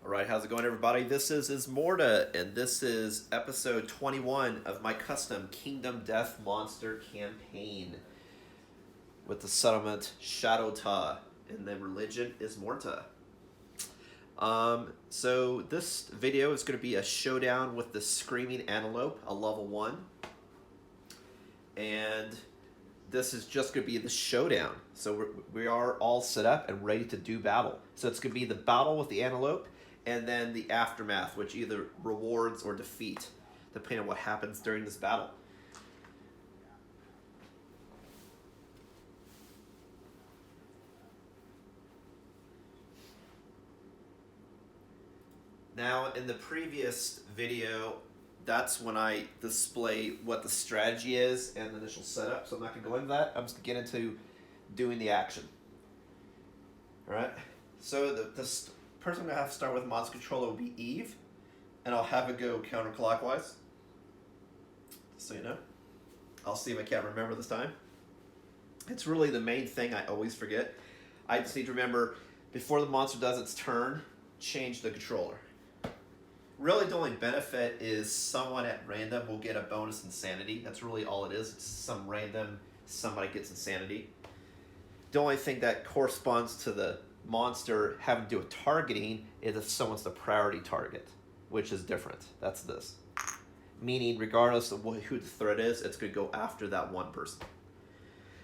All right, how's it going, everybody? This is Ismortah, and this is episode 21 of my custom Kingdom Death Monster campaign with the settlement Showdown, and the religion Ismortah. So this video is going to be a showdown with the Screaming Antelope, a level 1. And this is just going to be the showdown. So we are all set up and ready to do battle. So it's going to be the battle with the Antelope, and then the aftermath, which either rewards or defeat, depending on what happens during this battle. Now, in the previous video, that's when I display what the strategy is and the initial setup, so I'm not going to go into that. I'm just going to get into doing the action. Alright, so the person I'm going to have to start with monster controller will be Eve, and I'll have it go counterclockwise, so you know. I'll see if I can't remember this time. It's really the main thing I always forget. I just need to remember, before the monster does its turn, change the controller. Really, the only benefit is someone at random will get a bonus insanity. That's really all it is. It's some random, somebody gets insanity. The only thing that corresponds to the monster having to do with targeting is if someone's the priority target, which is different. That's this. Meaning, regardless of who the threat is, it's going to go after that one person.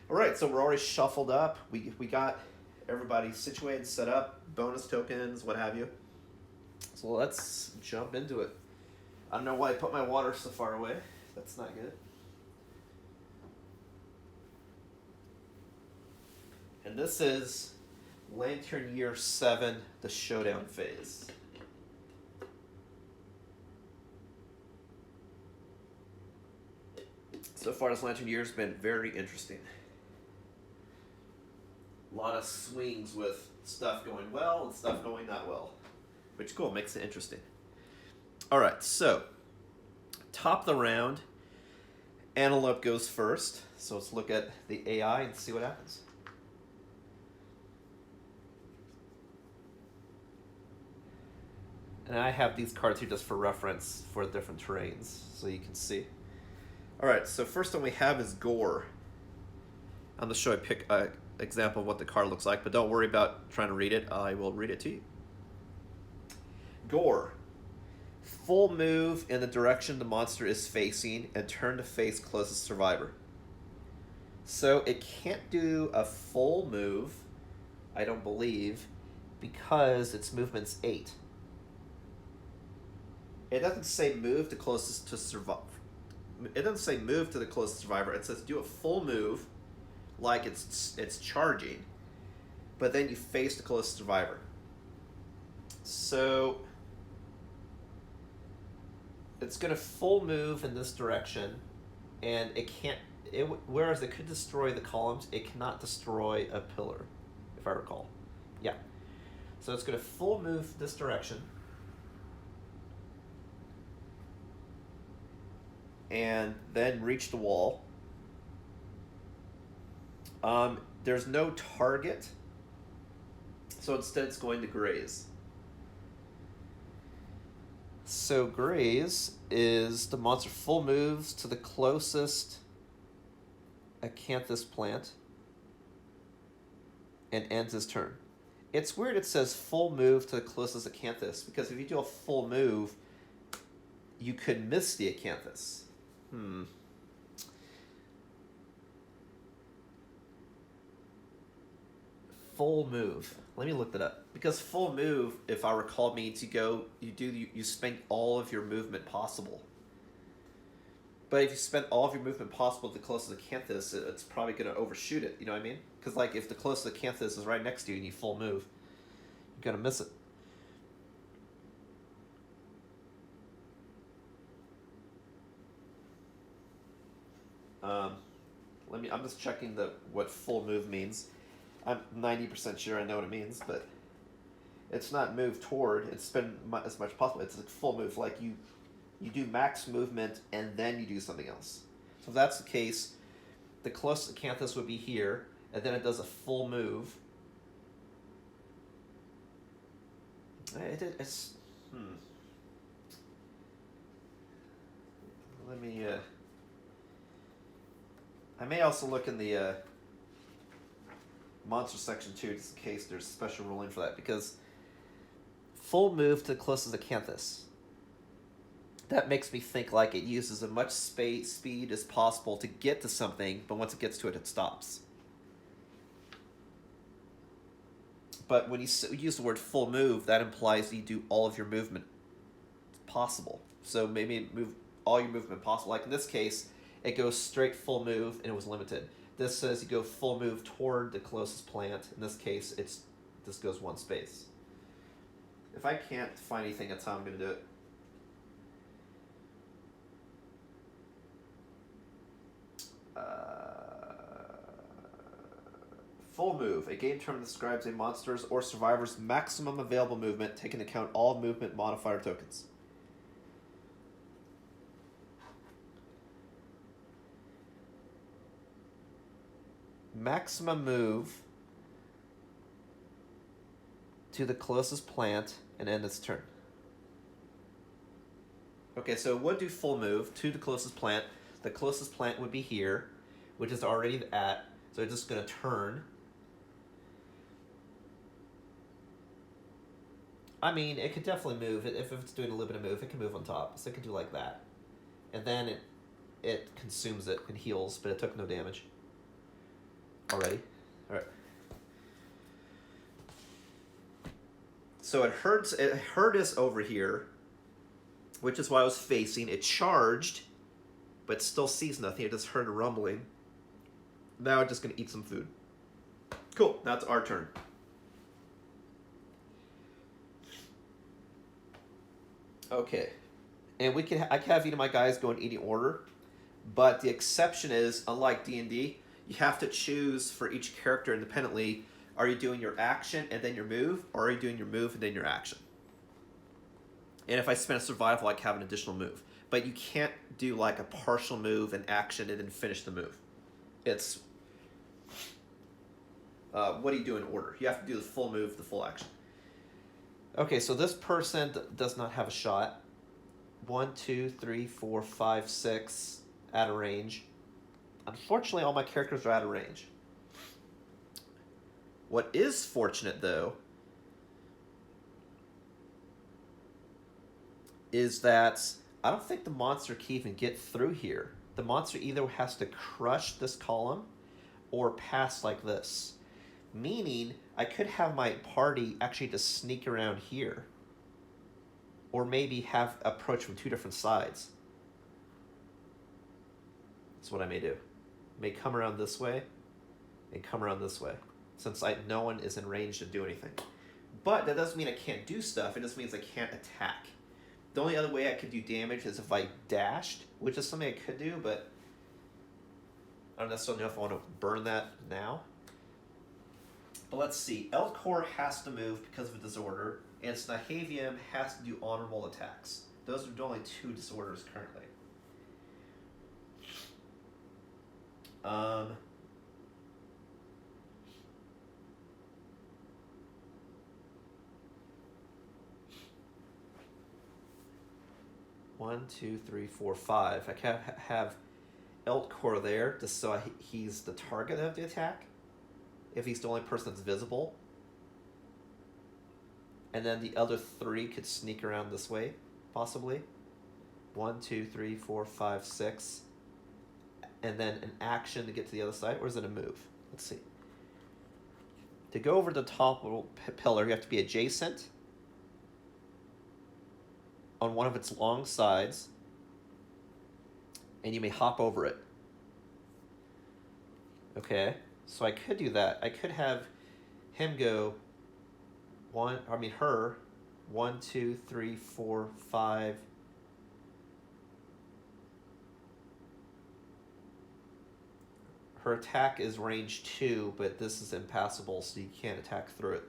Alright, so we're already shuffled up. We got everybody situated, set up, bonus tokens, what have you. So let's jump into it. I don't know why I put my water so far away. That's not good. And this is Lantern Year 7, the Showdown phase. So far, this Lantern Year has been very interesting. A lot of swings with stuff going well and stuff going not well. Which is cool, makes it interesting. Alright, so top of the round, Antelope goes first. So let's look at the AI and see what happens. And I have these cards here just for reference for different terrains, so you can see. Alright, so first one we have is Gore. I'm going to show you an example of what the card looks like, but don't worry about trying to read it. I will read it to you. Gore. Full move in the direction the monster is facing and turn to face closest survivor. So it can't do a full move, I don't believe, because its movement's 8. It doesn't say move to closest to survivor. It doesn't say move to the closest survivor. It says do a full move, like it's charging, but then you face the closest survivor. So it's going to full move in this direction, and it can't. Whereas it could destroy the columns, it cannot destroy a pillar, if I recall. Yeah. So it's going to full move this direction, and then reach the wall. There's no target, so instead it's going to graze. So graze is the monster full moves to the closest acanthus plant and ends his turn. It's weird it says full move to the closest acanthus, because if you do a full move, you could miss the acanthus. Full move. Let me look that up. Because full move, if I recall, means you spend all of your movement possible. But if you spend all of your movement possible to the closest acanthus, it's probably going to overshoot it. You know what I mean? Because like if the closest acanthus is right next to you and you full move, you're going to miss it. I'm just checking what full move means. I'm 90% sure I know what it means, but it's not move toward. It's spend as much as possible. It's a full move, like you do max movement and then you do something else. So if that's the case, the closest acanthus would be here, and then it does a full move, It's let me. I may also look in the monster section too, just in case there's a special ruling for that. Because full move to the closest acanthus. That makes me think like it uses as much speed as possible to get to something, but once it gets to it, it stops. But when you use the word full move, that implies you do all of your movement possible. So maybe move all your movement possible. Like in this case, it goes straight full move and it was limited. This says you go full move toward the closest plant. In this case, this goes one space. If I can't find anything, that's how I'm going to do it. Full move. A game term that describes a monster's or survivor's maximum available movement, taking into account all movement modifier tokens. Maximum move to the closest plant and end its turn. Okay, so it would do full move to the closest plant. The closest plant would be here, which is already at, so it's just going to turn. I mean, it could definitely move. If it's doing a little bit of move, it can move on top. So it can do like that. And then it consumes it and heals, but it took no damage. Already. Alright. So it hurt us over here, which is why I was facing. It charged, but still sees nothing. It just heard a rumbling. Now it's just going to eat some food. Cool. Now it's our turn. Okay, and I can have each of my guys go in any order, but the exception is, unlike D&D, you have to choose for each character independently. Are you doing your action and then your move, or are you doing your move and then your action? And if I spend a survival, I can have an additional move. But you can't do like a partial move and action and then finish the move. It's what do you do in order? You have to do the full move, the full action. Okay, so this person does not have a shot. 1, 2, 3, 4, 5, 6 out of range. Unfortunately, all my characters are out of range. What is fortunate, though, is that I don't think the monster can even get through here. The monster either has to crush this column or pass like this. Meaning, I could have my party actually just sneak around here. Or maybe have approach from two different sides. That's what I may do. I may come around this way and come around this way. Since no one is in range to do anything. But that doesn't mean I can't do stuff. It just means I can't attack. The only other way I could do damage is if I dashed, which is something I could do, but I don't necessarily know if I want to burn that now. But let's see. Elkor has to move because of a disorder, and Snahavium has to do honorable attacks. Those are the only two disorders currently. One, two, three, four, five. I can have Elkor there just so he's the target of the attack. If he's the only person that's visible. And then the other three could sneak around this way, possibly. 1, 2, 3, 4, 5, 6. And then an action to get to the other side, or is it a move? Let's see. To go over the top little pillar, you have to be adjacent on one of its long sides, and you may hop over it. Okay, so I could do that. I could have him go her, 1, 2, 3, 4, 5. Her attack is range 2, but this is impassable, so you can't attack through it.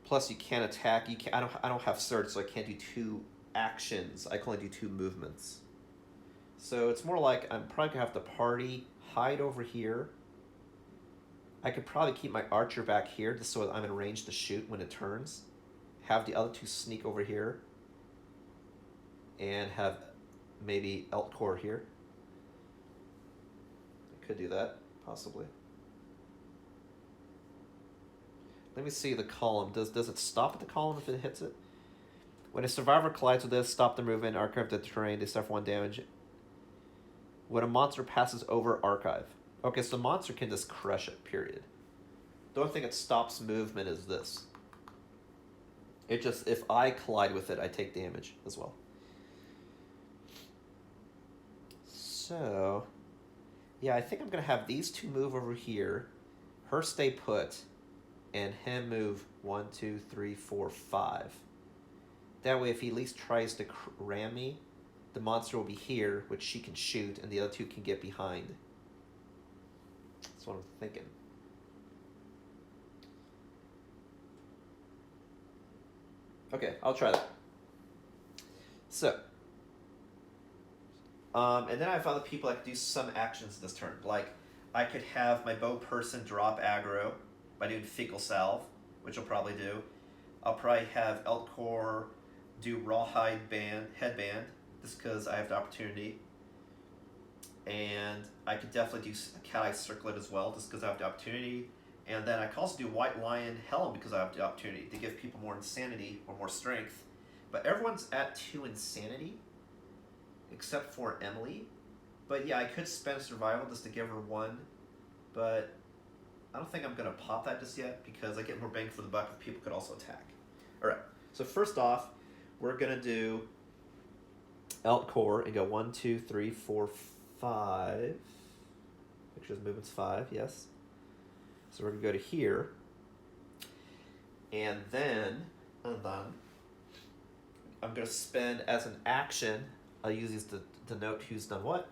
Plus, you can't attack. I don't have surge, so I can't do 2 actions. I can only do 2 movements. So it's more like I'm probably gonna have the party hide over here I could probably keep my archer back here just so I'm in range to shoot when it turns. Have the other two sneak over here. And have maybe Eltcore here. I could do that, possibly. Let me see the column. Does it stop at the column if it hits it? When a survivor collides with this, stop the movement, archive the terrain, they suffer 1 damage. When a monster passes over archive. Okay, so the monster can just crush it, period. The only thing that stops movement is this. It just, if I collide with it, I take damage as well. So, yeah, I think I'm going to have these two move over here, her stay put, and him move 1, 2, 3, 4, 5. That way, if he at least tries to ram me, the monster will be here, which she can shoot, and the other two can get behind. That's what I'm thinking. Okay, I'll try that. So, and then I have other people that can do some actions this turn. Like, I could have my bow person drop aggro by doing Fecal Salve, which I'll probably do. I'll probably have Eltcore do Rawhide Headband, just because I have the opportunity. And I could definitely do Cat Eye Circlet as well, just because I have the opportunity. And then I can also do White Lion Helm because I have the opportunity to give people more insanity or more strength. But everyone's at 2 insanity, except for Emily. But yeah, I could spend survival just to give her 1, but I don't think I'm going to pop that just yet because I get more bang for the buck if people could also attack. Alright, so first off, we're going to do Eltcore and go 1, 2, 3, 4, 5. Make sure the movement's 5, yes. So we're going to go to here. And then I'm going to spend as an action, I'll use these to denote who's done what.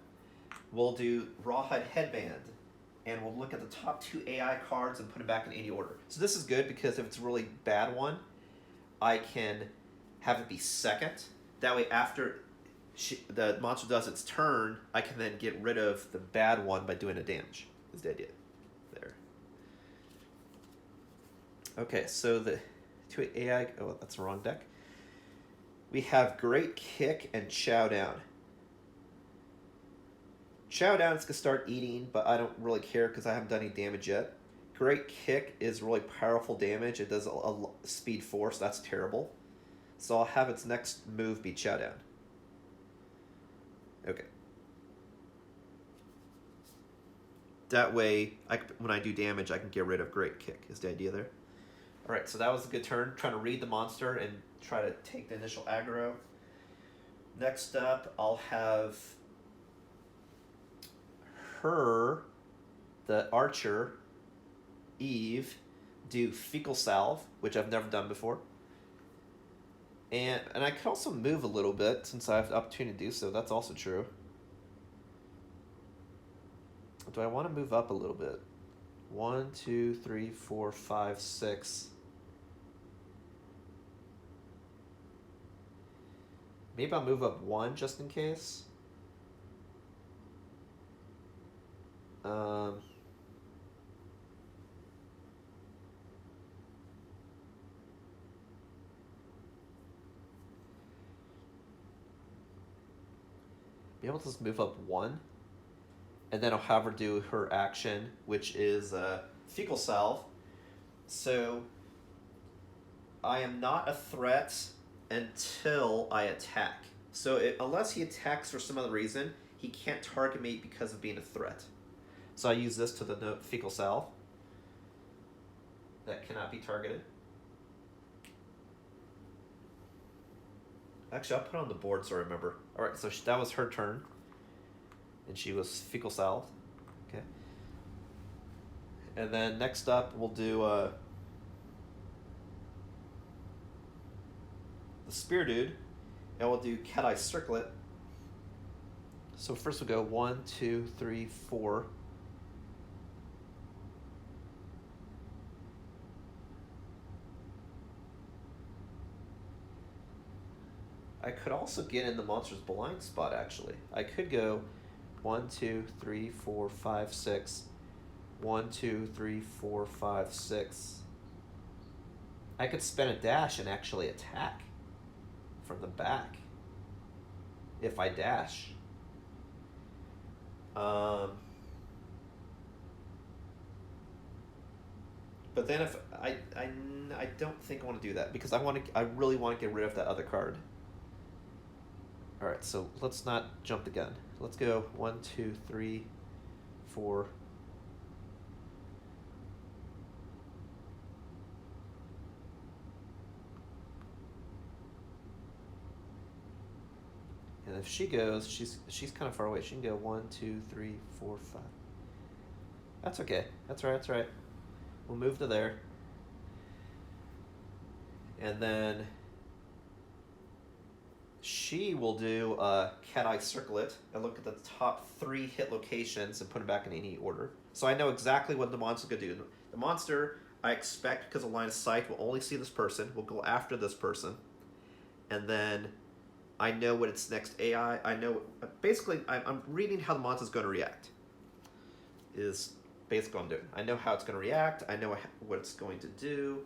We'll do Rawhide Headband. And we'll look at the top 2 AI cards and put them back in any order. So this is good because if it's a really bad one, I can have it be second. That way after the monster does its turn, I can then get rid of the bad one by doing a damage, is the idea. There. Okay, so the 2 AI, oh, that's the wrong deck. We have Great Kick and Showdown. Showdown is going to start eating, but I don't really care because I haven't done any damage yet. Great Kick is really powerful damage. It does a speed 4, so that's terrible. So I'll have its next move be Showdown. Okay. That way, when I do damage, I can get rid of Great Kick, is the idea there. Alright, so that was a good turn. Trying to read the monster and try to take the initial aggro. Next up, I'll have her, the archer, Eve, do Fecal Salve, which I've never done before. And I can also move a little bit since I have the opportunity to do so. That's also true. Do I want to move up a little bit? 1, 2, 3, 4, 5, 6. Maybe I'll move up 1 just in case. Be able to just move up 1. And then I'll have her do her action, which is Fecal Salve. So I am not a threat until I attack. So unless he attacks for some other reason, he can't target me because of being a threat. So I use this to denote Fecal Salve. That cannot be targeted. Actually, I'll put it on the board so I remember. Alright, so that was her turn. And she was Fecal Salve. Okay. And then next up, we'll do the Spear Dude. And we'll do Cat Eye Circlet. So first we'll go 1, 2, 3, 4. I could also get in the monster's blind spot, actually. I could go 1, 2, 3, 4, 5, 6. 1, 2, 3, 4, 5, 6. I could spend a dash and actually attack from the back if I dash. But then if I don't think I want to do that because I really want to get rid of that other card. All right, so let's not jump the gun. Let's go 1, 2, 3, 4. And if she goes, she's kind of far away. She can go 1, 2, 3, 4, 5. That's okay. That's right. That's right. We'll move to there. And then she will do Cat Eye Circlet and look at the top 3 hit locations and put them back in any order. So I know exactly what the monster's going to do. The monster, I expect, because of line of sight, will only see this person. Will go after this person. And then I know what its next AI. I know, basically, I'm reading how the monster's going to react. Is basically what I'm doing. I know how it's going to react. I know what it's going to do.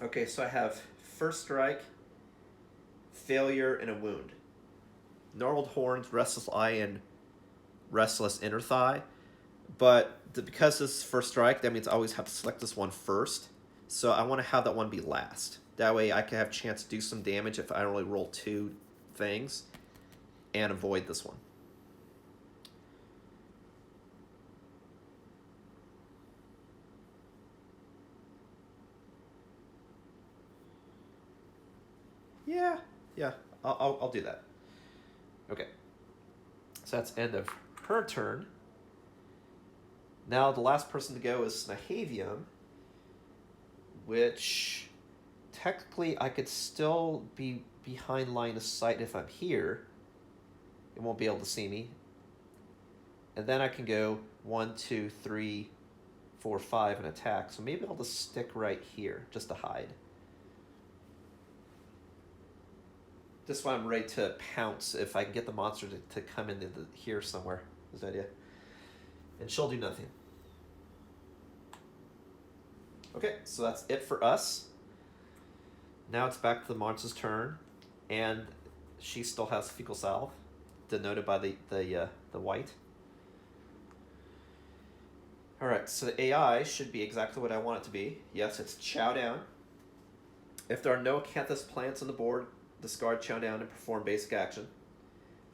Okay, so I have First Strike, Failure, and a Wound. Gnarled Horns, Restless Eye, and Restless Inner Thigh. But because this is First Strike, that means I always have to select this one first. So I want to have that one be last. That way I can have a chance to do some damage if I only roll 2 things and avoid this one. Yeah, I'll do that. Okay. So that's end of her turn. Now the last person to go is Snahavium, which technically I could still be behind line of sight if I'm here. It won't be able to see me. And then I can go 1, 2, 3, 4, 5 and attack. So maybe I'll just stick right here just to hide. This one I'm ready to pounce if I can get the monster to come into here somewhere. Is the idea. And she'll do nothing. Okay, so that's it for us. Now it's back to the monster's turn, and she still has Fecal Salve, denoted by the white. All right, so the AI should be exactly what I want it to be. Yes, it's Showdown. If there are no Acanthus plants on the board, discard Showdown and perform basic action.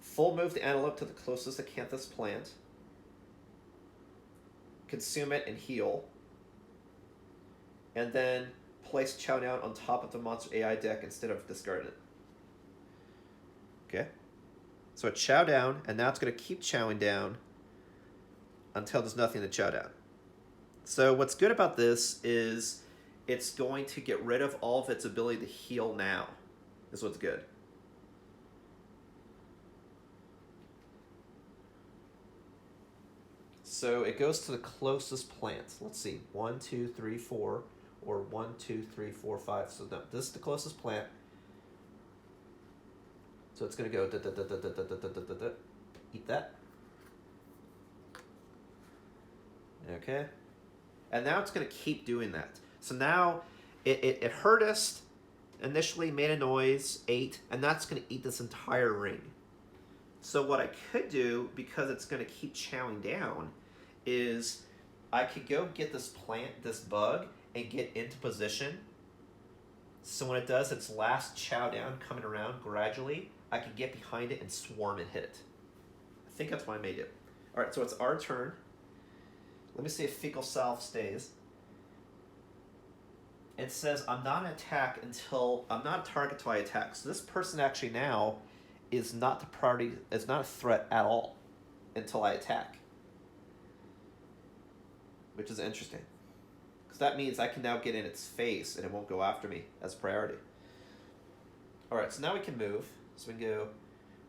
Full move the Antelope to the closest Acanthus plant. Consume it and heal. And then place Showdown on top of the monster AI deck instead of discarding it. Okay? So it's Showdown, and now it's going to keep chowing down until there's nothing to chow down. So what's good about this is it's going to get rid of all of its ability to heal now. Is what's good. So it goes to the closest plant. Let's see, 1, 2, 3, 4, or 1, 2, 3, 4, 5. So no, this is the closest plant. So it's gonna go eat that. Okay, and now it's gonna keep doing that. So now it heard us. Initially made a noise, 8, and that's going to eat this entire ring. So what I could do, because it's going to keep chowing down, is I could go get this plant, this bug, and get into position. So when it does its last chow down coming around gradually, I can get behind it and swarm and hit it. I think that's what I may do. All right, so it's our turn. Let me see if Fecal Salve stays. It says I'm not an attack until I'm not a target until I attack. So this person actually now is not the priority, is not a threat at all until I attack, which is interesting because that means I can now get in its face and it won't go after me as a priority. All right, so now we can move. So we can go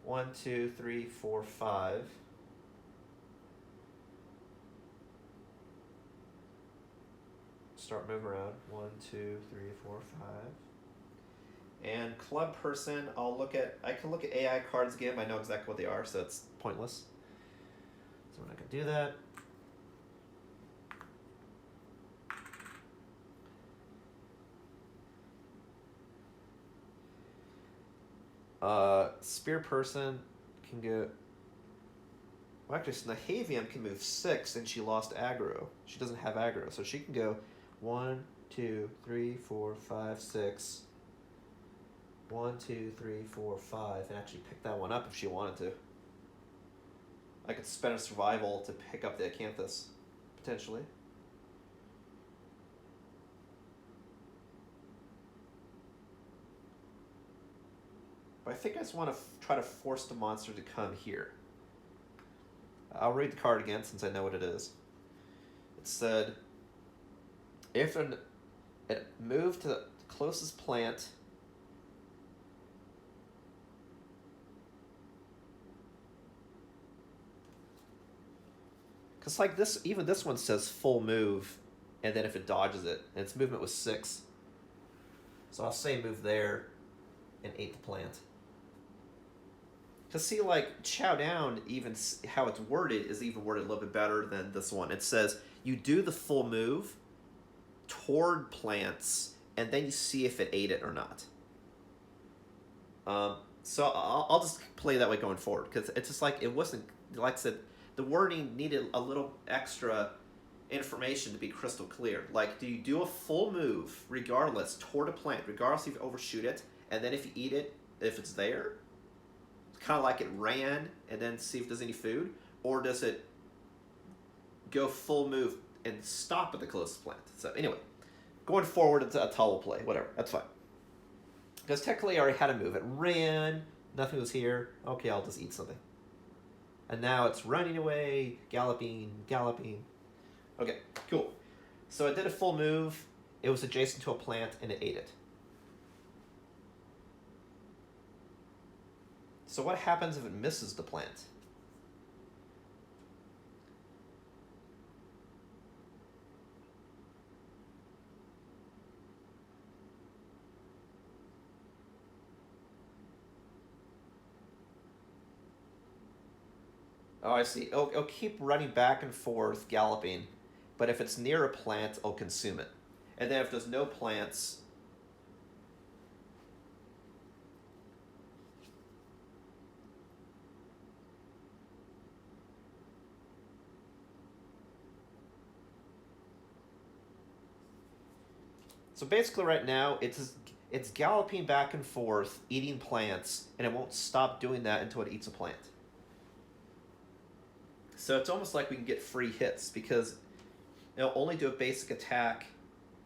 1, 2, 3, 4, 5. Start moving around. 1, 2, 3, 4, 5. And club person, I can look at AI cards again. I know exactly what they are, so it's pointless. So we're not gonna do that. Spear person can go. Well, actually, Snahavium can move 6, and she lost aggro. She doesn't have aggro, so she can go 1, 2, 3, 4, 5, 6. 1, 2, 3, 4, 5, and actually pick that one up if she wanted to. I could spend a survival to pick up the Acanthus, potentially. But I think I just want to try to force the monster to come here. I'll read the card again since I know what it is. It said, if it moved to the closest plant, because like this, even this one says full move, and then if it dodges it, and its movement was 6. So I'll say move there and 8 the plant. Because see, like, Showdown, even how it's worded is even worded a little bit better than this one. It says you do the full move toward plants, and then you see if it ate it or not. So I'll just play that way going forward, because it's just like, it wasn't, like I said, the wording needed a little extra information to be crystal clear. Like, do you do a full move regardless toward a plant, regardless if you overshoot it, and then if you eat it, if it's there, it's kind of like it ran and then see if there's any food, or does it go full move and stop at the closest plant? So anyway, going forward, it's a towel play, whatever, that's fine. Because technically I already had a move. It ran, nothing was here, okay, I'll just eat something. And now it's running away, galloping. Okay, cool. So I did a full move. It was adjacent to a plant, and it ate it. So what happens if it misses the plant? Oh, I see. It'll keep running back and forth, galloping, but if it's near a plant, it'll consume it. And then if there's no plants, so basically right now it's galloping back and forth, eating plants, and it won't stop doing that until it eats a plant. So it's almost like we can get free hits, because it'll only do a basic attack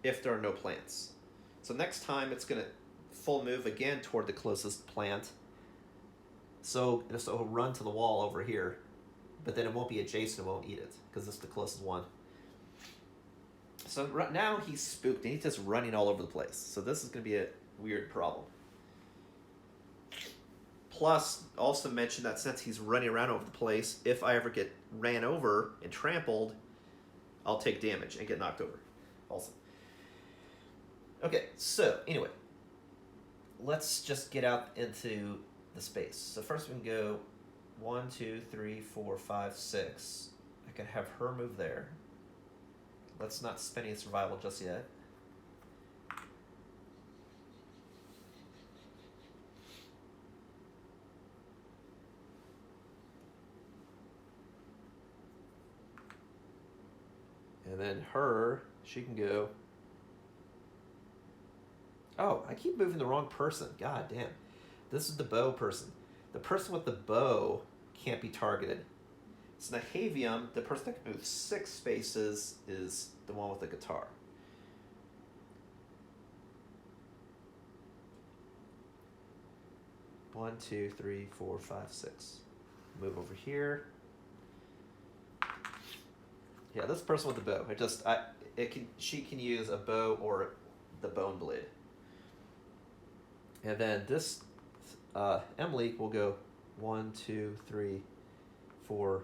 if there are no plants. So next time it's going to full move again toward the closest plant. So it'll run to the wall over here, but then it won't be adjacent, it won't eat it, because it's the closest one. So right now he's spooked, and he's just running all over the place. So this is going to be a weird problem. Plus, also mention that since he's running around over the place, if I ever get ran over and trampled, I'll take damage and get knocked over. Also. Okay, so anyway, let's just get out into the space. So first we can go 1, 2, 3, 4, 5, 6. I can have her move there. Let's not spend any survival just yet. And then her, she can go. Oh, I keep moving the wrong person. God damn. This is the bow person. The person with the bow can't be targeted. Snahavium, the person that can move 6 spaces, is the one with the guitar. One, 2, 3, 4, 5, 6. Move over here. Yeah, this person with the bow. She can use a bow or the bone blade. And then this Emily will go 1, 2, 3, 4,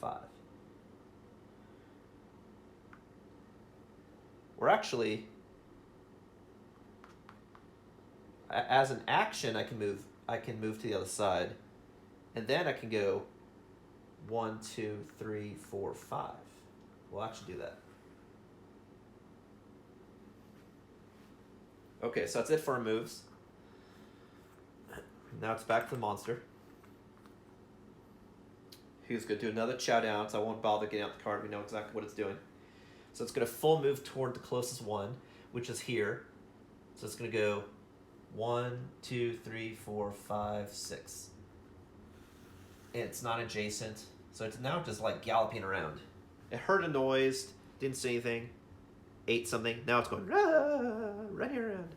5. Or actually, as an action, I can move to the other side, and then I can go 1, 2, 3, 4, 5. We'll actually do that. Okay, so that's it for our moves. Now it's back to the monster. Who's going to do another chow down, so I won't bother getting out the card. We know exactly what it's doing. So it's going to full move toward the closest one, which is here. So it's going to go 1, 2, 3, 4, 5, 6. And it's not adjacent, so it's now just like galloping around. It heard a noise, didn't see anything, ate something. Now it's going running around.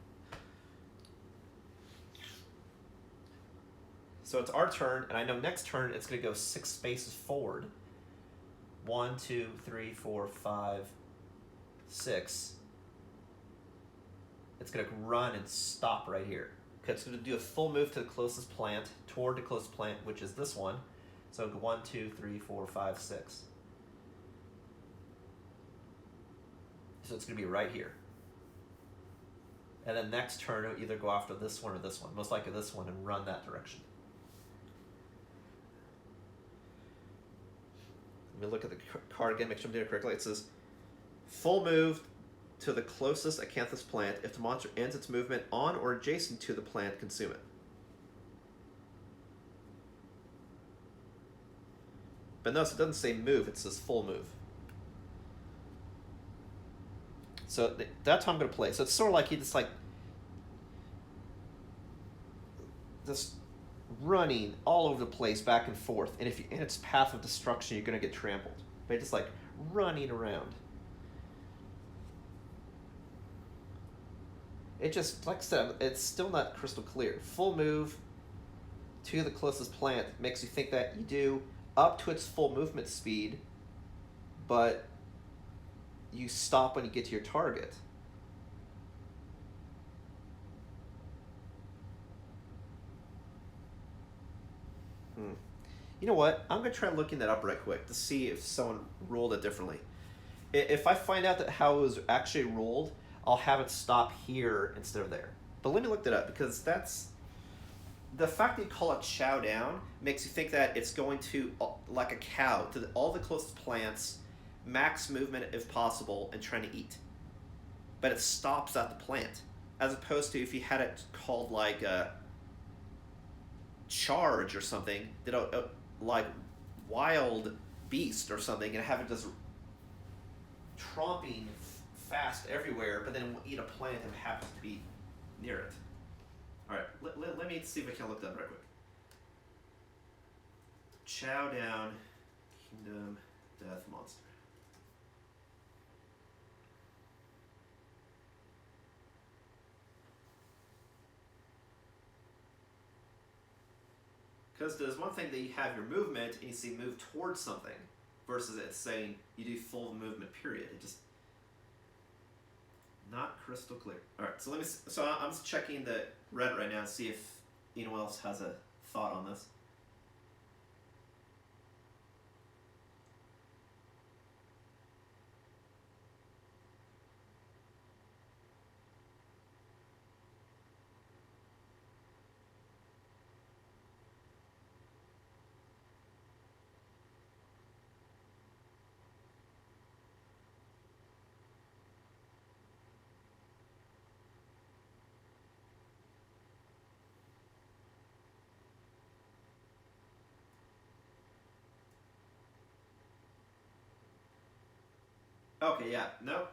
So it's our turn, and I know next turn it's going to go 6 spaces forward. 1, 2, 3, 4, 5, 6. It's going to run and stop right here. Okay, it's going to do a full move to the closest plant, toward the closest plant, which is this one. So 1, 2, 3, 4, 5, 6. So it's going to be right here. And then next turn, it'll either go after this one or this one. Most likely this one, and run that direction. Let me look at the card again, make sure I'm doing it correctly. It says, full move to the closest acanthus plant. If the monster ends its movement on or adjacent to the plant, consume it. But notice it doesn't say move, it says full move. So that's how I'm going to play. So it's sort of like he just running all over the place back and forth, and if you in its path of destruction, you're going to get trampled. But just like running around. It just, like I said, it's still not crystal clear. Full move to the closest plant makes you think that you do up to its full movement speed, but you stop when you get to your target. You know what? I'm going to try looking that up right quick to see if someone ruled it differently. If I find out that how it was actually ruled, I'll have it stop here instead of there. But let me look that up, because that's... The fact that you call it chow down makes you think that it's going to, like a cow, to all the closest plants, max movement if possible, and trying to eat. But it stops at the plant. As opposed to if you had it called like a charge or something, like wild beast or something, and have it just tromping fast everywhere, but then it will eat a plant if it happens to be near it. Alright, let me see if I can look that up right quick. Chow down, kingdom, death, monster. Because there's one thing that you have your movement and you see move towards something, versus it's saying you do full movement period. It just not crystal clear. All right, so I'm just checking the Reddit right now to see if anyone else has a thought on this. Okay, yeah, no,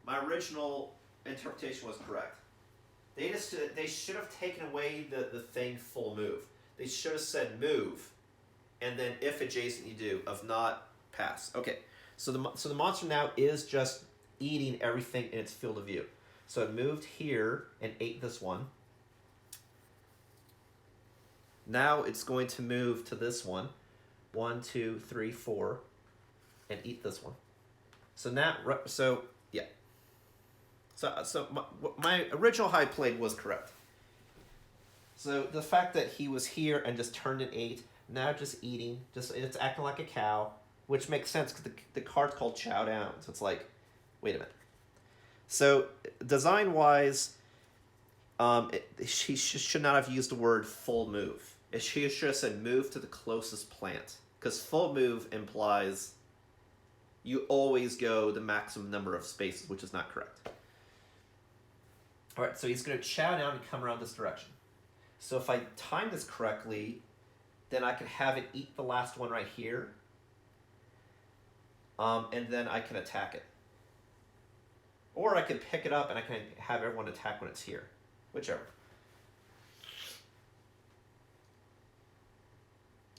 my original interpretation was correct. They should have taken away the thing full move. They should have said move, and then if adjacent you do, of not pass. Okay, so the monster now is just eating everything in its field of view. So it moved here and ate this one. Now it's going to move to this one, 1, 2, 3, 4, and eat this one. So now, yeah. So my original how I played was correct. So the fact that he was here and just turned and ate, now just eating, it's acting like a cow, which makes sense because the card's called Chow Down. So it's like, wait a minute. So design-wise, she should not have used the word full move. She should have said move to the closest plant, because full move implies you always go the maximum number of spaces, which is not correct. All right, so he's going to chow down and come around this direction. So if I time this correctly, then I can have it eat the last one right here. And then I can attack it. Or I can pick it up and I can have everyone attack when it's here. Whichever.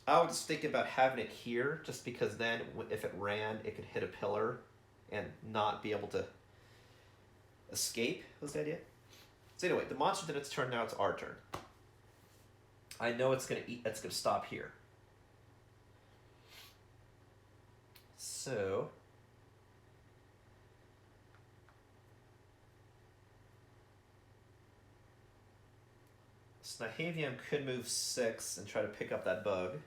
I was just thinking about having it here, just because then if it ran, it could hit a pillar and not be able to escape, was the idea. So anyway, the monster did its turn, now it's our turn. I know it's gonna stop here. So Snahavium could move 6 and try to pick up that bug.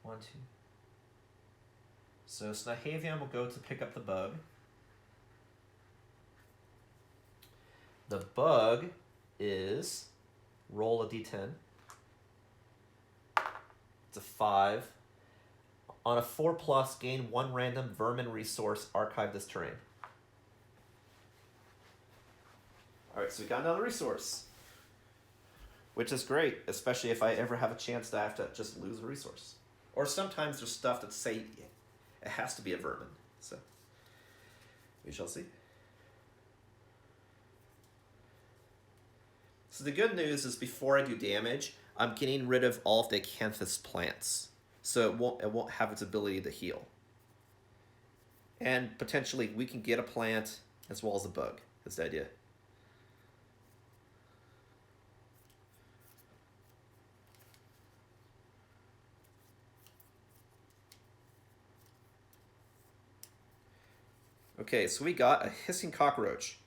One, two. So Snahavium will go to pick up the bug. The bug is roll a d10. It's a 5. On a 4+, gain 1 random vermin resource. Archive this terrain. Alright, so we got another resource. Which is great, especially if I ever have a chance to have to just lose a resource. Or sometimes there's stuff that say it has to be a vermin. So, we shall see. So the good news is before I do damage, I'm getting rid of all of the acanthus plants. So it won't have its ability to heal. And potentially we can get a plant as well as a bug. That's the idea. Okay, so we got a hissing cockroach.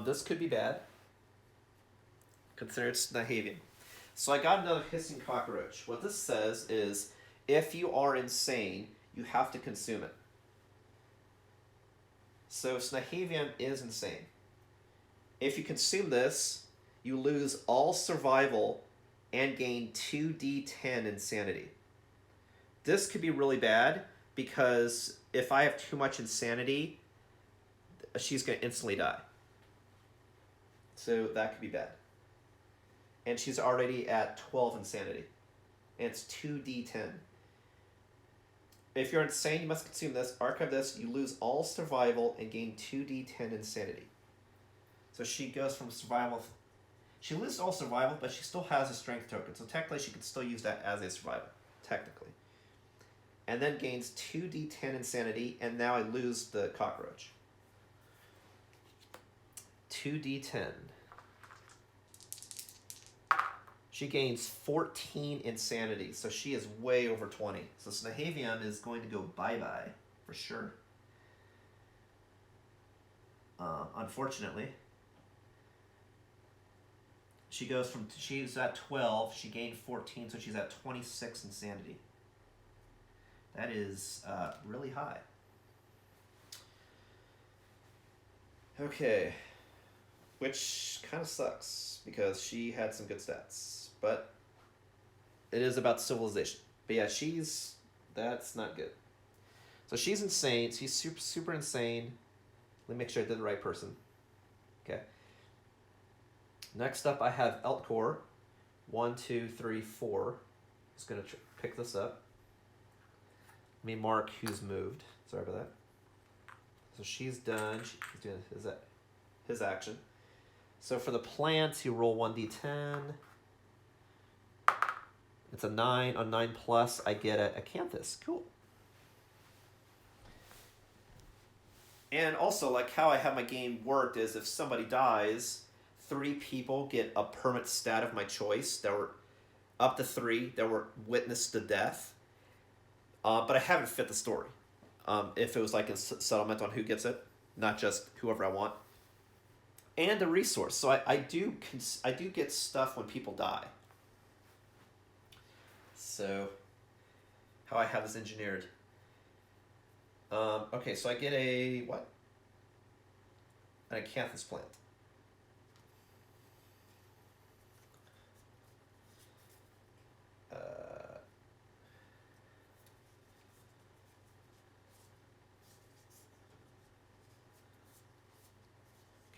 This could be bad. Consider it's Snahavian. So I got another hissing cockroach. What this says is, if you are insane, you have to consume it. So Snahavian is insane. If you consume this, you lose all survival and gain 2d10 insanity. This could be really bad, because if I have too much insanity, she's going to instantly die. So that could be bad. And she's already at 12 insanity. And it's 2d10. If you're insane, you must consume this. Archive this. You lose all survival and gain 2d10 insanity. So she goes from survival. She loses all survival, but she still has a strength token. So technically, she could still use that as a survival. Technically. And then gains 2d10 insanity. And now I lose the cockroach. 2d10. She gains 14 insanity, so she is way over 20. So Snahavian is going to go bye-bye, for sure. Unfortunately. She goes from, she's at 12, she gained 14, so she's at 26 insanity. That is really high. Okay. Which kind of sucks, because she had some good stats. But it is about civilization. But yeah, that's not good. So she's insane. She's super, super insane. Let me make sure I did the right person. Okay. Next up, I have Elkor. 1, 2, 3, 4. Just going to pick this up. Let me mark who's moved. Sorry about that. So she's done. She's doing his action. So for the plants, you roll 1d10. It's a 9. On 9+, I get a acanthus. Cool. And also, like how I have my game worked is if somebody dies, 3 people get a permanent stat of my choice. There were up to 3 that were witness to death. But I haven't fit the story. If it was like a settlement on who gets it, not just whoever I want. And a resource. So I do get stuff when people die. So how I have this engineered. Okay, so I get a what? An acanthus plant.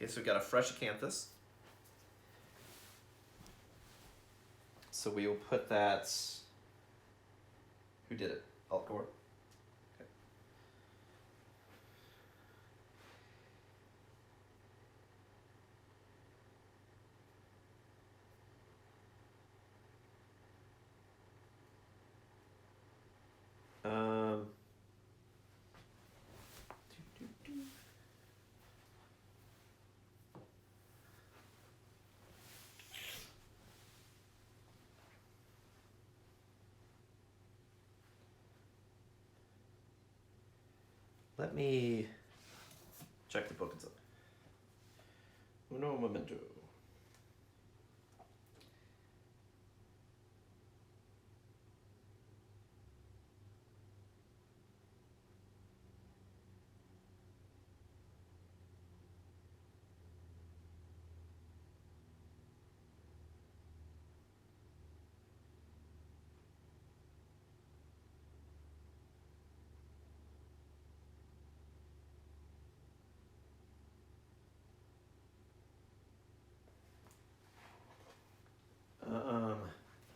Okay, so we've got a fresh acanthus. So we will put that. Who did it? Alcor. Okay. Let me check the book and stuff. Uno momento.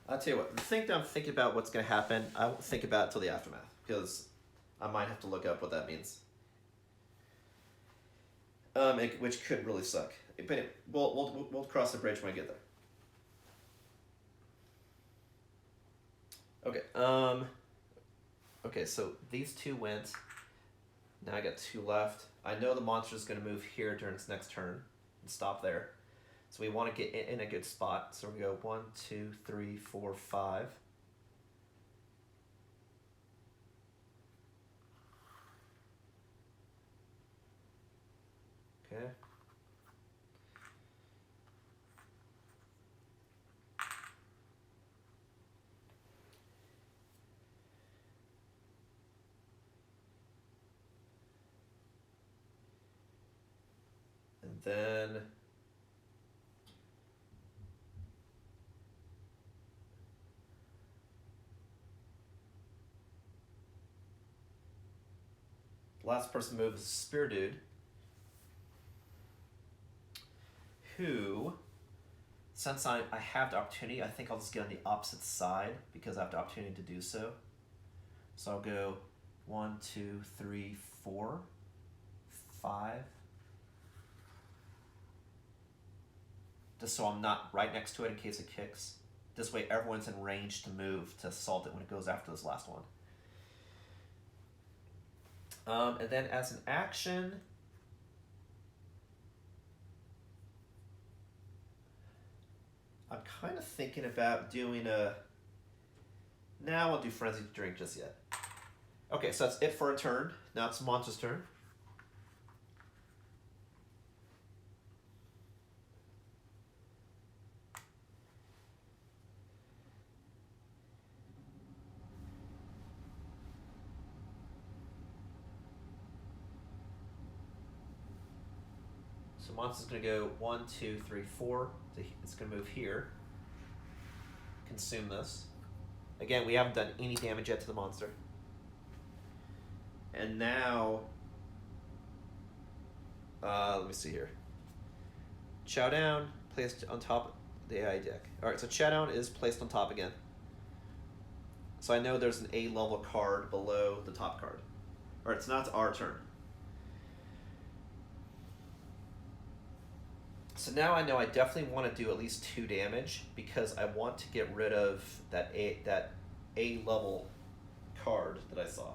I'll tell you what, the thing that I'm thinking about what's going to happen, I won't think about it till the aftermath, because I might have to look up what that means. Which could really suck. But we'll cross the bridge when I get there. Okay, okay, so these two went. Now I got two left. I know the monster's going to move here during its next turn and stop there. So we want to get in a good spot. So we go 1, 2, 3, 4, 5. Okay. And then last person to move is Spear Dude, who, since I have the opportunity, I think I'll just get on the opposite side because I have the opportunity to do so. So I'll go 1, 2, 3, 4, 5. Just so I'm not right next to it in case it kicks. This way everyone's in range to move to assault it when it goes after this last one. And then as an action, I'm kind of thinking about doing a... Now I'll do Frenzied Drink just yet. Okay, so that's it for a turn. Now it's the monster's turn. So monster's going to go 1, 2, 3, 4. It's going to move here. Consume this. Again, we haven't done any damage yet to the monster. And now, let me see here. Showdown placed on top of the AI deck. All right, so Showdown is placed on top again. So I know there's an A level card below the top card. All right, so now it's our turn. So now I know I definitely want to do at least 2 damage because I want to get rid of that A level card that I saw.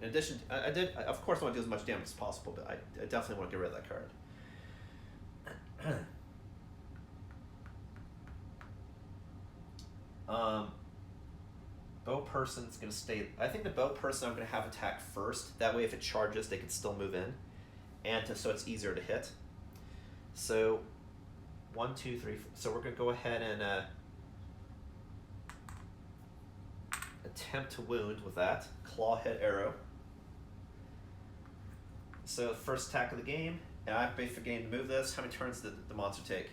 In addition, I did, of course, I want to do as much damage as possible, but I definitely want to get rid of that card. Bow person's going to stay. I think the bow person I'm going to have attack first. That way, if it charges, they can still move in, and so it's easier to hit. So, 1, 2, 3. So we're going to go ahead and attempt to wound with that claw head arrow. So first attack of the game, and I have to for game to move this. How many turns did the monster take?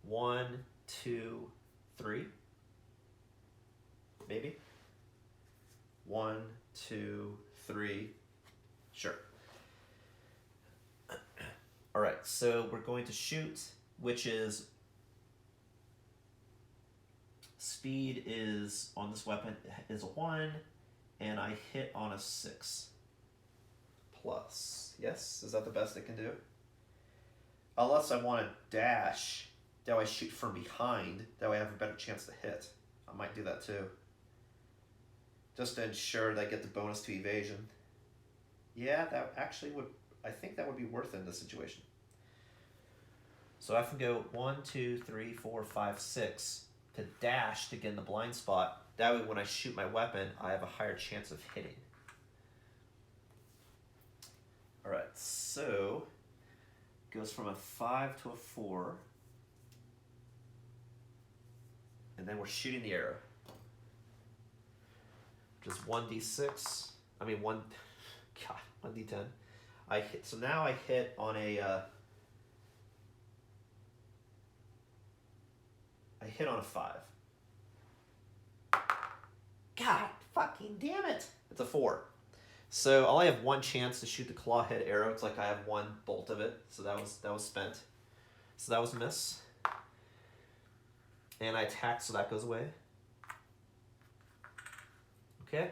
1, 2, 3. Maybe. 1, 2, 3. Sure. All right, so we're going to shoot, which is speed is on this weapon is a 1, and I hit on a 6 plus. Yes, is that the best it can do? Unless I want to dash, that way I shoot from behind, that way I have a better chance to hit. I might do that too. Just to ensure that I get the bonus to evasion. Yeah, that actually would, I think that would be worth it in this situation. So I can go 1, 2, 3, 4, 5, 6 to dash to get in the blind spot. That way when I shoot my weapon, I have a higher chance of hitting. Alright, so goes from a 5 to a 4. And then we're shooting the arrow. Which is 1d6. I mean 1d10. I hit, so now I hit on a I hit on a 5. God fucking damn it! It's a 4. So I only have one chance to shoot the claw head arrow. It's like I have one bolt of it. So that was spent. So that was a miss. And I attack, so that goes away. Okay.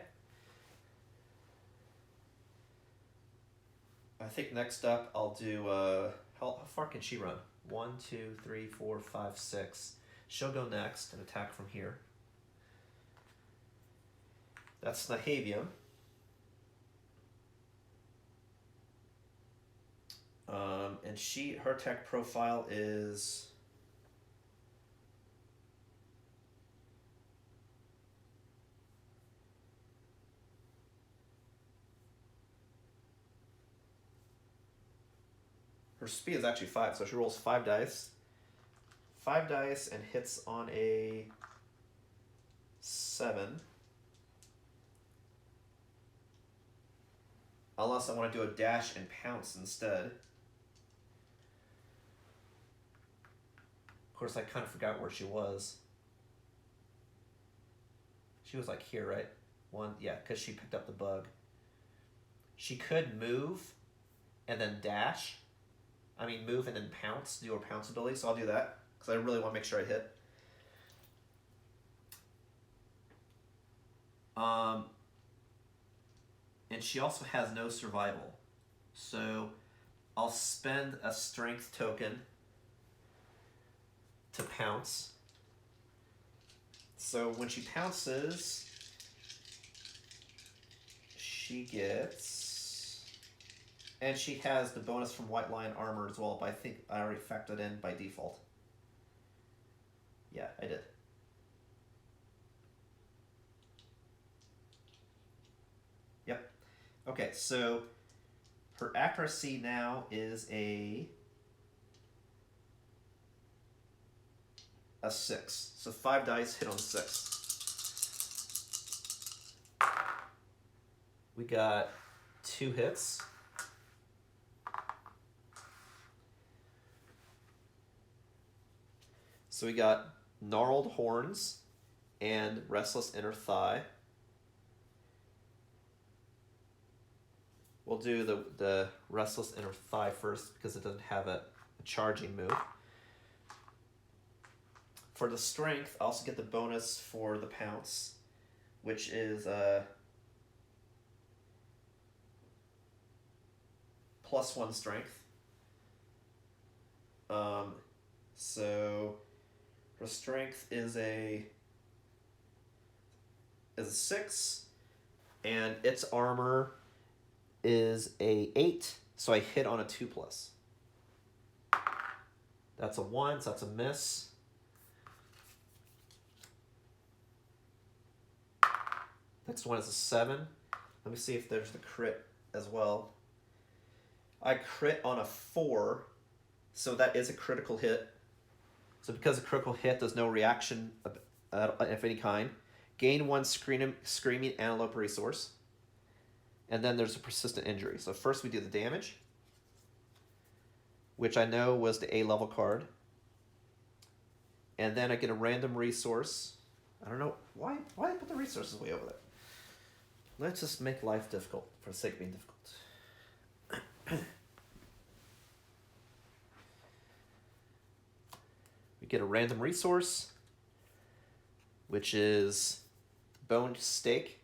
I think next up I'll do how far can she run? 1, 2, 3, 4, 5, 6. She'll go next and attack from here. That's Snahavium. And her attack profile is her speed is actually 5, so she rolls 5 dice. 5 dice and hits on a 7. Unless I want to do a dash and pounce instead. Of course, I kind of forgot where she was. She was like here, right? Yeah, because she picked up the bug. She could move and then dash. I mean, move and then pounce, do her pounce ability, so I'll do that, because I really want to make sure I hit. And she also has no survival. So I'll spend a strength token to pounce. So when she pounces, she gets... And she has the bonus from White Lion Armor as well, but I think I already factored in by default. Yeah, I did. Yep. Okay, so her accuracy now is a 6. So 5 dice hit on 6. We got 2 hits. So we got Gnarled Horns and Restless Inner Thigh. We'll do the Restless Inner Thigh first because it doesn't have a charging move. For the strength, I also get the bonus for the pounce, which is +1 strength. So her strength is a 6, and its armor is a 8, so I hit on a 2+. That's a 1, so that's a miss. Next one is a 7. Let me see if there's the crit as well. I crit on a 4, so that is a critical hit. So because a critical hit, there's no reaction of any kind. Gain 1 Screaming Antelope resource. And then there's a persistent injury. So first we do the damage, which I know was the A level card. And then I get a random resource. I don't know why I put the resources way over there. Let's just make life difficult for the sake of being difficult. We get a random resource, which is boned steak.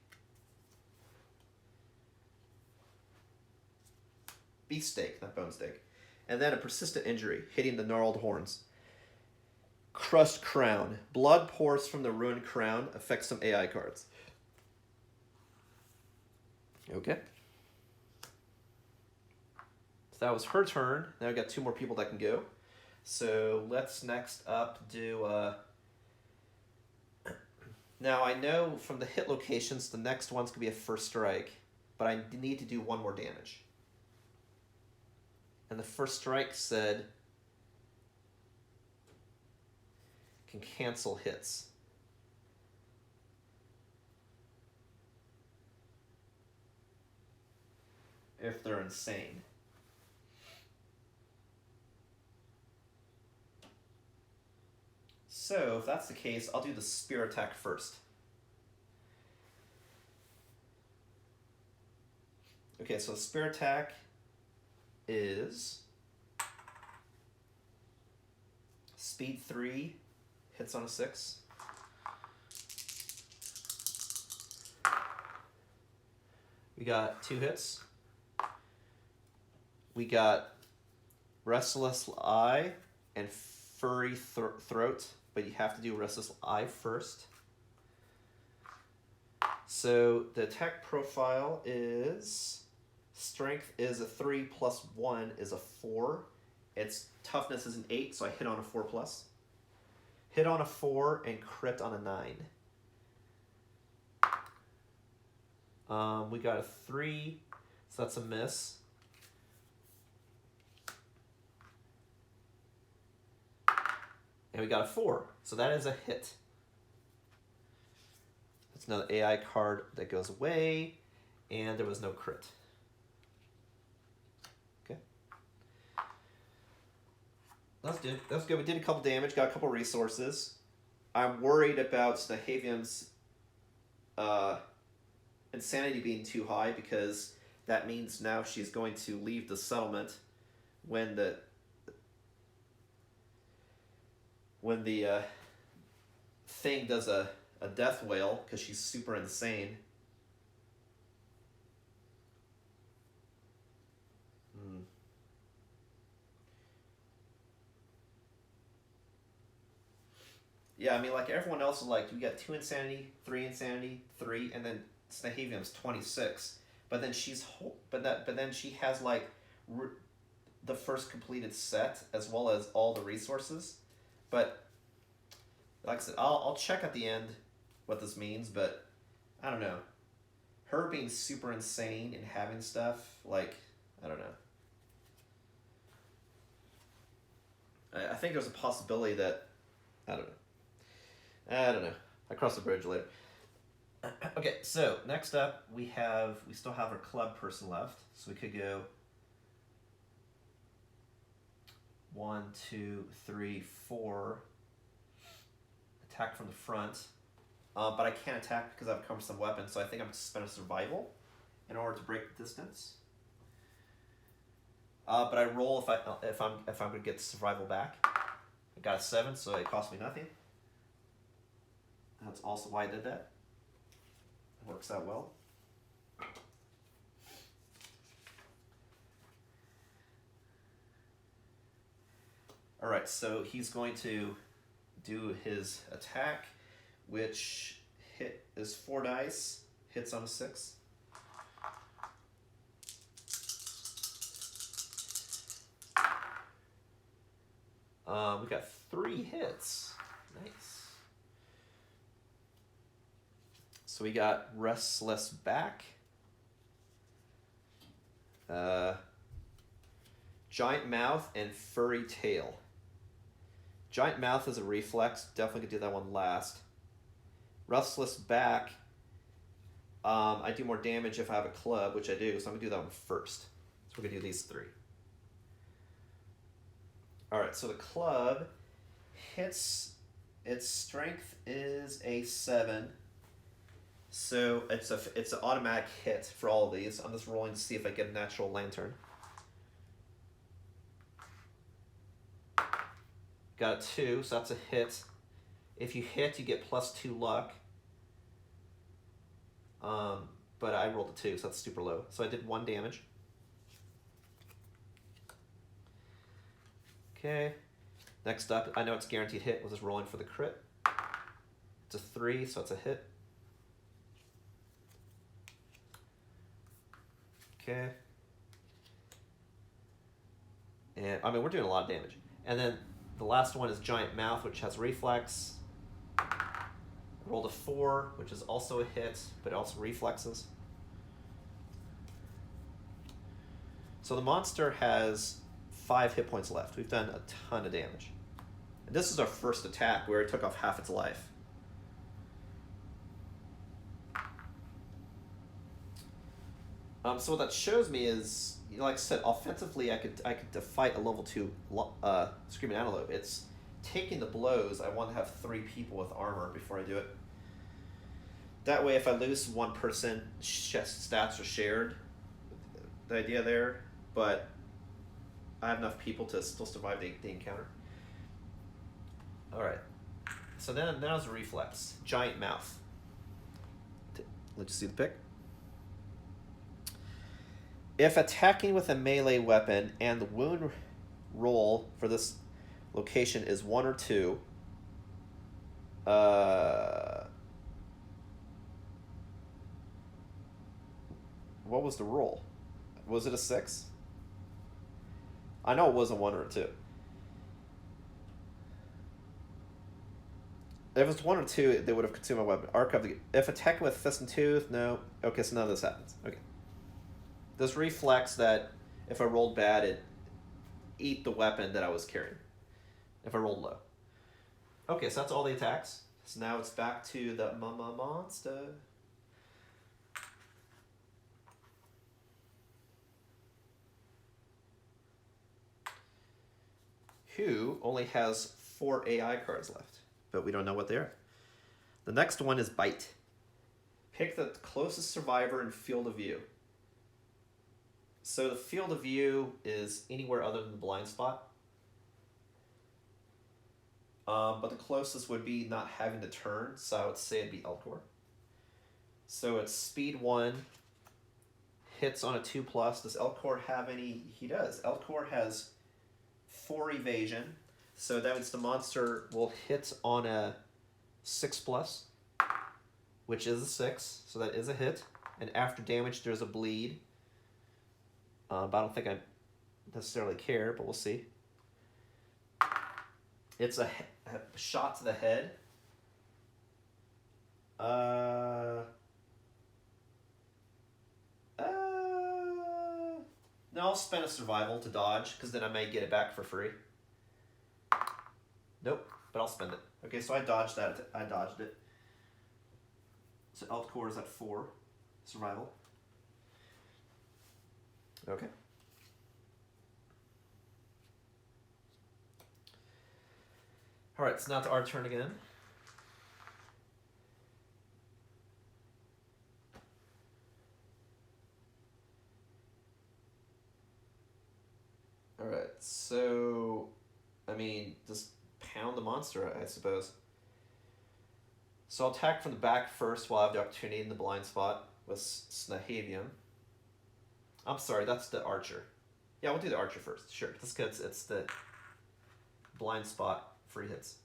Beef steak, not bone steak. And then a persistent injury, hitting the gnarled horns. Crushed crown. Blood pours from the ruined crown, affects some AI cards. Okay. So that was her turn. Now we got 2 more people that can go. So let's next up do... Now I know from the hit locations, the next one's going to be a first strike, but I need to do 1 more damage. And the first strike said can cancel hits. If they're insane. So if that's the case, I'll do the spear attack first. Okay, so the spear attack is speed 3, hits on a 6. We got 2 hits. We got Restless Eye and Furry Throat, but you have to do Restless Eye first. So the attack profile is... Strength is a 3 plus 1 is a 4. Its toughness is an 8, so I hit on a 4 plus. Hit on a 4 and crit on a 9. We got a 3, so that's a miss. And we got a 4, so that is a hit. That's another AI card that goes away, and there was no crit. That's good. That's good. We did a couple damage, got a couple resources. I'm worried about Snahavium's insanity being too high, because that means now she's going to leave the settlement when the thing does a death wail, because she's super insane. Yeah, I mean, like, everyone else is like, we got 2 insanity, 3 insanity, 3, and then Snahavium's 26. But then she has like the first completed set as well as all the resources. But like I said, I'll check at the end what this means, but I don't know. Her being super insane and having stuff, like, I don't know. I think there's a possibility that, I don't know. I cross the bridge later. Okay, so next up we still have our club person left, so we could go 1, 2, 3, 4. Attack from the front, but I can't attack because I have a cumbersome weapon, so I think I'm going to spend a survival in order to break the distance. But I roll if I'm going to get the survival back. I got a 7, so it cost me nothing. That's also why I did that. It works out well. Alright, so he's going to do his attack, which is 4 dice, hits on a 6. We got 3 hits. Nice. So we got Restless Back, Giant Mouth, and Furry Tail. Giant Mouth is a reflex. Definitely could do that one last. Restless Back, I do more damage if I have a club, which I do, so I'm going to do that one first. So we're going to do these 3. Alright, so the club hits, its strength is a 7. So it's an automatic hit for all of these. I'm just rolling to see if I get a natural lantern. Got a 2, so that's a hit. If you hit, you get +2 luck. But I rolled a 2, so that's super low. So I did 1 damage. Okay. Next up, I know it's guaranteed hit. We'll just roll in for the crit. It's a 3, so it's a hit. Okay. And I mean, we're doing a lot of damage. And then the last one is Giant Mouth, which has reflex. Rolled a 4, which is also a hit, but also reflexes. So the monster has 5 hit points left. We've done a ton of damage. And this is our first attack where it took off half its life. So what that shows me is, you know, like I said, offensively, I could fight a level 2 Screaming Antelope. It's taking the blows. I want to have 3 people with armor before I do it. That way, if I lose one person, stats are shared. The idea there, but I have enough people to still survive the encounter. All right. So then now's a reflex. Giant Mouth. Let's see the pick. If attacking with a melee weapon and the wound roll for this location is 1 or 2, what was the roll? Was it a 6? I know it was a 1 or a 2. If it's 1 or 2, they would have consumed my weapon. Arc of the... If attacking with Fist and Tooth, no. Okay, so none of this happens. Okay. This reflects that if I rolled bad, it eat the weapon that I was carrying. If I rolled low. Okay, so that's all the attacks. So now it's back to the monster. Who only has 4 AI cards left, but we don't know what they are. The next one is Bite. Pick the closest survivor in field of view. So the field of view is anywhere other than the blind spot. But the closest would be not having to turn, so I would say it'd be Elcor. So it's speed 1, hits on a 2+. Does Elcor have any? He does. Elcor has 4 evasion, so that means the monster will hit on a 6+, which is a 6, so that is a hit. And after damage, there's a bleed. But I don't think I necessarily care, but we'll see. It's a shot to the head. No, I'll spend a survival to dodge, because then I may get it back for free. Nope, but I'll spend it. Okay, so I dodged that. I dodged it. So Elcor is at 4 survival. Okay. All right, so now it's our turn again. All right, so, I mean, just pound the monster, I suppose. So I'll attack from the back first while I have the opportunity in the blind spot with Snahavium. I'm sorry, that's the archer. Yeah, we'll do the archer first. Sure, that's good. It's the blind spot free hits.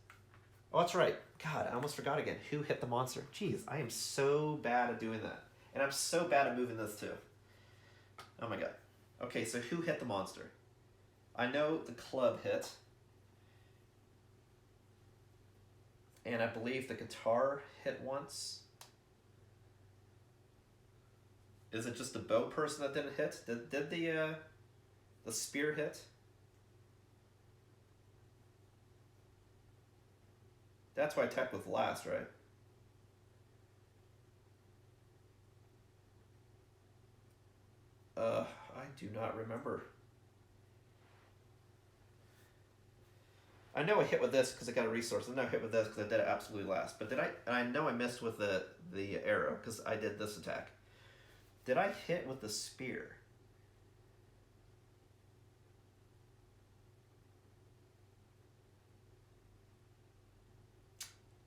Oh, that's right. God, I almost forgot again. Who hit the monster? Jeez, I am so bad at doing that. And I'm so bad at moving this too. Oh my god. Okay, so who hit the monster? I know the club hit. And I believe the guitar hit once. Is it just the bow person that didn't hit? Did the spear hit? That's why I attacked with last, right? I do not remember. I know I hit with this because I got a resource. I know I hit with this because I did it absolutely last. But did I? And I know I missed with the arrow because I did this attack. Did I hit with the spear?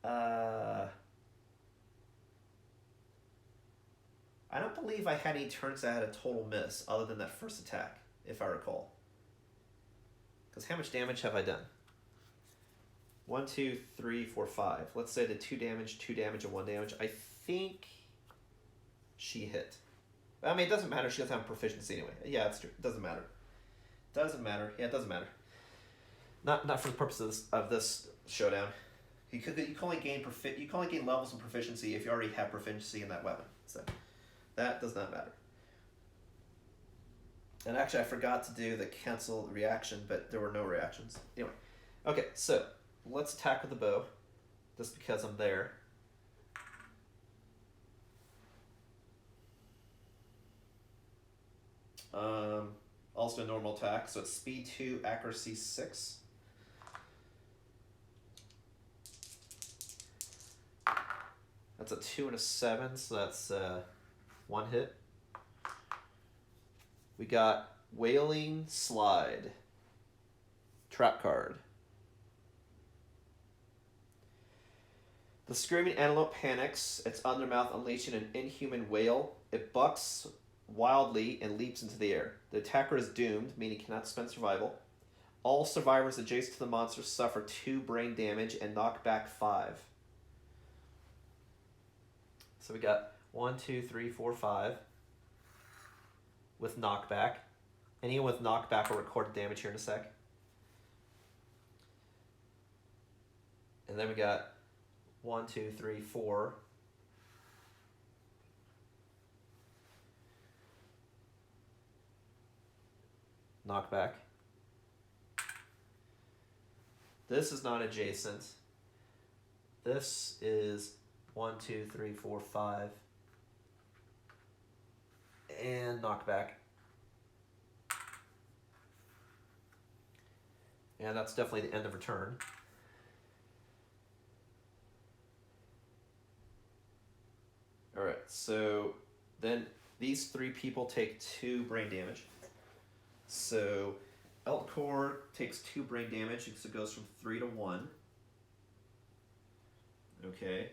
I don't believe I had any turns that I had a total miss other than that first attack, if I recall. Because how much damage have I done? 1, 2, 3, 4, 5. Let's say the 2 damage, and 1 damage. I think she hit. I mean, it doesn't matter. She doesn't have proficiency anyway. Yeah, it's true. It doesn't matter. Doesn't matter. Yeah, it doesn't matter. Not for the purposes of this showdown. You can only gain levels of proficiency if you already have proficiency in that weapon. So that does not matter. And actually, I forgot to do the cancel reaction, but there were no reactions. Anyway, okay, so let's attack with the bow, just because I'm there. Also a normal attack, so it's speed 2, accuracy 6. That's a 2 and a 7, so that's 1 hit. We got Wailing Slide. Trap card. The screaming antelope panics, its undermouth unleashing an inhuman wail. It bucks wildly and leaps into the air. The attacker is doomed, meaning cannot spend survival. All survivors adjacent to the monster suffer 2 brain damage and knock back 5. So we got 1, 2, 3, 4, 5 with knockback. Anyone with knockback will record damage here in a sec. And then we got 1, 2, 3, 4. Knockback. This is not adjacent. This is 1, 2, 3, 4, 5. And knockback. And that's definitely the end of her turn. Alright, so then these 3 people take 2 brain damage. So Elkor takes 2 brain damage because it goes from 3 to 1. Okay.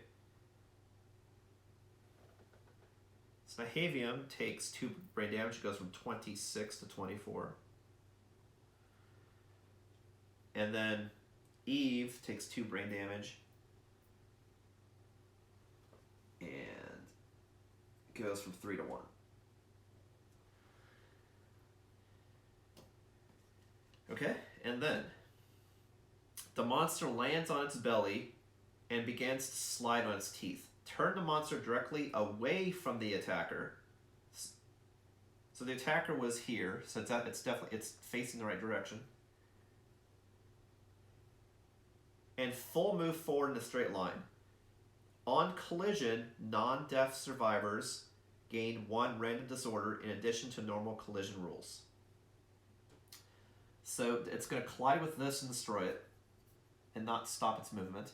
Snahavium takes 2 brain damage. It goes from 26 to 24. And then Eve takes 2 brain damage. And it goes from 3 to 1. Okay, and then the monster lands on its belly and begins to slide on its teeth. Turn the monster directly away from the attacker. So the attacker was here, so it's facing the right direction. And full move forward in a straight line. On collision, non-death survivors gain 1 random disorder in addition to normal collision rules. So it's going to collide with this and destroy it and not stop its movement.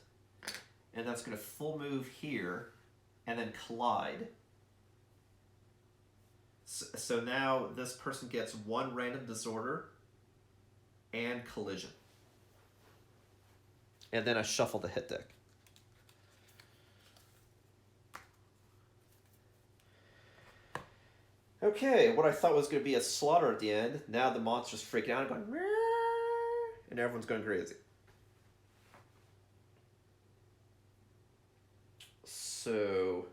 And that's going to full move here and then collide. So now this person gets 1 random disorder and collision. And then I shuffle the hit deck. Okay, what I thought was going to be a slaughter at the end, now the monster's freaking out and going, Meow, and everyone's going crazy. So,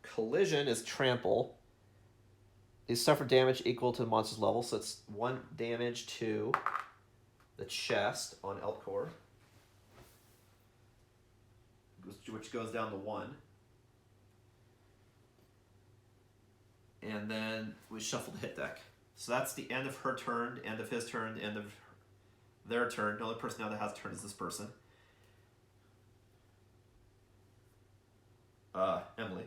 collision is trample. These suffer damage equal to the monster's level, so it's 1 damage to the chest on Elkor, which goes down to 1. And then we shuffle the hit deck. So that's the end of her turn, end of his turn, end of their turn. The only person now that has a turn is this person. Emily.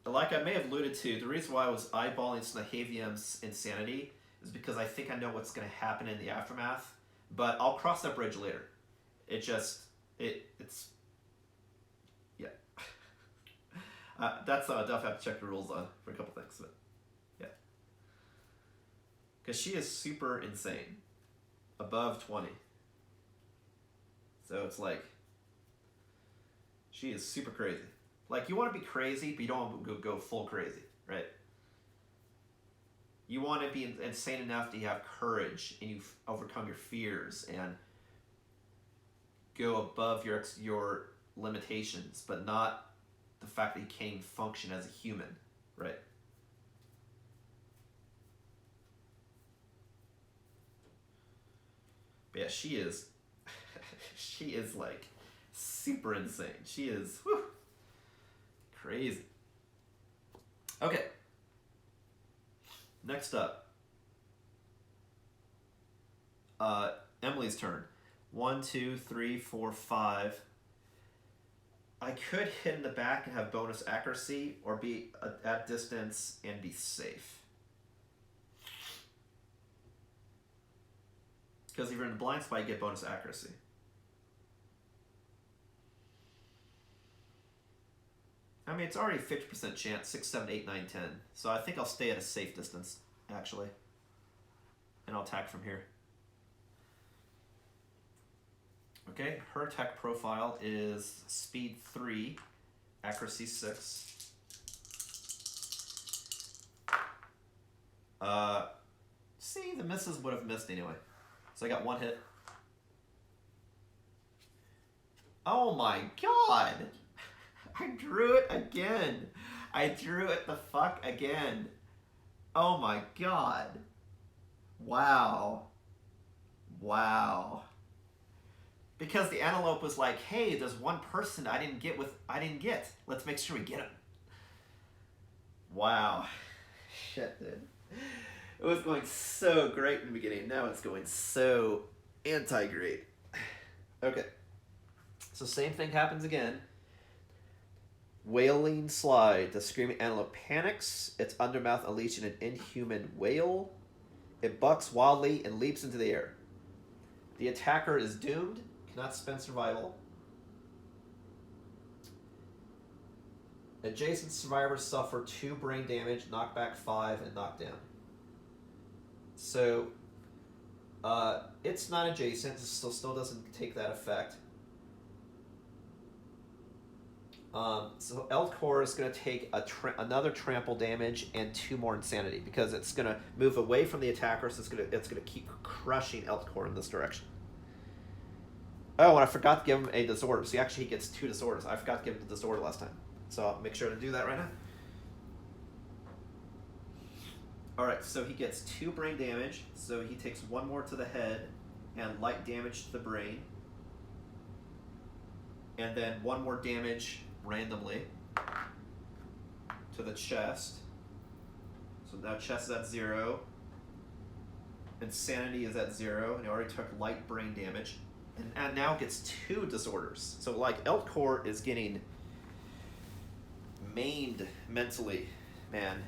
Like I may have alluded to, the reason why I was eyeballing Snahavium's insanity is because I think I know what's going to happen in the aftermath, but I'll cross that bridge later. It's yeah. That's something I definitely have to check the rules on for a couple things, but yeah. Because she is super insane. Above 20. So it's like, she is super crazy. Like, you want to be crazy, but you don't want to go full crazy, right? You want to be insane enough that you have courage and you overcome your fears and go above your limitations, but not the fact that you can't even function as a human, right? But yeah, she is she is like super insane. She is crazy. Okay. Next up. Emily's turn. 1, 2, 3, 4, 5. I could hit in the back and have bonus accuracy, or be at distance and be safe. Because if you're in the blind spot, you get bonus accuracy. I mean, it's already 50% chance, 6, 7, 8, 9, 10. So I think I'll stay at a safe distance, actually. And I'll attack from here. Okay, her attack profile is speed 3, accuracy 6. See, the misses would have missed anyway. So I got 1 hit. Oh my god! I drew it again. I drew it the fuck again. Oh my god. Wow. Wow. Because the Antelope was like, hey, there's one person I didn't get. Let's make sure we get him. Wow. Shit, dude. It was going so great in the beginning. Now it's going so anti-great. Okay. So same thing happens again. Wailing Slide. The screaming antelope panics. Its undermouth unleashing an inhuman wail. It bucks wildly and leaps into the air. The attacker is doomed. Cannot spend survival. Adjacent survivors suffer 2 brain damage, knockback 5, and knockdown. So, it's not adjacent. It still doesn't take that effect. So Elcor is going to take another trample damage and 2 more insanity, because it's going to move away from the attacker, so it's going to keep crushing Elcor in this direction. Oh, and I forgot to give him a disorder. So he gets 2 disorders. I forgot to give him the disorder last time. So I'll make sure to do that right now. Alright, so he gets 2 brain damage. So he takes 1 more to the head and light damage to the brain. And then 1 more damage randomly to the chest. So now chest is at 0. Insanity is at 0. And he already took light brain damage. And now gets 2 disorders. So like Elcor is getting maimed mentally, man.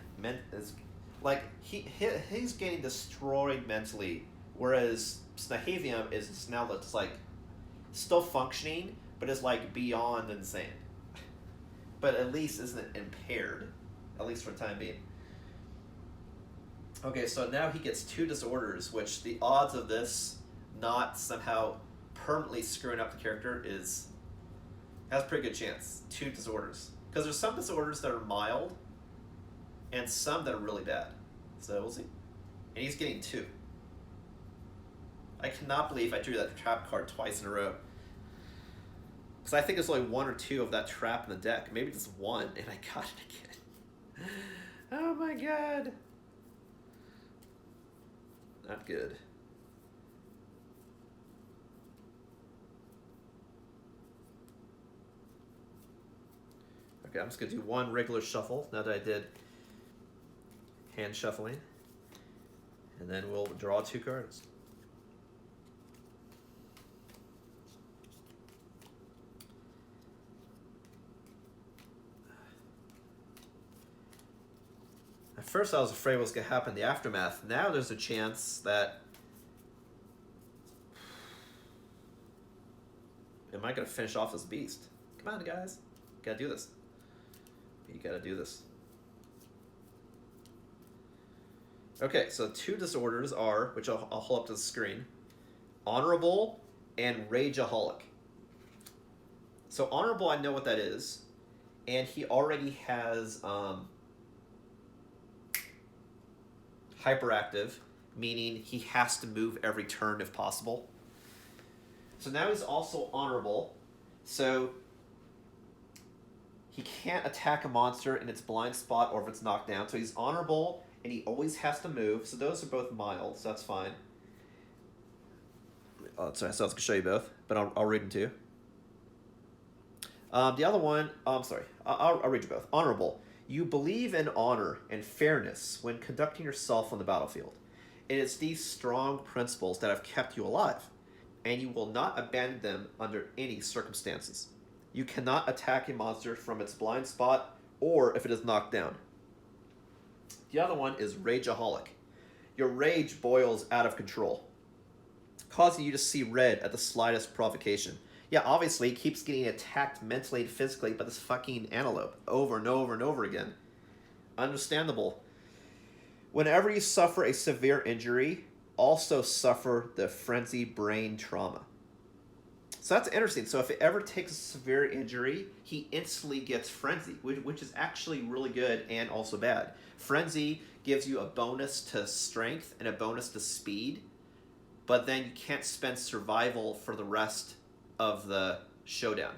He's getting destroyed mentally, whereas Snahavium is now that's like still functioning, but is like beyond insane. But at least isn't impaired, at least for the time being. Okay, so now he gets 2 disorders, which the odds of this not somehow permanently screwing up the character has a pretty good chance. 2 disorders. Because there's some disorders that are mild, and some that are really bad. So we'll see. And he's getting 2. I cannot believe I drew that trap card twice in a row. Because I think there's only 1 or 2 of that trap in the deck. Maybe just 1, and I got it again. Oh my god. Not good. Okay, I'm just going to do 1 regular shuffle now that I did hand shuffling. And then we'll draw 2 cards. At first I was afraid what was going to happen in the aftermath. Now there's a chance that... Am I going to finish off this beast? Come on, guys. Gotta do this. You gotta do this. Okay, so 2 disorders are, which I'll hold up to the screen, honorable and rageaholic. So honorable, I know what that is, and he already has hyperactive, meaning he has to move every turn if possible. So now he's also honorable, so he can't attack a monster in its blind spot or if it's knocked down. So he's honorable, and he always has to move. So those are both mild, so that's fine. Oh, sorry, so I was going to show you both, but I'll read them to you. The other one, sorry, I'll read you both. Honorable. You believe in honor and fairness when conducting yourself on the battlefield. It is these strong principles that have kept you alive, and you will not abandon them under any circumstances. You cannot attack a monster from its blind spot or if it is knocked down. The other one is rageaholic. Your rage boils out of control, causing you to see red at the slightest provocation. Yeah, obviously, he keeps getting attacked mentally and physically by this fucking antelope over and over and over again. Understandable. Whenever you suffer a severe injury, also suffer the frenzy brain trauma. So that's interesting. So if it ever takes a severe injury, he instantly gets frenzy, which is actually really good and also bad. Frenzy gives you a bonus to strength and a bonus to speed, but then you can't spend survival for the rest of the showdown.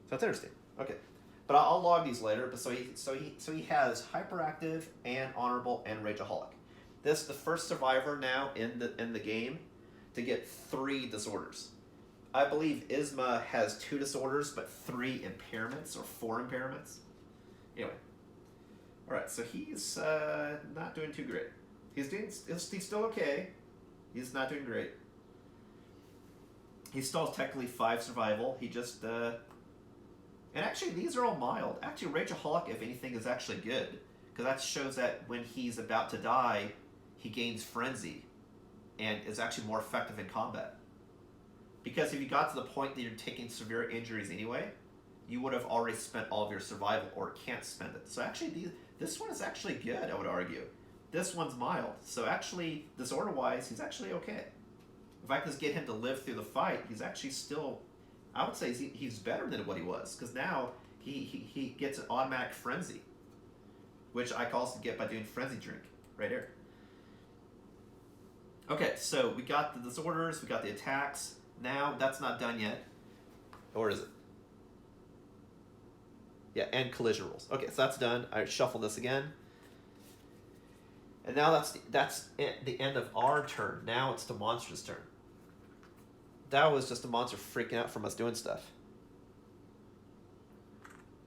So that's interesting. Okay, but I'll log these later. But so he has hyperactive and honorable and rageaholic. This is the first survivor now in the game to get 3 disorders. I believe Isma has 2 disorders, but 3 impairments or 4 impairments. Anyway, all right. So he's not doing too great. He's still okay. He's not doing great. He still has technically 5 survival. He just and actually these are all mild. Actually, rageaholic, if anything, is actually good because that shows that when he's about to die, he gains frenzy, and is actually more effective in combat. Because if you got to the point that you're taking severe injuries anyway, you would have already spent all of your survival or can't spend it. So actually, this one is actually good, I would argue. This one's mild. So actually, disorder-wise, he's actually okay. If I can just get him to live through the fight, he's actually still, I would say he's better than what he was. Because now he gets an automatic frenzy, which I can also get by doing frenzy drink right here. Okay, so we got the disorders, we got the attacks. Now, that's not done yet. Or is it? Yeah, and collision rules. Okay, so that's done. I shuffle this again. And now that's the end of our turn. Now it's the monster's turn. That was just the monster freaking out from us doing stuff.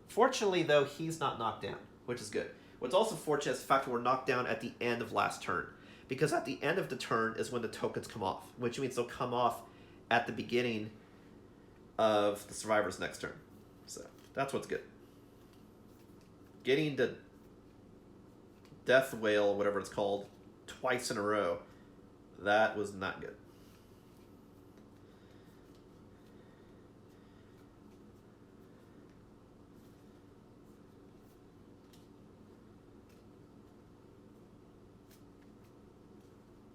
Fortunately, though, he's not knocked down, which is good. What's also fortunate is the fact that we're knocked down at the end of last turn. Because at the end of the turn is when the tokens come off, which means they'll come off at the beginning of the survivor's next turn. So that's what's good. Getting the death whale, whatever it's called, twice in a row, that was not good.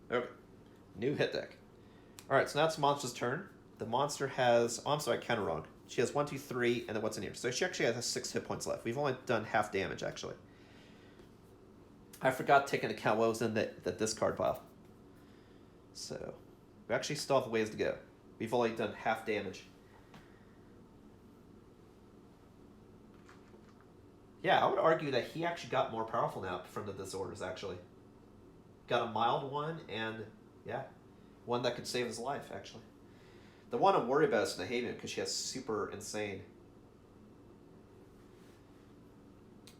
Okay, new hit deck. All right, so now it's the monster's turn. The monster has, oh, I'm sorry, I counted wrong. She has 1, 2, 3, and then what's in here? So she actually has 6 hit points left. We've only done half damage, actually. I forgot to take into account what was in the discard pile. So we actually still have ways to go. We've only done half damage. Yeah, I would argue that he actually got more powerful now from the disorders, actually. Got a mild one, and yeah, one that could save his life, actually. The one I'm worried about is Nahaven, because she has super insane.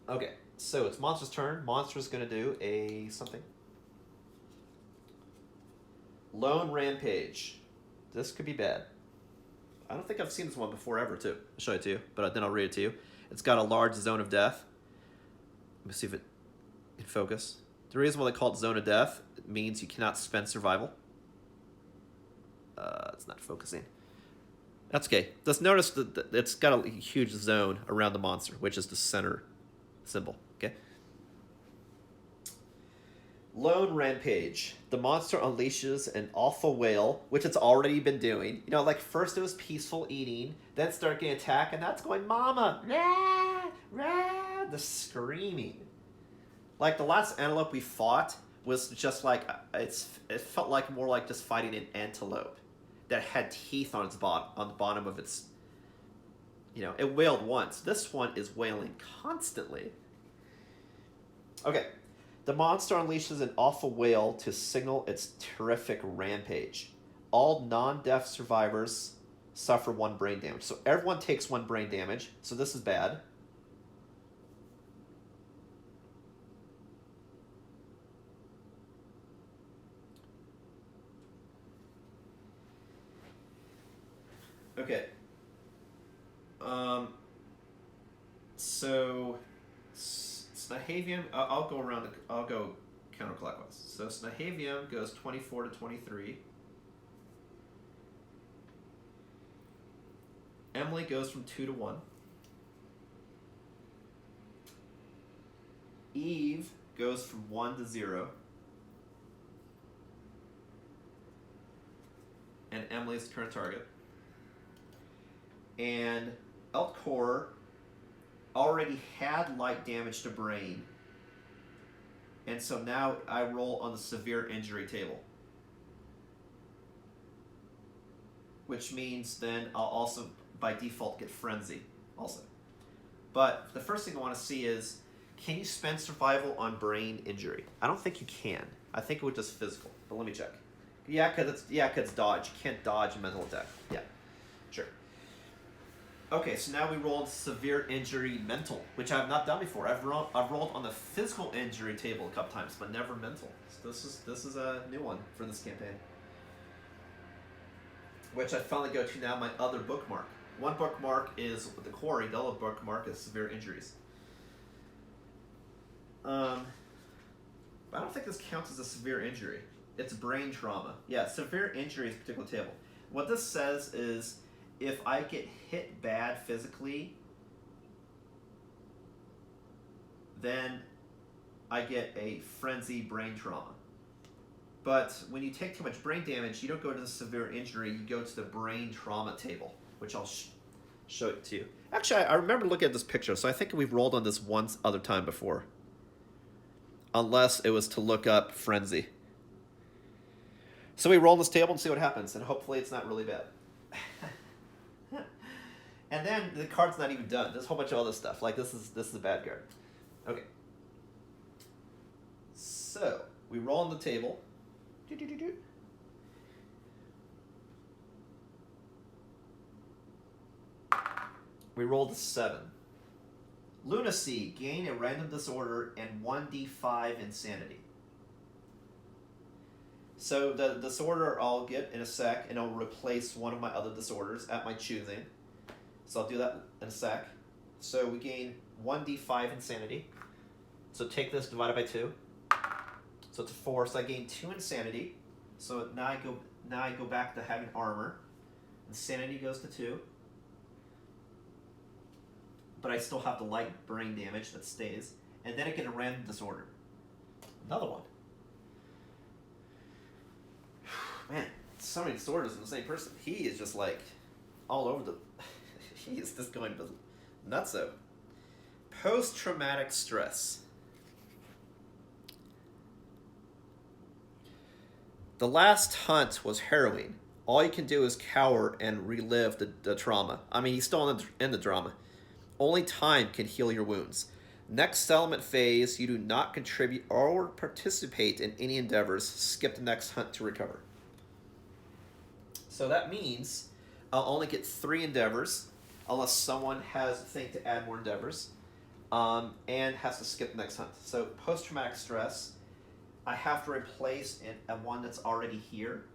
Okay, so it's Monster's turn. Monster's going to do a something. Lone Rampage. This could be bad. I don't think I've seen this one before ever, too. I'll show it to you, but then I'll read it to you. It's got a large zone of death. Let me see if it can focus. The reason why they call it Zone of Death, it means you cannot spend survival. It's not focusing. That's okay. Just notice that it's got a huge zone around the monster, which is the center symbol. Okay. Lone Rampage. The monster unleashes an alpha whale, which it's already been doing. You know, like first it was peaceful eating, then start getting attacked, and that's going, Mama! Rah! Rah! The screaming. Like the last antelope we fought was just like, it felt like more like just fighting an antelope that had teeth on its on the bottom of its, you know, it wailed once. This one is wailing constantly. Okay. The monster unleashes an alpha whale to signal its terrific rampage. All non-death survivors suffer 1 brain damage. So everyone takes 1 brain damage, so this is bad. Okay. So Snahavium, I'll go counterclockwise. So Snahavium goes 24 to 23. Emily goes from 2 to 1. Eve goes from 1 to 0. And Emily's the current target. And Elkor already had light damage to brain. And so now I roll on the severe injury table. Which means then I'll also, by default, get frenzy also. But the first thing I want to see is, can you spend survival on brain injury? I don't think you can. I think it was just physical, but let me check. Yeah, because it's dodge. You can't dodge a mental attack. Yeah, sure. Okay, so now we rolled severe injury mental, which I've not done before. I've rolled on the physical injury table a couple times, but never mental. So this is a new one for this campaign. Which I finally go to now, my other bookmark. One bookmark is the quarry, the other bookmark is severe injuries. But I don't think this counts as a severe injury. It's brain trauma. Yeah, severe injury is a particular table. What this says is, if I get hit bad physically, then I get a frenzy brain trauma. But when you take too much brain damage, you don't go to the severe injury, you go to the brain trauma table, which I'll show it to you. Actually, I remember looking at this picture, so I think we've rolled on this once other time before. Unless it was to look up frenzy. So we roll on this table and see what happens, and hopefully it's not really bad. And then the card's not even done. There's a whole bunch of other stuff. Like this is a bad card. Okay. So we roll on the table. We rolled a 7. Lunacy, gain a random disorder and 1d5 insanity. So the disorder I'll get in a sec, and I'll replace one of my other disorders at my choosing. So I'll do that in a sec. So we gain 1d5 insanity. So take this, divide it by 2. So it's 4. So I gain 2 insanity. So now I go back to having armor. Insanity goes to 2. But I still have the light brain damage that stays. And then I get a random disorder. Another one. Man, so many disorders in the same person. He is just like all over the... he is just going nutso. Post-traumatic stress. The last hunt was harrowing. All you can do is cower and relive the trauma. I mean, he's still in the drama. Only time can heal your wounds. Next settlement phase, you do not contribute or participate in any endeavors. Skip the next hunt to recover. So that means I'll only get 3 endeavors, unless someone has a thing to add more endeavors, and has to skip the next hunt. So post-traumatic stress, I have to replace one that's already here.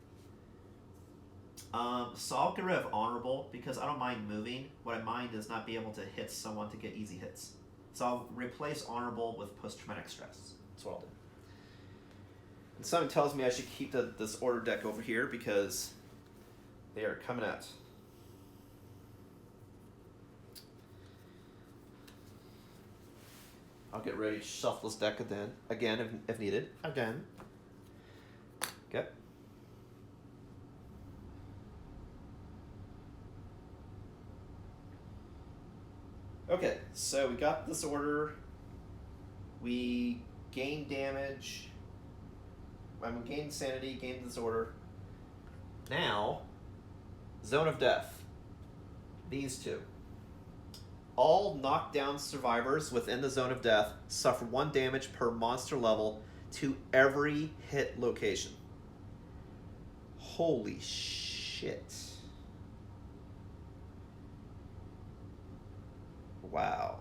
So I'll get rid of honorable because I don't mind moving. What I mind is not being able to hit someone to get easy hits. So I'll replace honorable with post-traumatic stress. That's what I'll do. And someone tells me I should keep this order deck over here because they are coming out. I'll get ready to shuffle this deck again if needed. Again. Okay. Okay, so we got this order. We gain damage. I'm gain sanity, gain disorder. Now, Zone of Death. These two. All knockdown survivors within the Zone of Death suffer 1 damage per monster level to every hit location. Holy shit. Wow.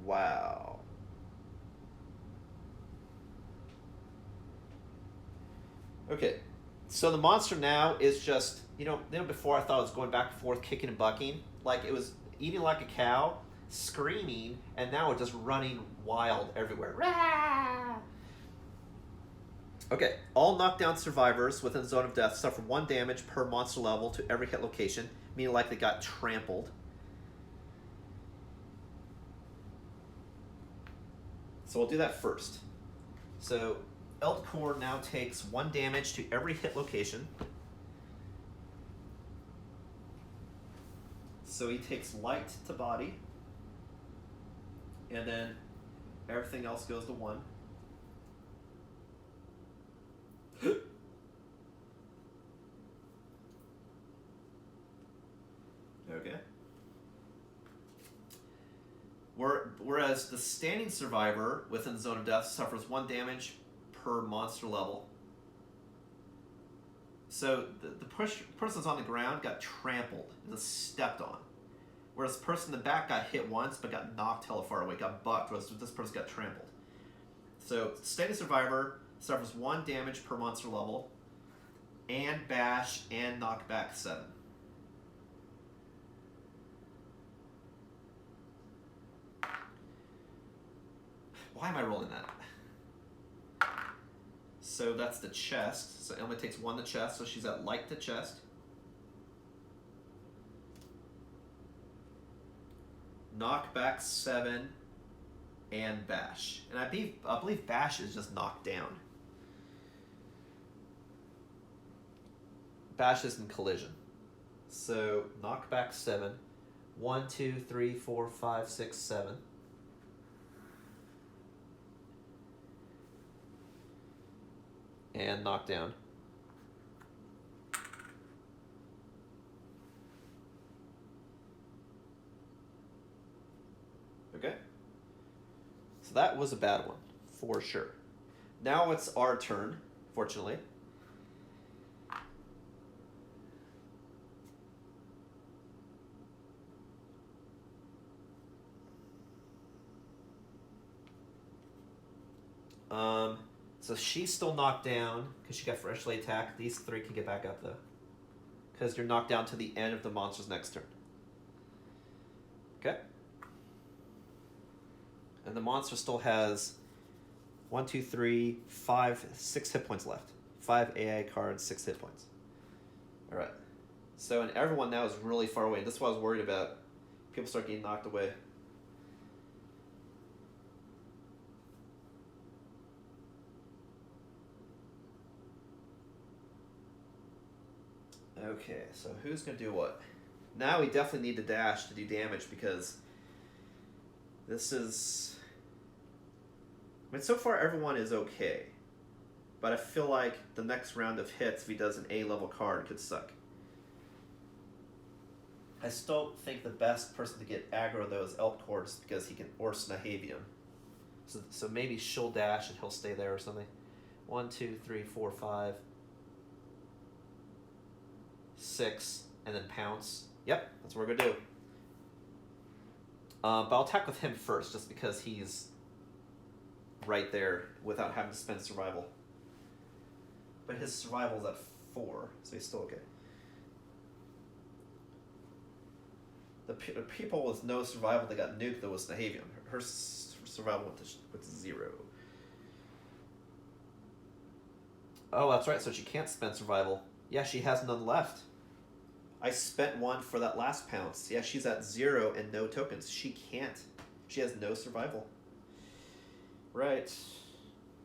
Wow. Okay, so the monster now is just, before I thought it was going back and forth, kicking and bucking. Like, it was eating like a cow, screaming, and now it's just running wild everywhere. Rah! Okay, all knockdown survivors within the Zone of Death suffer 1 damage per monster level to every hit location, meaning like they got trampled. So we'll do that first. So Elkcore now takes 1 damage to every hit location. So he takes light to body. And then everything else goes to 1. Okay. Whereas the standing survivor within the Zone of Death suffers 1 damage per monster level. So the person's on the ground got trampled, just stepped on. Whereas the person in the back got hit once but got knocked hella far away, got bucked, whereas this person got trampled. So standing survivor suffers 1 damage per monster level, and bash and knockback 7. Why am I rolling that? So that's the chest. So Emily takes 1 to chest, so she's at light to chest. Knockback 7 and bash. And I believe bash is just knocked down. Bash is in collision. So knockback 7. 1, 2, 3, 4, 5, 6, 7. And knockdown. Okay. So that was a bad one, for sure. Now it's our turn, fortunately. So she's still knocked down because she got freshly attacked. These 3 can get back up though, because you're knocked down to the end of the monster's next turn. Okay. And the monster still has 1, 2, 3, 5, 6 hit points left. 5 AI cards, 6 hit points. All right. So and everyone now is really far away. This is what I was worried about. People start getting knocked away. Okay, so who's going to do what? Now we definitely need to dash to do damage because this is... I mean, so far everyone is okay. But I feel like the next round of hits, if he does an A-level card, could suck. I still think the best person to get aggro, though, is Elkcore because he can or Snahavium. So maybe she'll dash and he'll stay there or something. 1, 2, 3, 4, 5... 6, and then pounce. Yep, that's what we're going to do. But I'll attack with him first, just because he's right there without having to spend survival. But his survival's at 4, so he's still okay. The people with no survival that got nuked, though, was Snahavium. Her survival went to 0. Oh, that's right, so she can't spend survival. Yeah, she has none left. I spent 1 for that last pounce. Yeah, she's at 0 and no tokens. She can't. She has no survival. Right.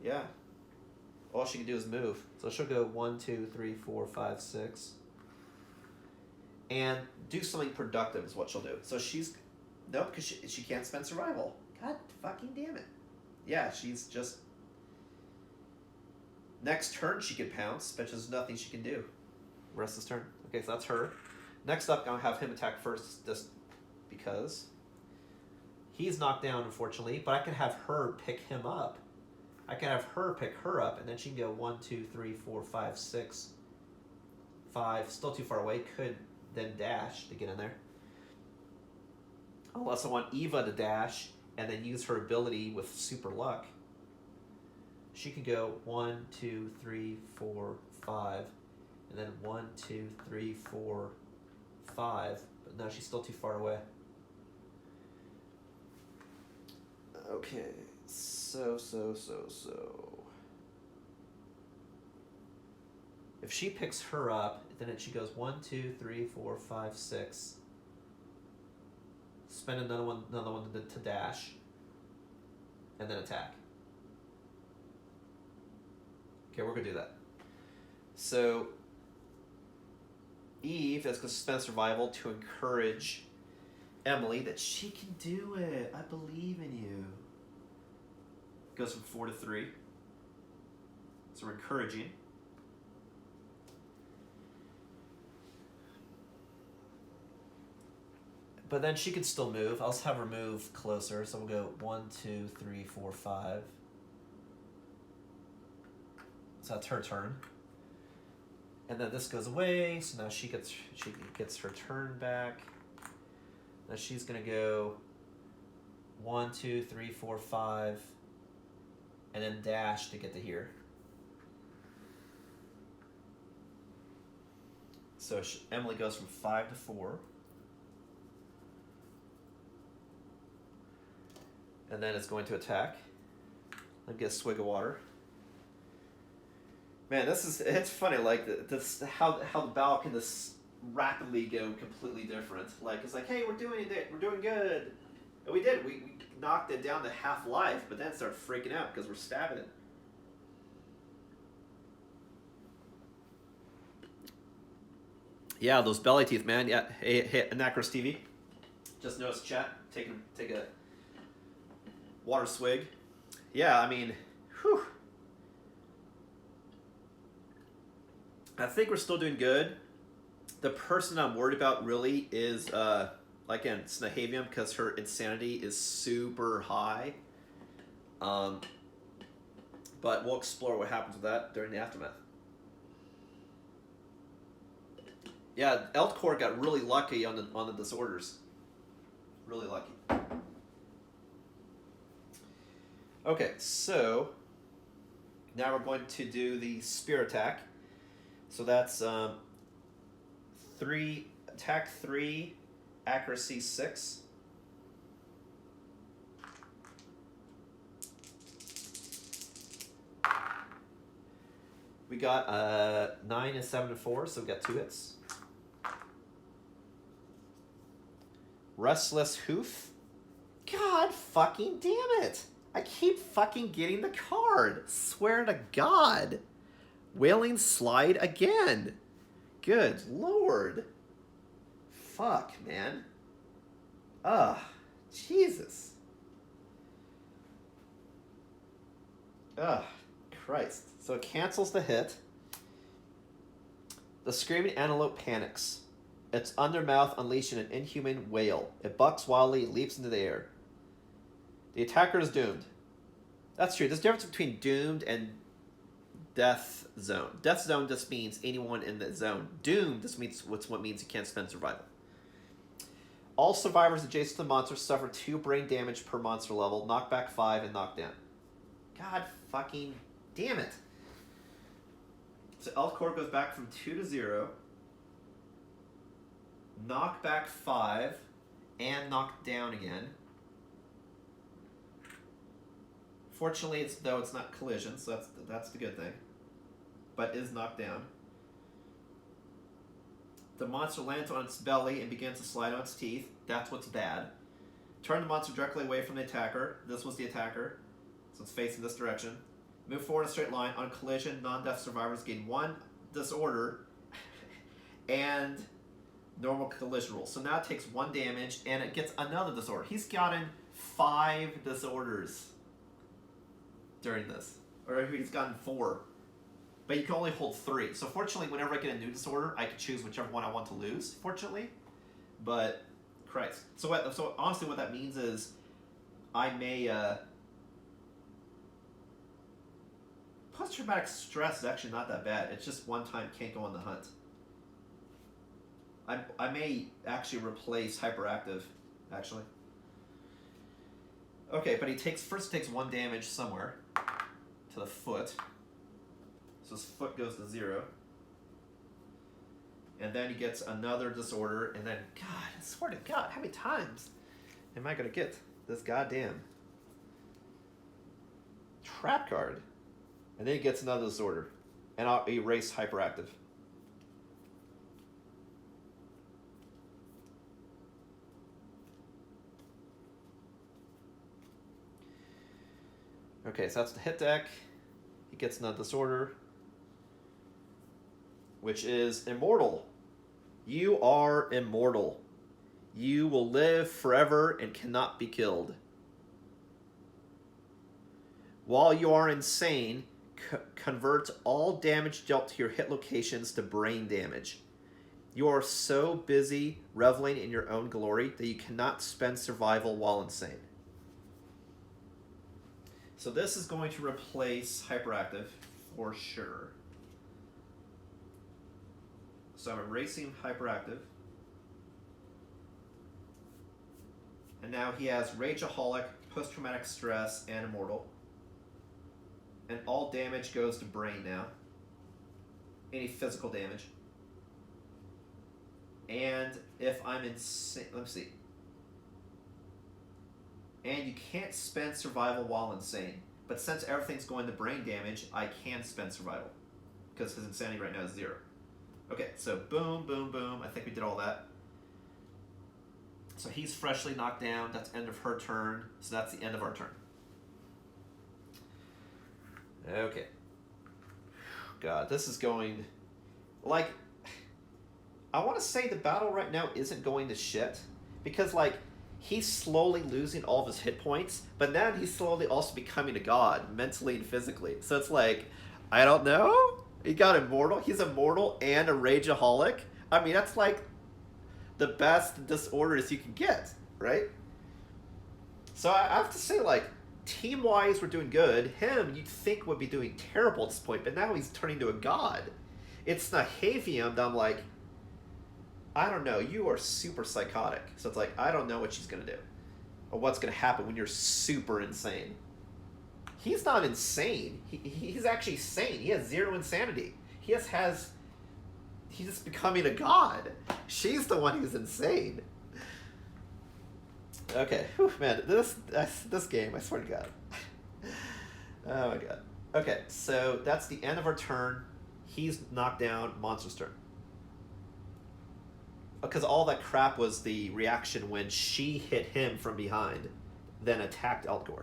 Yeah. All she can do is move. So she'll go 1, 2, 3, 4, 5, 6. And do something productive is what she'll do. So she's... Nope, because she can't spend survival. God fucking damn it. Yeah, she's just... Next turn she can pounce, but there's nothing she can do. Rest of this turn. Okay, so that's her. Next up, I'm going to have him attack first, just because. He's knocked down, unfortunately, but I can have her pick him up. I can have her pick her up, and then she can go 1, 2, 3, 4, 5, 6, 5. Still too far away. Could then dash to get in there. Unless I want Eva to dash and then use her ability with super luck. She could go 1, 2, 3, 4, 5, and then 1, 2, 3, 4, 5. But no, she's still too far away. Okay, so. If she picks her up, then she goes 1, 2, 3, 4, 5, 6. Spend another one to dash, and then attack. Okay, we're gonna do that. So Eve is gonna spend survival to encourage Emily that she can do it. I believe in you. Goes from 4 to 3. So we're encouraging. But then she can still move. I'll just have her move closer. So we'll go 1, 2, 3, 4, 5. So that's her turn. And then this goes away. So now she gets her turn back. Now she's gonna go 1, 2, 3, 4, 5, and then dash to get to here. So Emily goes from 5 to 4. And then it's going to attack. Let me get a swig of water. Man, it's funny, like, this how the battle can just rapidly go completely different. Like, it's like, hey, we're doing good. And we did. We knocked it down to half life, but then started freaking out because we're stabbing it. Yeah, those belly teeth, man. Yeah, hey, Anacros TV. Just noticed chat. Take a water swig. Yeah, I mean, whew. I think we're still doing good. The person I'm worried about really is, again, Snahavium, because her insanity is super high. But we'll explore what happens with that during the aftermath. Yeah, Eltcore got really lucky on the disorders. Really lucky. Okay, so now we're going to do the spear attack. So that's 3 attack 3, accuracy 6. We got 9 and 7 and 4, so we got 2 hits. Restless Hoof. God fucking damn it! I keep fucking getting the card. Swear to God. Wailing Slide again. Good Lord. Fuck, man. Ugh. Jesus. Ugh. Christ. So it cancels the hit. The Screaming Antelope panics. Its undermouth unleashing an inhuman wail. It bucks wildly, leaps into the air. The attacker is doomed. That's true. There's a difference between doomed and death zone. Death zone just means anyone in the zone. Doomed just means what means you can't spend survival. All survivors adjacent to the monster suffer 2 brain damage per monster level, knockback 5, and knockdown. God fucking damn it. So Eltcore goes back from 2 to 0. Knockback 5, and knocked down again. Fortunately, it's not collision, so that's the good thing. But is knocked down. The monster lands on its belly and begins to slide on its teeth. That's what's bad. Turn the monster directly away from the attacker. This was the attacker. So it's facing this direction. Move forward in a straight line. On collision, non-death survivors gain 1 disorder and normal collision rules. So now it takes 1 damage and it gets another disorder. He's gotten 5 disorders during this. Or he's gotten 4. But you can only hold 3. So fortunately, whenever I get a new disorder, I can choose whichever one I want to lose, fortunately. But, Christ. So honestly what that means is I may... Post-traumatic stress is actually not that bad. It's just one time can't go on the hunt. I may actually replace hyperactive, actually. Okay, but he first takes 1 damage somewhere to the foot. So his foot goes to 0. And then he gets another disorder, and then, God, I swear to God, how many times am I going to get this goddamn trap card? And then he gets another disorder. And I'll erase hyperactive. Okay, so that's the hit deck. He gets another disorder, which is immortal. You are immortal. You will live forever and cannot be killed. While you are insane, convert all damage dealt to your hit locations to brain damage. You are so busy reveling in your own glory that you cannot spend survival while insane. So this is going to replace hyperactive for sure. So I'm erasing hyperactive. And now he has rageaholic, post-traumatic stress, and immortal. And all damage goes to brain now. Any physical damage. And if I'm insane, let me see. And you can't spend survival while insane. But since everything's going to brain damage, I can spend survival. Because his insanity right now is 0. Okay, so boom, boom, boom. I think we did all that. So he's freshly knocked down. That's end of her turn. So that's the end of our turn. Okay. God, this is going... Like, I want to say the battle right now isn't going to shit. Because, like, he's slowly losing all of his hit points. But now he's slowly also becoming a god, mentally and physically. So it's like, I don't know. He got immortal. He's immortal and a rageaholic. I mean, that's like the best disorders you can get, right? So I have to say, like, team-wise, we're doing good. Him, you'd think would be doing terrible at this point, but now he's turning to a god. It's Nahavium that I'm like, I don't know, you are super psychotic. So it's like, I don't know what she's going to do. Or what's going to happen when you're super insane. He's not insane. He's actually sane. He has 0 insanity. He's just becoming a god. She's the one who's insane. Okay, whew, man, this game, I swear to God. Oh my God. Okay, so that's the end of our turn. He's knocked down. Monster's turn. Because all that crap was the reaction when she hit him from behind, then attacked Eltgor.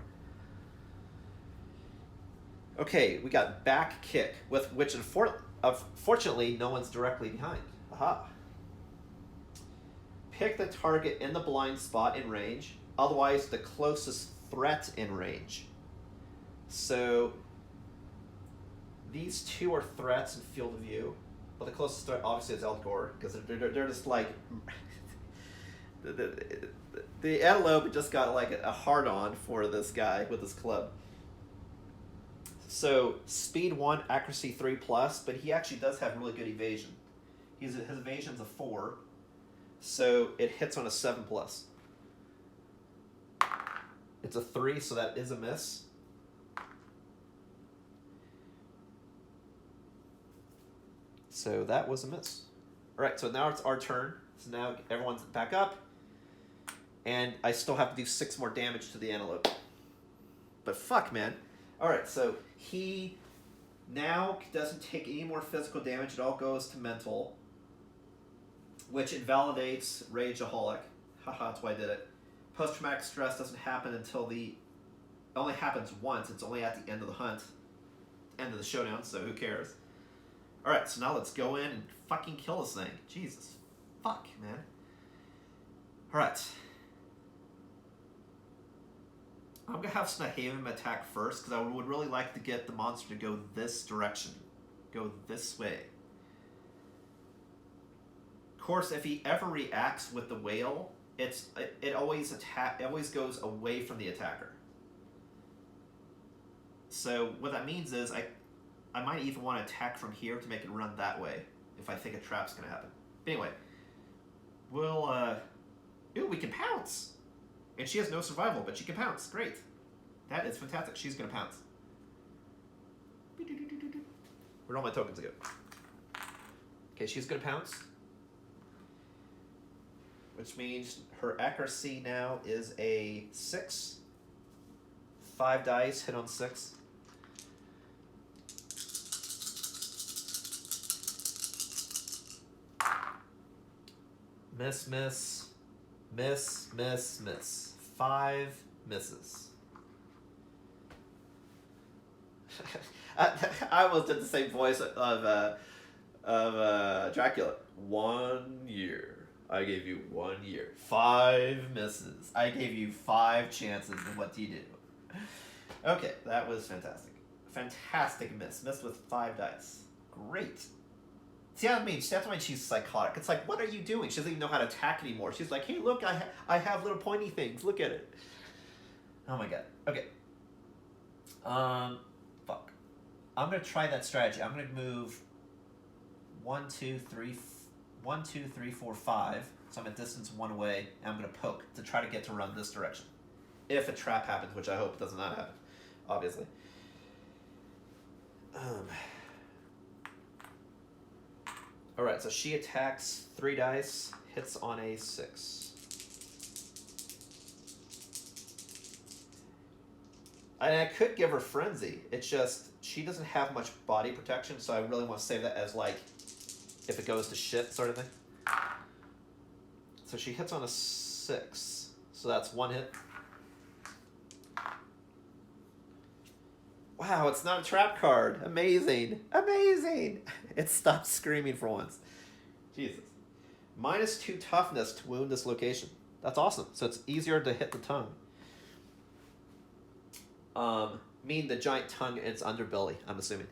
Okay, we got back kick, with which unfortunately no one's directly behind. Aha. Pick the target in the blind spot in range, otherwise the closest threat in range. So these two are threats in field of view, but the closest threat obviously is Eltgor, because they're just like... the Antelope just got like a hard-on for this guy with his club. So, speed 1, accuracy 3+, but he actually does have really good evasion. His evasion's a 4, so it hits on a 7+. It's a 3, so that is a miss. So that was a miss. Alright, so now it's our turn. So now everyone's back up. And I still have to do 6 more damage to the Antelope. But fuck, man. Alright, so he now doesn't take any more physical damage. It all goes to mental, which invalidates Rageaholic. Haha, that's why I did it. Post-traumatic stress doesn't happen until the only happens once. It's only at the end of the hunt, end of the showdown. So who cares? All right. So now let's go in and fucking kill this thing. Jesus, fuck, man. All right. I'm gonna have Snahaven attack first because I would really like to get the monster to go this direction, go this way. Of course, if he ever reacts with the whale, it always goes away from the attacker. So what that means is I might even want to attack from here to make it run that way if I think a trap's gonna happen. But anyway, we'll ooh, we can pounce, and she has no survival, but she can pounce. Great, that is fantastic. She's gonna pounce. Where'd all my tokens go? Okay, she's gonna pounce. Which means her accuracy now is a 6. 5 dice, hit on 6. Miss, miss, miss, miss, miss. 5 misses. I almost did the same voice of Dracula. 1 year. I gave you 1 year. 5 misses. I gave you 5 chances, and what do you do? Okay, that was fantastic. Fantastic miss. Missed with 5 dice. Great. See what I mean? That's why she's psychotic. It's like, what are you doing? She doesn't even know how to attack anymore. She's like, hey, look, I have little pointy things. Look at it. Oh my god. Okay. Fuck. I'm gonna try that strategy. I'm gonna move 1, 2, 3, 4, 5. So I'm at distance 1 away, and I'm gonna poke to try to get to run this direction. If a trap happens, which I hope does not happen, obviously. All right, so she attacks 3 dice, hits on a 6. And I could give her Frenzy. It's just, she doesn't have much body protection, so I really want to save that as, like, if it goes to shit sort of thing. So she hits on a 6. So that's 1 hit. Wow, it's not a trap card. Amazing. Amazing. It stopped screaming for once. Jesus. -2 toughness to wound this location. That's awesome. So it's easier to hit the tongue. Mean the giant tongue in its underbelly, I'm assuming.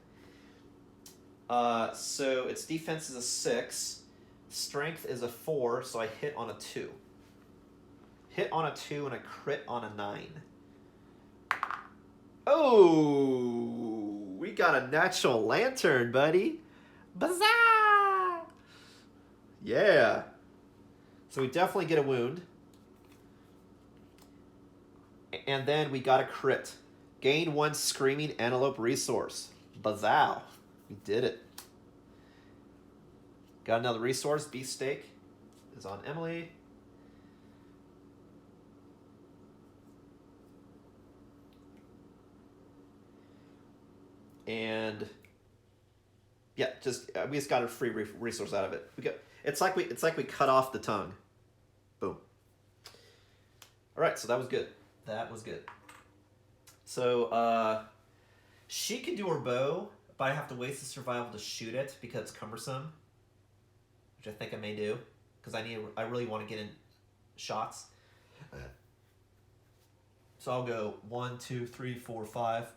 So its defense is a 6. Strength is a 4, so I hit on a 2. Hit on a 2 and a crit on a 9. Oh, we got a natural lantern, buddy. Bazaar! Yeah. So we definitely get a wound. And then we got a crit. Gain 1 screaming antelope resource. Bazow. We did it. Got another resource. Beefsteak is on Emily. And yeah, we just got a free resource out of it. It's like we cut off the tongue. Boom. All right, so that was good. That was good. So she can do her bow, but I have to waste the survival to shoot it because it's cumbersome, which I think I may do because I really want to get in shots. So I'll go 1, 2, 3, 4, 5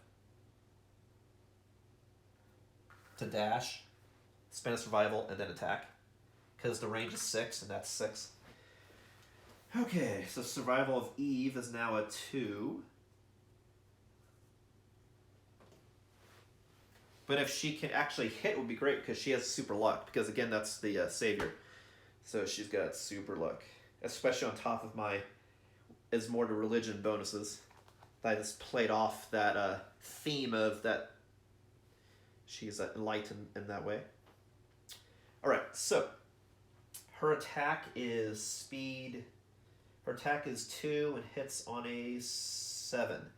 to dash, spend a survival, and then attack because the range is 6, and that's 6. Okay, so survival of Eve is now a 2. But if she can actually hit, it would be great because she has super luck. Because again, that's the savior. So she's got super luck. Especially on top of my Ismortah religion bonuses. I just played off that theme of that she's enlightened in that way. Alright, so her attack is speed. Her attack is 2 and hits on a 7.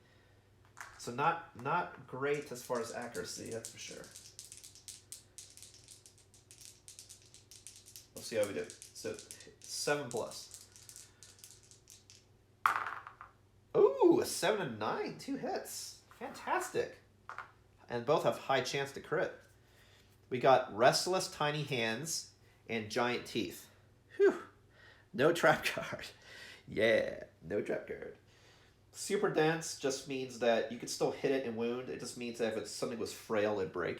So not great as far as accuracy, that's for sure. We'll see how we do. So 7+. Ooh, a 7 and 9. 2 hits. Fantastic. And both have high chance to crit. We got Restless Tiny Hands and Giant Teeth. Whew. No trap card. Yeah, no trap card. Super Dense just means that you can still hit it and wound. It just means that if it's something was frail, it'd break.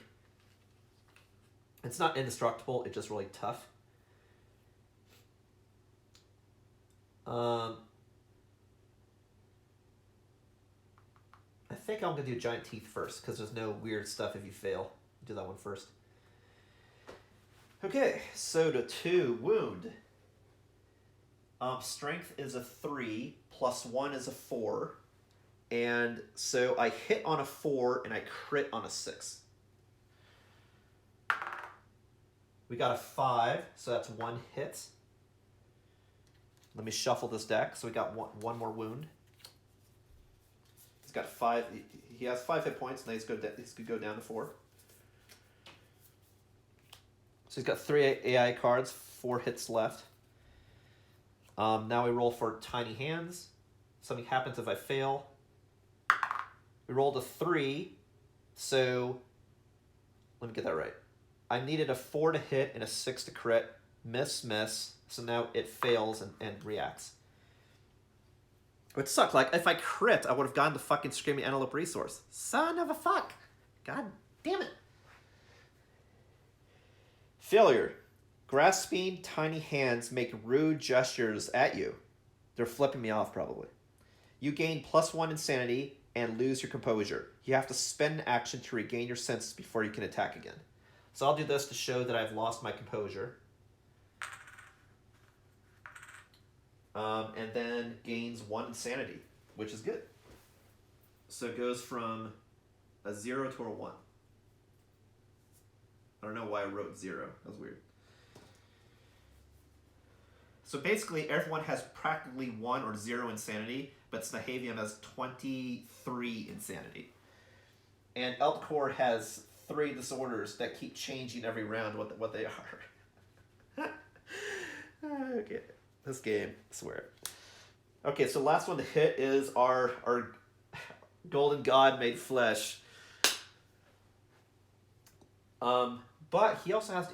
It's not indestructible, it's just really tough. I think I'm going to do Giant Teeth first, because there's no weird stuff if you fail. Do that one first. Okay, so to 2, Wound. Strength is a 3, plus 1 is a 4. And so I hit on a 4, and I crit on a 6. We got a 5, so that's 1 hit. Let me shuffle this deck. So we got one more wound. He's got 5. He has 5 hit points, and he's could go down to 4. So he's got 3 AI cards, 4 hits left. Now we roll for Tiny Hands. Something happens if I fail. We rolled a 3, so let me get that right. I needed a 4 to hit and a 6 to crit. Miss. So now it fails and reacts. It sucked. Like, if I crit, I would have gotten the fucking Screaming Antelope resource. Son of a fuck. God damn it. Failure. Grasping Tiny Hands make rude gestures at you. They're flipping me off, probably. You gain +1 insanity and lose your composure. You have to spend an action to regain your senses before you can attack again. So I'll do this to show that I've lost my composure. And then gains 1 insanity, which is good. So it goes from a 0 to a 1. I don't know why I wrote 0. That was weird. So basically, everyone has practically 1 or 0 insanity, but Snahavium has 23 insanity. And Eltcore has 3 disorders that keep changing every round what they are. Okay, this game, I swear. Okay, so last one to hit is our Golden God made flesh. But he also has,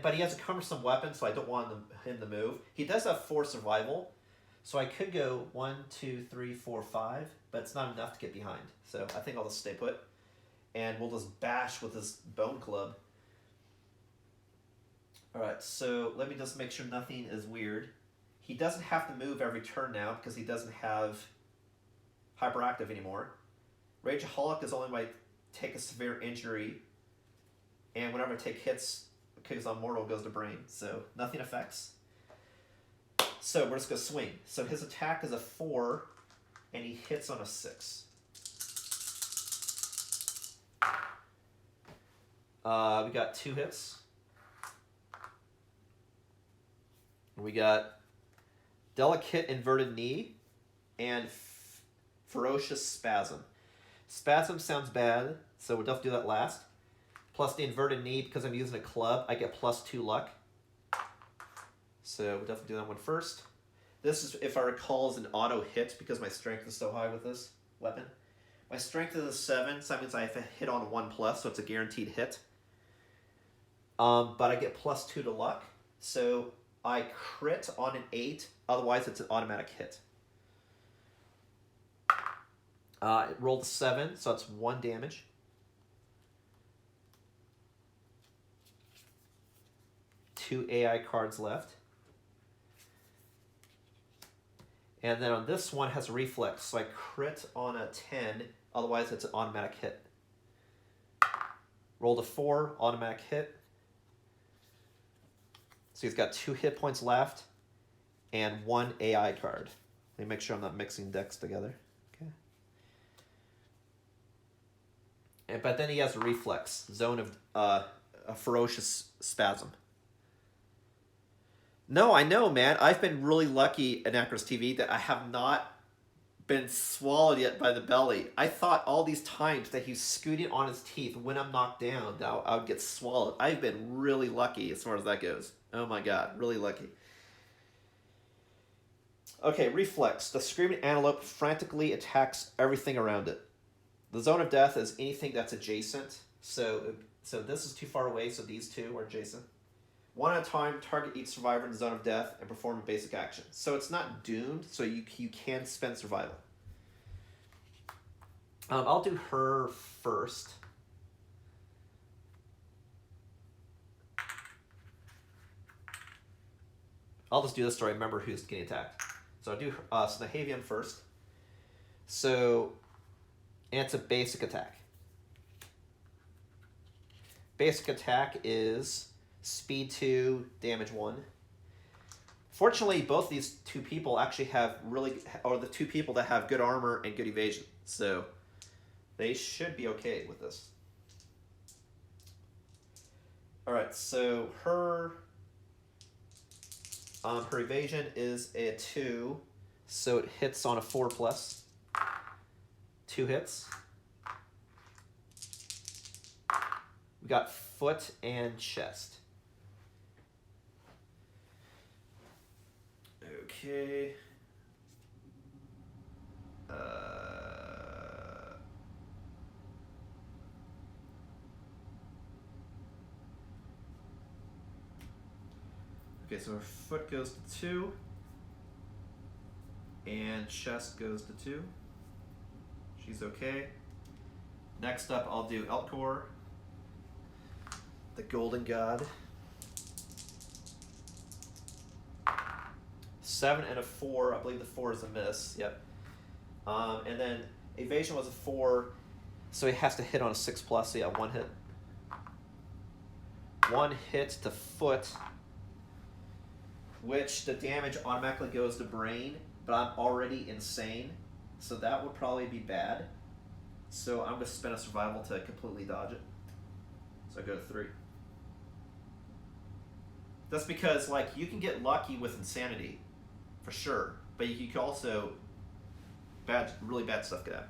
but he has a cumbersome weapon, so I don't want him to move. He does have 4 survival, so I could go 1, 2, 3, 4, 5, but it's not enough to get behind. So I think I'll just stay put, and we'll just bash with this bone club. All right, so let me just make sure nothing is weird. He doesn't have to move every turn now because he doesn't have hyperactive anymore. Rageaholic is only when I take a severe injury, and whenever I take hits, because I'm mortal, goes to brain. So nothing affects. So we're just going to swing. So his attack is a 4, and he hits on a 6. We got 2 hits. We got Delicate Inverted Knee and Ferocious Spasm. Spasm sounds bad, so we'll definitely do that last. Plus the Inverted Knee, because I'm using a club, I get +2 luck. So we'll definitely do that one first. This is, if I recall, is an auto hit because my strength is so high with this weapon. My strength is a 7, so that means I have to hit on 1+, so it's a guaranteed hit. But I get +2 to luck, so I crit on an 8, otherwise it's an automatic hit. It rolled a 7, so that's 1 damage. Two AI cards left. And then on this one has a reflex, so I crit on a 10, otherwise it's an automatic hit. Rolled a 4, automatic hit. So he's got 2 hit points left and 1 AI card. Let me make sure I'm not mixing decks together. Okay. But then he has a reflex, zone of a ferocious spasm. No, I know, man. I've been really lucky at Acros TV that I have not been swallowed yet by the belly. I thought all these times that he's scooting on his teeth when I'm knocked down, that I would get swallowed. I've been really lucky as far as that goes. Oh my god, really lucky. Okay, reflex. The screaming antelope frantically attacks everything around it. The zone of death is anything that's adjacent. So this is too far away, so these two are adjacent. One at a time, target each survivor in the zone of death and perform a basic action. So it's not doomed, so you can spend survival. I'll do her first. I'll just do this so I remember who's getting attacked. So I'll do Snahavian first. So, and it's a basic attack. Basic attack is speed 2, damage 1. Fortunately, both these two people actually have the two people that have good armor and good evasion. So, they should be okay with this. Alright, so her evasion is a 2, so it hits on a 4+. 2 hits. We got foot and chest. Okay. Okay, so her foot goes to 2, and chest goes to 2. She's okay. Next up, I'll do Elkor, the Golden God. 7 and a 4. I believe the 4 is a miss. Yep. And then evasion was a 4, so he has to hit on a 6+. So yeah, 1 hit. 1 hit to foot, which the damage automatically goes to brain, but I'm already insane, so that would probably be bad. So I'm going to spend a survival to completely dodge it. So I go to 3. That's because, like, you can get lucky with insanity, for sure, but you can also really bad stuff could happen.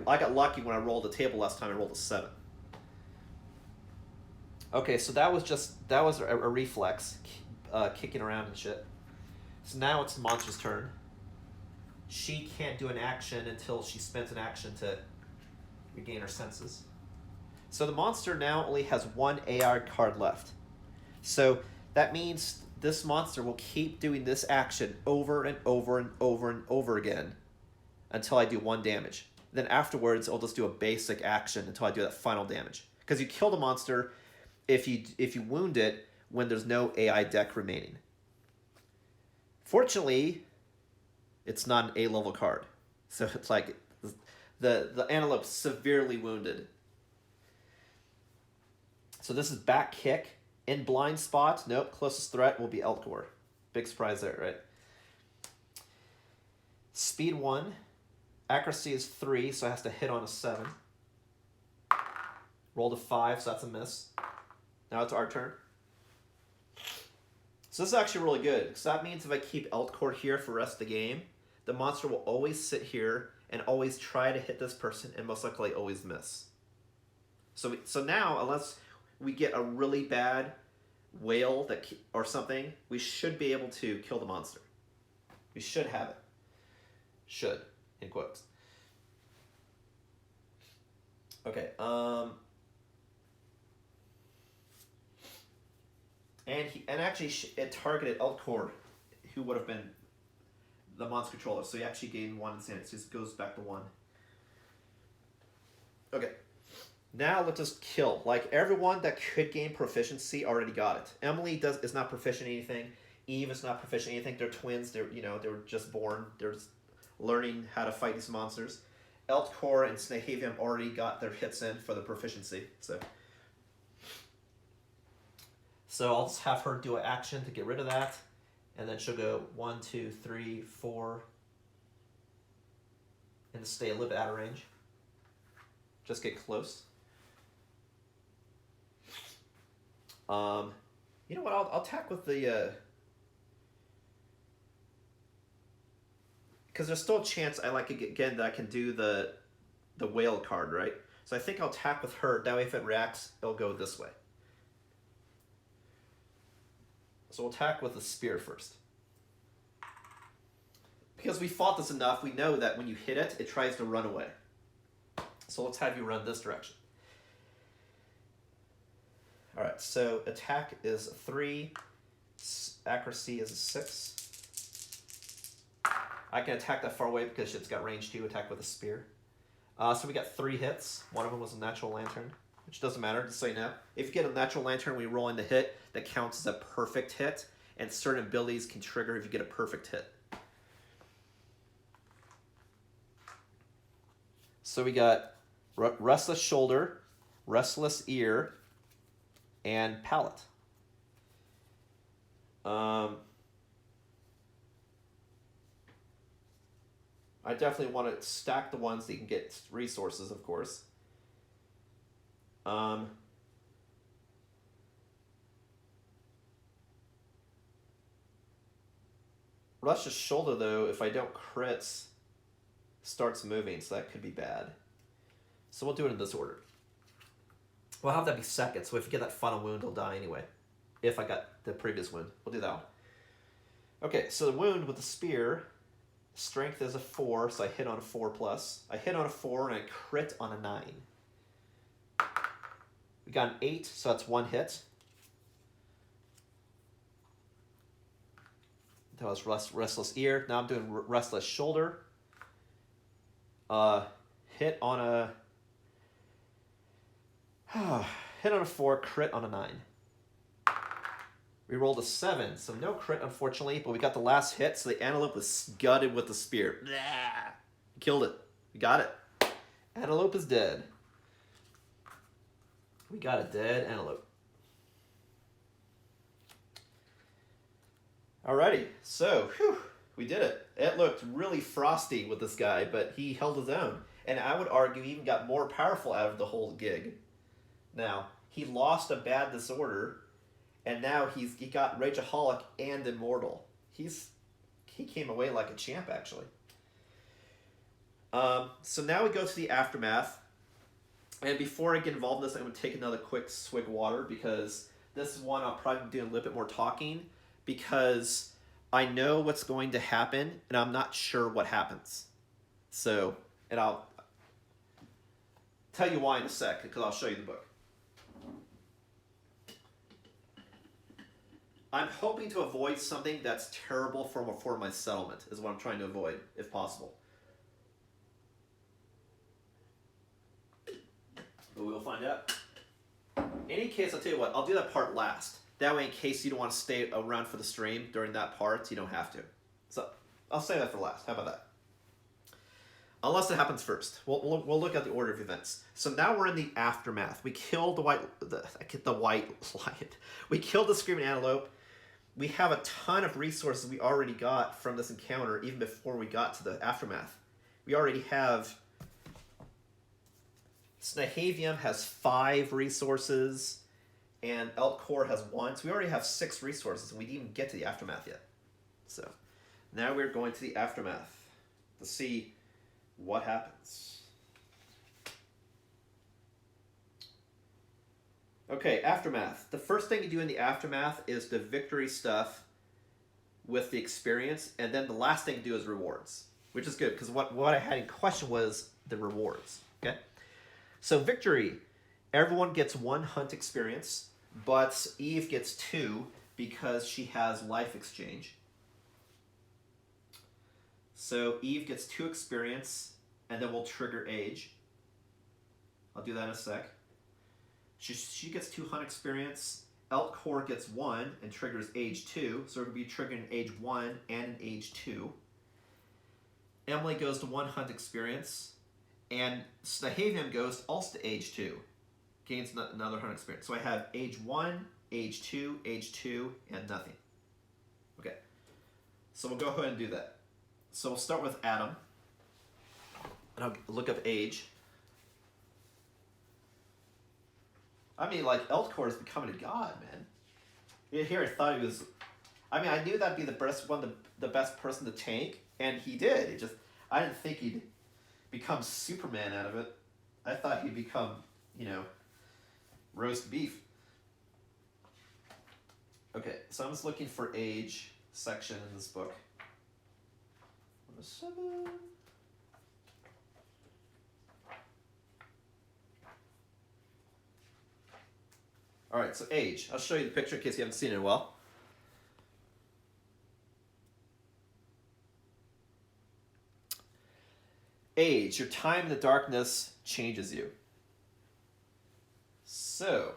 I got lucky when I rolled a table last time. I rolled a 7. Okay, so that was a reflex, kicking around and shit. So now it's the monster's turn. She can't do an action until she spends an action to regain her senses. So the monster now only has 1 AR card left. So that means this monster will keep doing this action over and over and over and over again until I do 1 damage. Then afterwards, I'll just do a basic action until I do that final damage. Because you kill the monster if you wound it when there's no AI deck remaining. Fortunately, it's not an A-level card. So it's like the Antelope's severely wounded. So this is back kick. In blind spot, nope, closest threat will be Elkor. Big surprise there, right? Speed 1. Accuracy is 3, so it has to hit on a 7. Rolled a 5, so that's a miss. Now it's our turn. So this is actually really good, because that means if I keep Elkor here for the rest of the game, the monster will always sit here and always try to hit this person and most likely always miss. So now, unless we get a really bad whale or something, we should be able to kill the monster. We should have it. Should, in quotes. Okay, and actually it targeted Elkor, who would have been the monster controller, so he actually gained 1 insanity, so it goes back to 1. Okay. Now let's just kill. Like, everyone that could gain proficiency already got it. Emily is not proficient in anything. Eve is not proficient in anything. They're twins. They were just born. They're just learning how to fight these monsters. Elkor and Snahavian already got their hits in for the proficiency. So I'll just have her do an action to get rid of that. And then she'll go 1, 2, 3, 4. And stay a little bit out of range. Just get close. You know what? I'll attack with the because there's still a chance that I can do the whale card, right? So I think I'll attack with her. That way, if it reacts, it'll go this way. So we'll attack with the spear first. Because we fought this enough, we know that when you hit it, it tries to run away. So let's have you run this direction. All right, so attack is 3, accuracy is 6. I can attack that far away because it's got range 2, attack with a spear. So we got 3 hits. One of them was a natural lantern, which doesn't matter, just so you know. If you get a natural lantern, we roll in the hit, that counts as a perfect hit, and certain abilities can trigger if you get a perfect hit. So we got Restless Shoulder, Restless Ear, and Palate. I definitely want to stack the ones that you can get resources, of course. Restless Shoulder, though, if I don't crits, starts moving, so that could be bad. So we'll do it in this order. We'll have that be second, so if you get that final wound, he'll die anyway. If I got the previous wound, we'll do that one. Okay, so the wound with the spear, strength is a 4, so I hit on a 4+. I hit on a 4 and I crit on a 9. We got an 8, so that's 1 hit. That was Restless Ear. Now I'm doing Restless Shoulder. Hit on a 4, crit on a 9. We rolled a 7, so no crit, unfortunately, but we got the last hit, so the Antelope was gutted with the spear. Killed it. We got it. Antelope is dead. We got a dead Antelope. Alrighty, so, we did it. It looked really frosty with this guy, but he held his own. And I would argue he even got more powerful out of the whole gig. Now, he lost a bad disorder, and now he got Rageaholic and Immortal. He came away like a champ, actually. So now we go to the Aftermath. And before I get involved in this, I'm going to take another quick swig of water, because this is one I'll probably do a little bit more talking, because I know what's going to happen, and I'm not sure what happens. So, and I'll tell you why in a sec, because I'll show you the book. I'm hoping to avoid something that's terrible for my settlement, is what I'm trying to avoid, if possible. But we'll find out. In any case, I'll tell you what, I'll do that part last. That way, in case you don't want to stay around for the stream during that part, you don't have to. So, I'll say that for last. How about that? Unless it happens first. We'll look at the order of events. So now we're in the Aftermath. We killed the white lion. We killed the Screaming Antelope. We have a ton of resources we already got from this encounter, even before we got to the Aftermath. We already have... Snahavium has 5 resources, and Elkcore has 1. So we already have 6 resources, and we didn't even get to the Aftermath yet. So now we're going to the Aftermath to see what happens. Okay, Aftermath. The first thing you do in the Aftermath is the victory stuff with the experience, and then the last thing you do is rewards, which is good, because what I had in question was the rewards. Okay, so victory. Everyone gets 1 hunt experience, but Eve gets 2 because she has life exchange. So Eve gets 2 experience, and then we'll trigger age. I'll do that in a sec. She gets 2 hunt experience. Elkcore gets 1 and triggers age 2, so we're going to be triggering age 1 and an age 2. Emily goes to 1 hunt experience, and Snahavium goes also to age 2, gains another hunt experience. So I have age 1, age 2, and nothing. Okay, so we'll go ahead and do that. So we'll start with Adam, and I'll look up age. I mean, like, Elkcore is becoming a god, man. Here I thought he was... I mean, I knew that'd be the best person to tank, and he did. I didn't think he'd become Superman out of it. I thought he'd become, roast beef. Okay, so I'm just looking for age section in this book. a 7. All right, so age. I'll show you the picture in case you haven't seen it in a while. Age. Your time in the darkness changes you. So,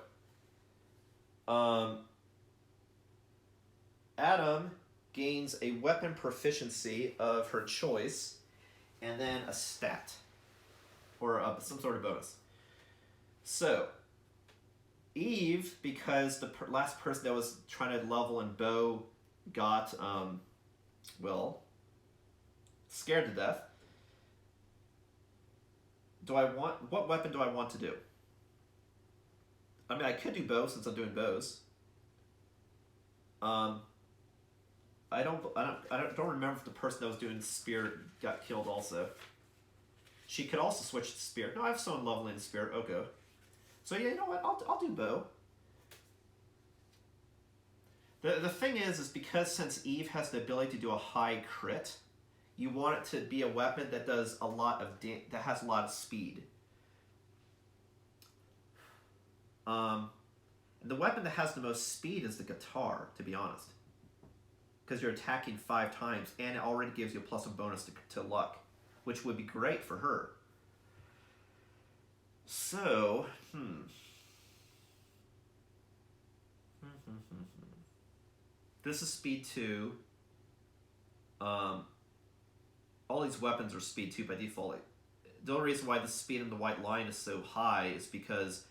Adam gains a weapon proficiency of her choice, and then a stat, or some sort of bonus. So, Eve, because the last person that was trying to level in bow got, well, scared to death. What weapon do I want to do? I mean, I could do bow since I'm doing bows. I don't remember if the person that was doing spear got killed also. She could also switch to spear. No, I have someone leveling in spear. Okay. So yeah, you know what? I'll do bow. The thing is because since Eve has the ability to do a high crit, you want it to be a weapon that does a lot of that has a lot of speed. The weapon that has the most speed is the guitar, to be honest, because you're attacking 5 times, and it already gives you a +1 bonus to luck, which would be great for her. So, this is speed 2. All these weapons are speed 2 by default. The only reason why the speed in the white line is so high is because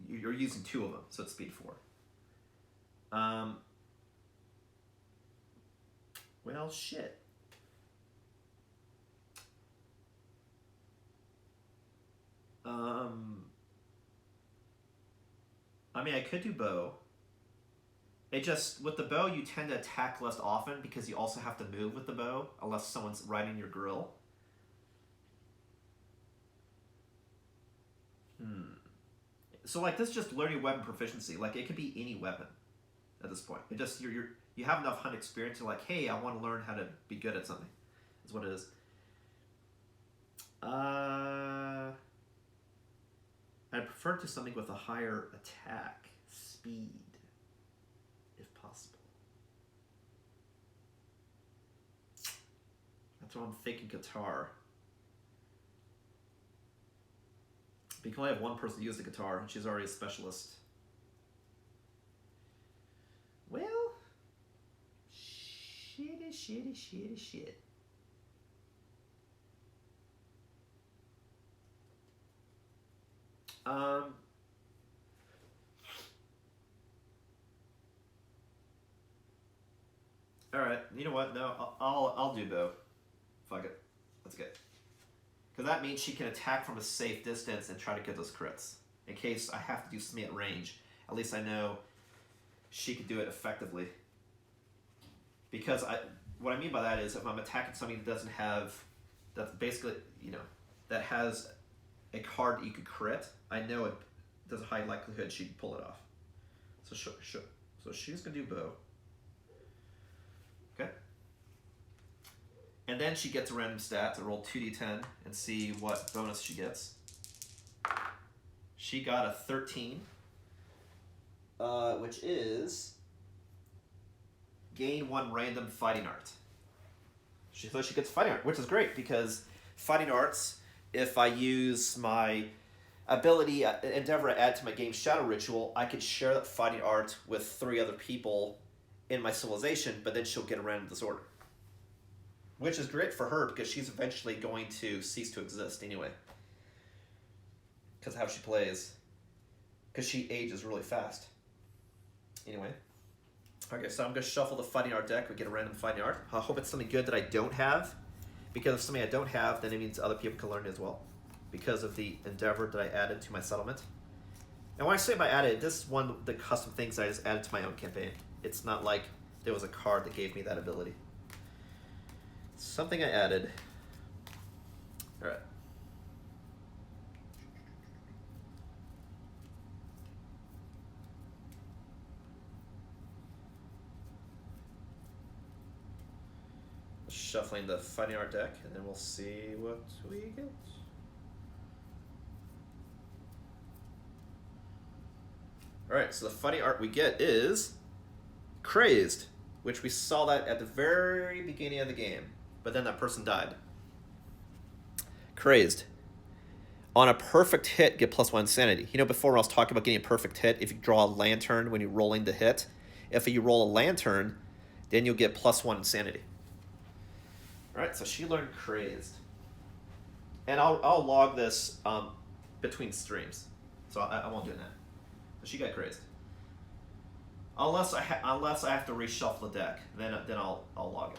you're using 2 of them, so it's speed 4. Well, shit. I mean, I could do bow. It just, with the bow, you tend to attack less often because you also have to move with the bow, unless someone's riding your grill. So, like, this is just learning weapon proficiency. Like, it could be any weapon at this point. It just, you have enough hunt experience, you're like, hey, I want to learn how to be good at something. That's what it is. I prefer to something with a higher attack speed, if possible. That's what I'm thinking, guitar. But you can only have one person use the guitar, and she's already a specialist. Well, shit. All right. You know what? No, I'll do bow. Fuck it. Let's get. Because that means she can attack from a safe distance and try to get those crits. In case I have to do something at range, at least I know she can do it effectively. Because what I mean by that is if I'm attacking something that doesn't have, that's basically, that has a card that you could crit, I know there's a high likelihood she can pull it off. So she's gonna do bow. Okay. And then she gets a random stat to roll 2d10 and see what bonus she gets. She got a 13, which is gain 1 random fighting art. So she gets fighting art, which is great because fighting arts, if I use my ability endeavor to add to my game Shadow Ritual, I could share that fighting art with 3 other people in my civilization, but then she'll get a random disorder. Which is great for her because she's eventually going to cease to exist anyway. Because of how she plays. Because she ages really fast. Anyway. Okay, so I'm going to shuffle the fighting art deck. We get a random fighting art. I hope it's something good that I don't have. Because if something I don't have, then it means other people can learn it as well. Because of the endeavor that I added to my settlement. And when I say by added, this is one of the custom things I just added to my own campaign. It's not like there was a card that gave me that ability. Something I added. All right. shuffling the fighting art deck, and then we'll see what we get. Alright, so the fighting art we get is Crazed, which we saw that at the very beginning of the game, but then that person died. Crazed. On a perfect hit, get +1 insanity. You know, before when I was talking about getting a perfect hit, if you draw a lantern when you're rolling the hit, if you roll a lantern, then you'll get +1 insanity. Alright, so she learned Crazed. And I'll log this between streams, so I won't do that. But she got Crazed. Unless I have to reshuffle the deck, then I'll log it.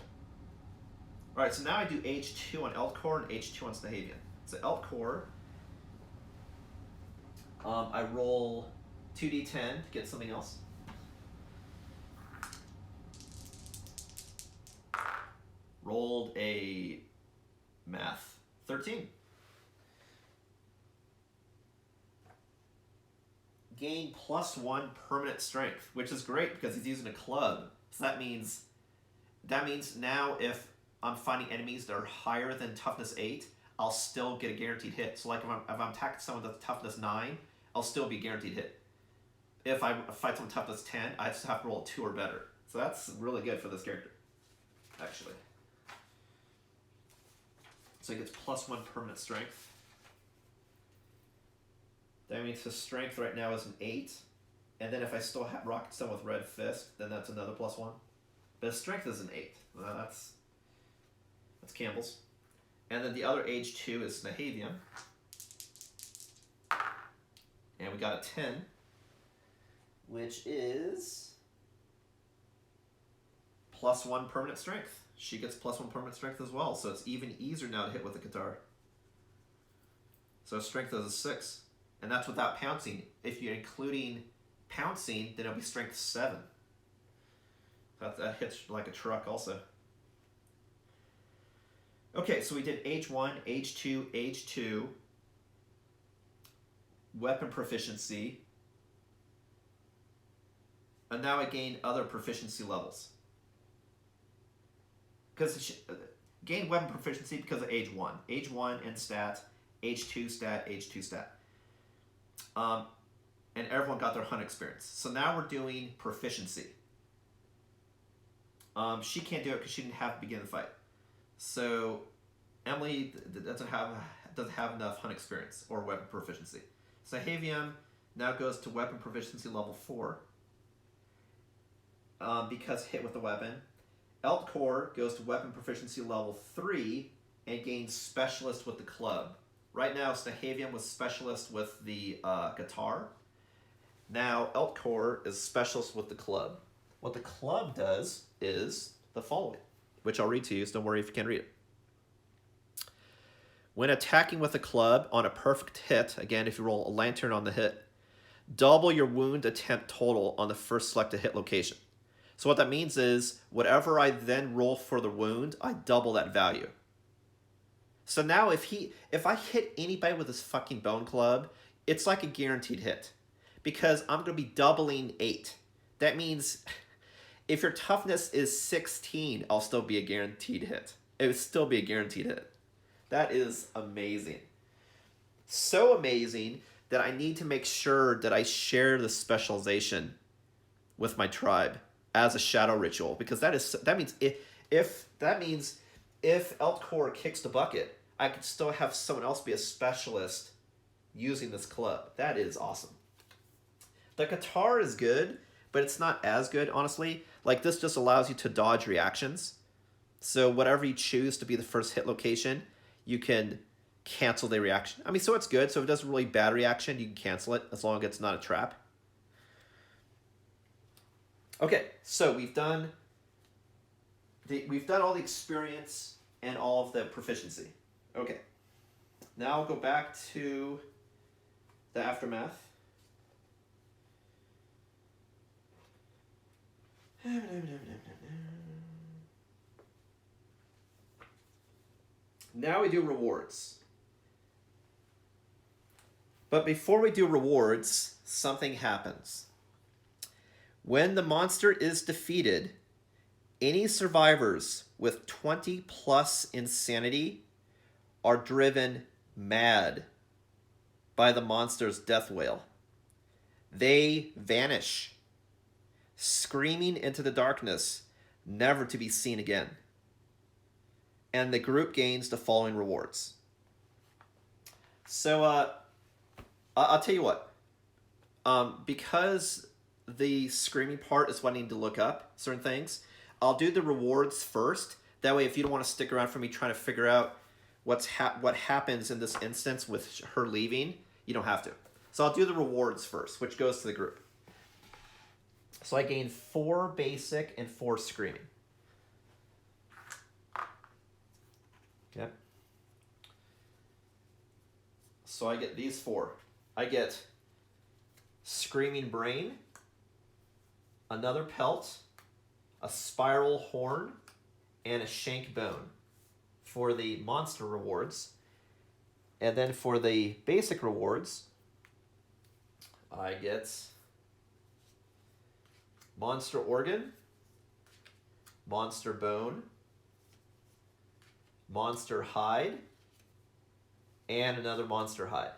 Alright, so now I do H2 on Elkcore and H2 on Snahavian. So Elkcore, I roll 2d10 to get something else. Rolled a math 13. Gain +1 permanent strength, which is great because he's using a club. So that means now if I'm fighting enemies that are higher than toughness 8, I'll still get a guaranteed hit. So like if I'm attacking someone that's toughness 9, I'll still be guaranteed hit. If I fight someone toughness 10, I just have to roll a 2 or better. So that's really good for this character, actually. So he gets +1 permanent strength. That means his strength right now is an 8. And then if I still rock someone with Red Fist, then that's another +1. But his strength is an 8. Well, that's Campbell's. And then the other H2 is Snahavian. And we got a 10, which is +1 permanent strength. She gets +1 permanent strength as well, so it's even easier now to hit with the guitar. So strength is a 6, and that's without pouncing. If you're including pouncing, then it'll be strength 7. That hits like a truck also. Okay, so we did H1, H2, H2, weapon proficiency, and now I gained other proficiency levels. Because gained weapon proficiency because of H1. H1 and stat, H2 stat, H2 stat. And everyone got their hunt experience. So now we're doing proficiency. She can't do it because she didn't have to begin the fight. So Emily doesn't have enough hunt experience or weapon proficiency. Snahavian now goes to weapon proficiency level 4 because hit with the weapon. Elkcore goes to weapon proficiency level 3 and gains specialist with the club. Right now, Snahavian was specialist with the guitar. Now, Elkcore is specialist with the club. What the club does is the following, which I'll read to you, so don't worry if you can't read it. When attacking with a club on a perfect hit, again, if you roll a lantern on the hit, double your wound attempt total on the first selected hit location. So what that means is, whatever I then roll for the wound, I double that value. So now if I hit anybody with this fucking bone club, it's like a guaranteed hit. Because I'm going to be doubling 8. That means if your toughness is 16, I'll still be a guaranteed hit. It would still be a guaranteed hit. That is amazing. So amazing that I need to make sure that I share the specialization with my tribe as a shadow ritual, because that means if Elkcore kicks the bucket, I could still have someone else be a specialist using this club. That is awesome. The guitar is good, but it's not as good, honestly. Like, this just allows you to dodge reactions. So whatever you choose to be the first hit location, you can cancel the reaction. I mean, so it's good. So if it does a really bad reaction, you can cancel it as long as it's not a trap. Okay, so we've done all the experience and all of the proficiency. Okay, now I'll go back to the aftermath. Now we do rewards. But before we do rewards, something happens. When the monster is defeated, any survivors with 20 plus insanity are driven mad by the monster's death wail. They vanish, screaming into the darkness, never to be seen again. And the group gains the following rewards. So, I'll tell you what. Because the screaming part is what I need to look up certain things, I'll do the rewards first. That way, if you don't want to stick around for me trying to figure out what happens in this instance with her leaving, you don't have to. So I'll do the rewards first, which goes to the group. So I gain 4 basic and 4 screaming. Okay. So I get these 4. I get Screaming Brain, another pelt, a spiral horn, and a shank bone for the monster rewards. And then for the basic rewards, I get monster organ, monster bone, monster hide, and another monster hide.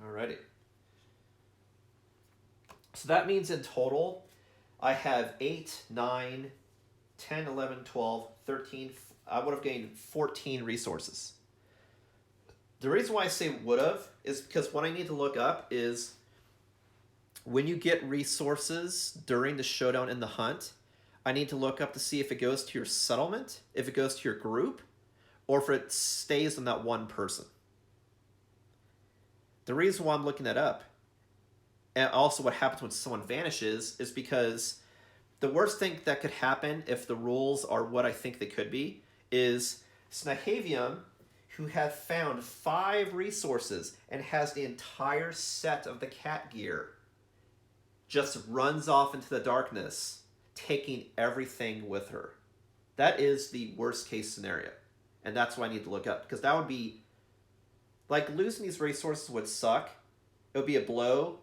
Alrighty. So that means in total, I have 8, 9, 10, 11, 12, 13, I would have gained 14 resources. The reason why I say would have is because what I need to look up is when you get resources during the showdown in the hunt, I need to look up to see if it goes to your settlement, if it goes to your group, or if it stays on that one person. The reason why I'm looking that up, and also what happens when someone vanishes, is because the worst thing that could happen if the rules are what I think they could be is Snahavium, who have found 5 resources and has the entire set of the cat gear, just runs off into the darkness, taking everything with her. That is the worst case scenario. And that's what I need to look up, because that would be, like, losing these resources would suck. It would be a blow,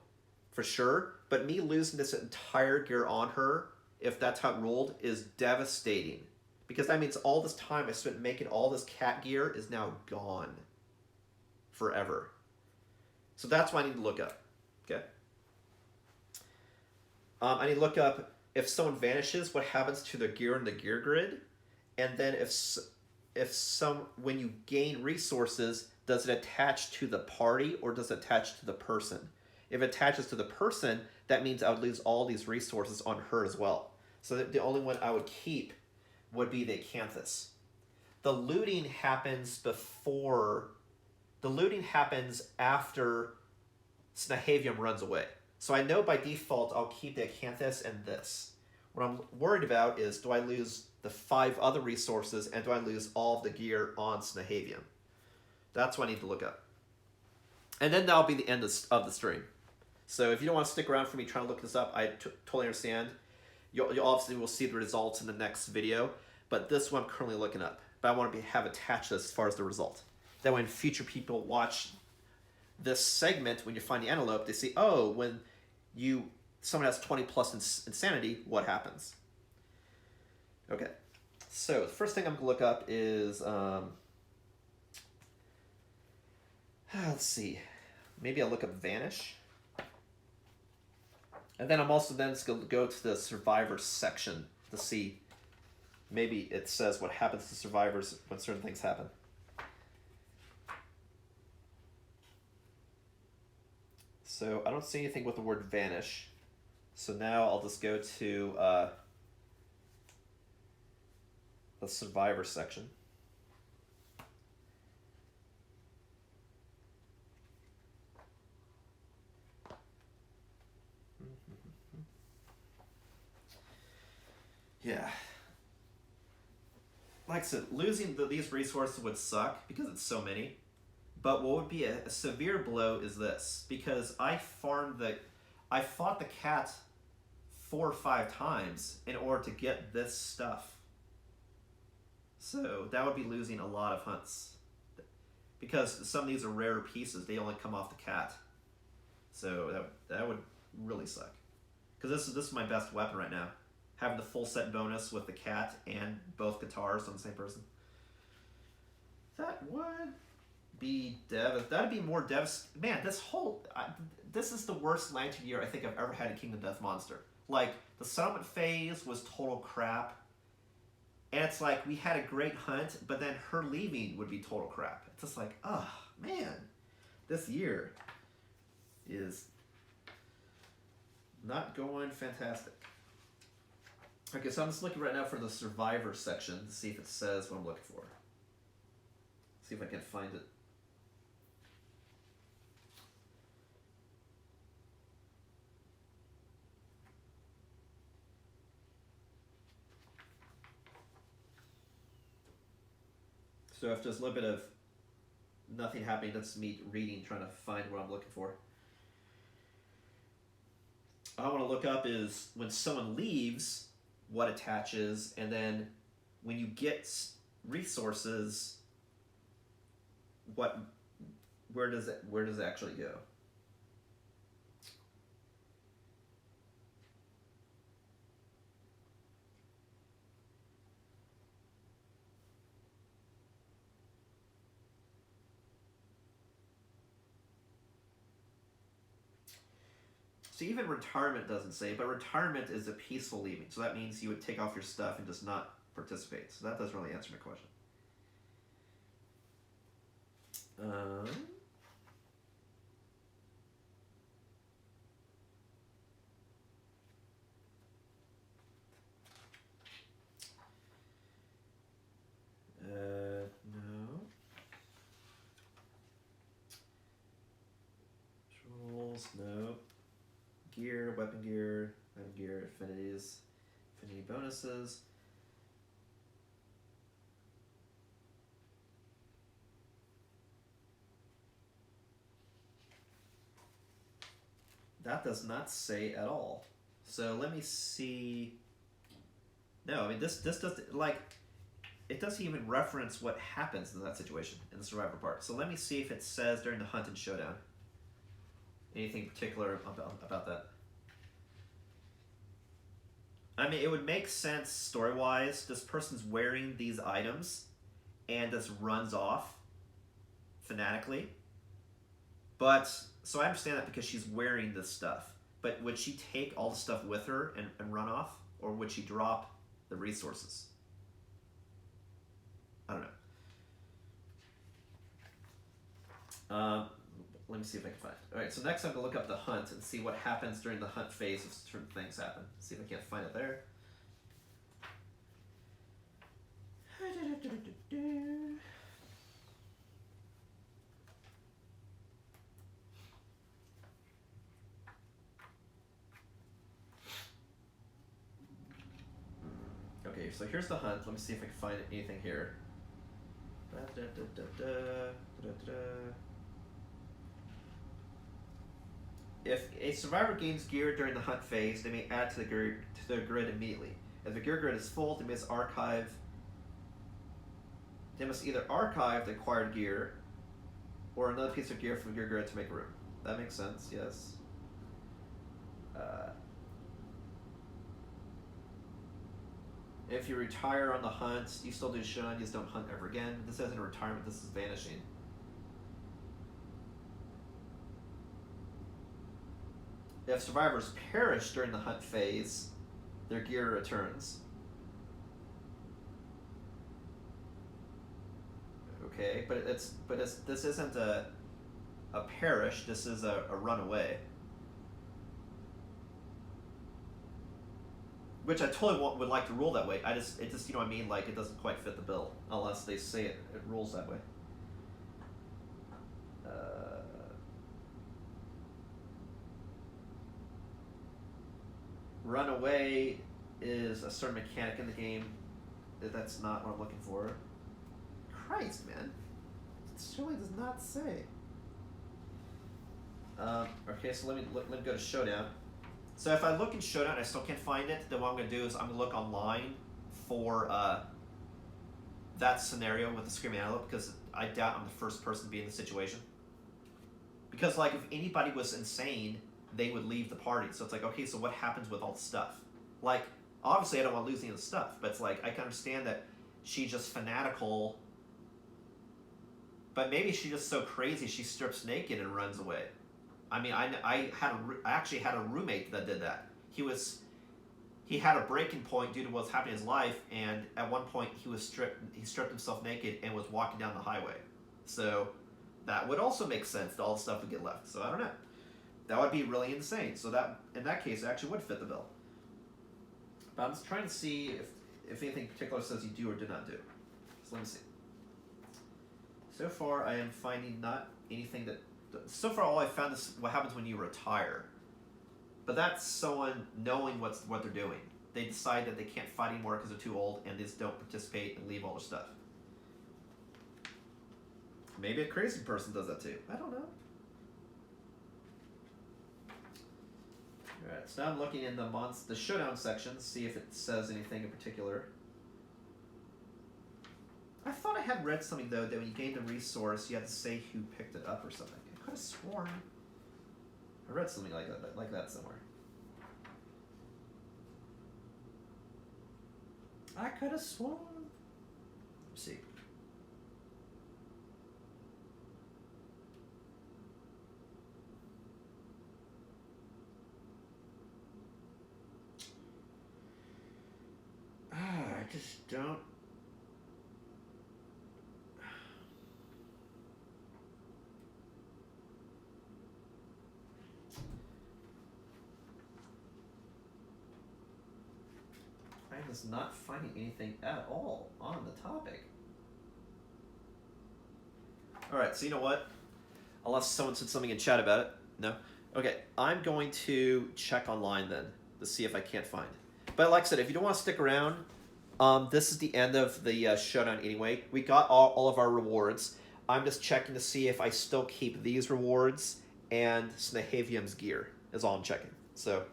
for sure, but me losing this entire gear on her, if that's how it rolled, is devastating. Because that means all this time I spent making all this cat gear is now gone. Forever. So that's what I need to look up. Okay? I need to look up if someone vanishes, what happens to the gear in the gear grid, and then when you gain resources, does it attach to the party or does it attach to the person? If it attaches to the person, that means I would lose all these resources on her as well. So the only one I would keep would be the Acanthus. The looting happens after Snahavium runs away. So I know by default I'll keep the Acanthus and this. What I'm worried about is, do I lose the 5 other resources and do I lose all of the gear on Snahavium? That's what I need to look up. And then that'll be the end of the stream. So if you don't want to stick around for me trying to look this up, I totally understand. You obviously will see the results in the next video, but this one I'm currently looking up. But I want to have attached as far as the result. That when future people watch this segment, when you find the antelope, they see, oh, when someone has 20 plus insanity, what happens? Okay, so the first thing I'm going to look up is, let's see, maybe I'll look up Vanish. And then I'm also then going to go to the survivors section to see, maybe it says what happens to survivors when certain things happen. So I don't see anything with the word vanish. So now I'll just go to the survivor section. Yeah. Like I said, losing these resources would suck because it's so many. But what would be a severe blow is this. Because I fought the cat 4 or 5 times in order to get this stuff. So that would be losing a lot of hunts. Because some of these are rare pieces. They only come off the cat. So that would really suck. Because this is my best weapon right now. having the full set bonus with the cat and both guitars on the same person. That would be that'd be more man, this is the worst lantern year I think I've ever had in Kingdom Death Monster. Like, the settlement phase was total crap, and it's like we had a great hunt, but then her leaving would be total crap. It's just like, oh man, this year is not going fantastic. Okay, so I'm just looking right now for the Survivor section to see if it says what I'm looking for. See if I can find it. So if there's a little bit of nothing happening, that's me reading, trying to find what I'm looking for. What I want to look up is when someone leaves, what attaches, and then when you get resources, where does it actually go? So even retirement doesn't say, but retirement is a peaceful leaving. So that means you would take off your stuff and just not participate. So that doesn't really answer my question. No. Trolls, no. Gear, weapon gear, item gear, affinities, affinity bonuses. That does not say at all. So let me see. No, I mean this doesn't, like, it doesn't even reference what happens in that situation in the survivor part. So let me see if it says during the hunt and showdown anything particular about that. I mean, it would make sense story-wise. This person's wearing these items and just runs off fanatically. But, so I understand that because she's wearing this stuff. But would she take all the stuff with her and run off? Or would she drop the resources? I don't know. Let me see if I can find it. Alright, so next I'm going to look up the hunt and see what happens during the hunt phase if certain things happen. See if I can't find it there. Okay, so here's the hunt. Let me see if I can find anything here. If a survivor gains gear during the hunt phase, they may add to the grid immediately. If the gear grid is full, they must either archive the acquired gear or another piece of gear from the gear grid to make room. That makes sense, yes. If you retire on the hunt, you still do showdown, you just don't hunt ever again. This isn't retirement, this is vanishing. If survivors perish during the hunt phase, their gear returns. Okay, but this isn't a perish, this is a runaway. Which I totally would like to rule that way. It just, you know what I mean? Like, it doesn't quite fit the bill unless they say it rules that way. Runaway is a certain mechanic in the game. That's not what I'm looking for. Christ, man. It surely does not say. Okay, so let me go to Showdown. So if I look in Showdown and I still can't find it, then what I'm going to do is I'm going to look online for that scenario with the Screaming Antelope, because I doubt I'm the first person to be in the situation. Because, like, if anybody was insane, they would leave the party. So it's like, okay, so what happens with all the stuff? Like, Obviously, I don't want to lose any of the stuff, but it's like I can understand that she's just fanatical. But maybe she's just so crazy she strips naked and runs away. I mean, I actually had a roommate that did that. He had a breaking point due to what's happening in his life, and at one point he stripped himself naked and was walking down the highway. So that would also make sense that all the stuff would get left. So I don't know. That would be really insane. So that in that case, it actually would fit the bill. But I'm just trying to see if anything particular says you do or do not do. So let me see. So far, I am finding not anything that. So far, all I found is what happens when you retire. But that's someone knowing what they're doing. They decide that they can't fight anymore because they're too old, and they just don't participate and leave all their stuff. Maybe a crazy person does that too. I don't know. Alright, so now I'm looking in the Showdown section to see if it says anything in particular. I thought I had read something, though, that when you gained a resource, you had to say who picked it up or something. I could have sworn I read something like that somewhere. I could have sworn. Let's see. I just don't. I'm just not finding anything at all on the topic. Alright, so you know what? Unless someone said something in chat about it. No? Okay, I'm going to check online then to see if I can't find. But like I said, if you don't want to stick around, this is the end of the Showdown anyway. We got all of our rewards. I'm just checking to see if I still keep these rewards and Snahavium's gear is all I'm checking. So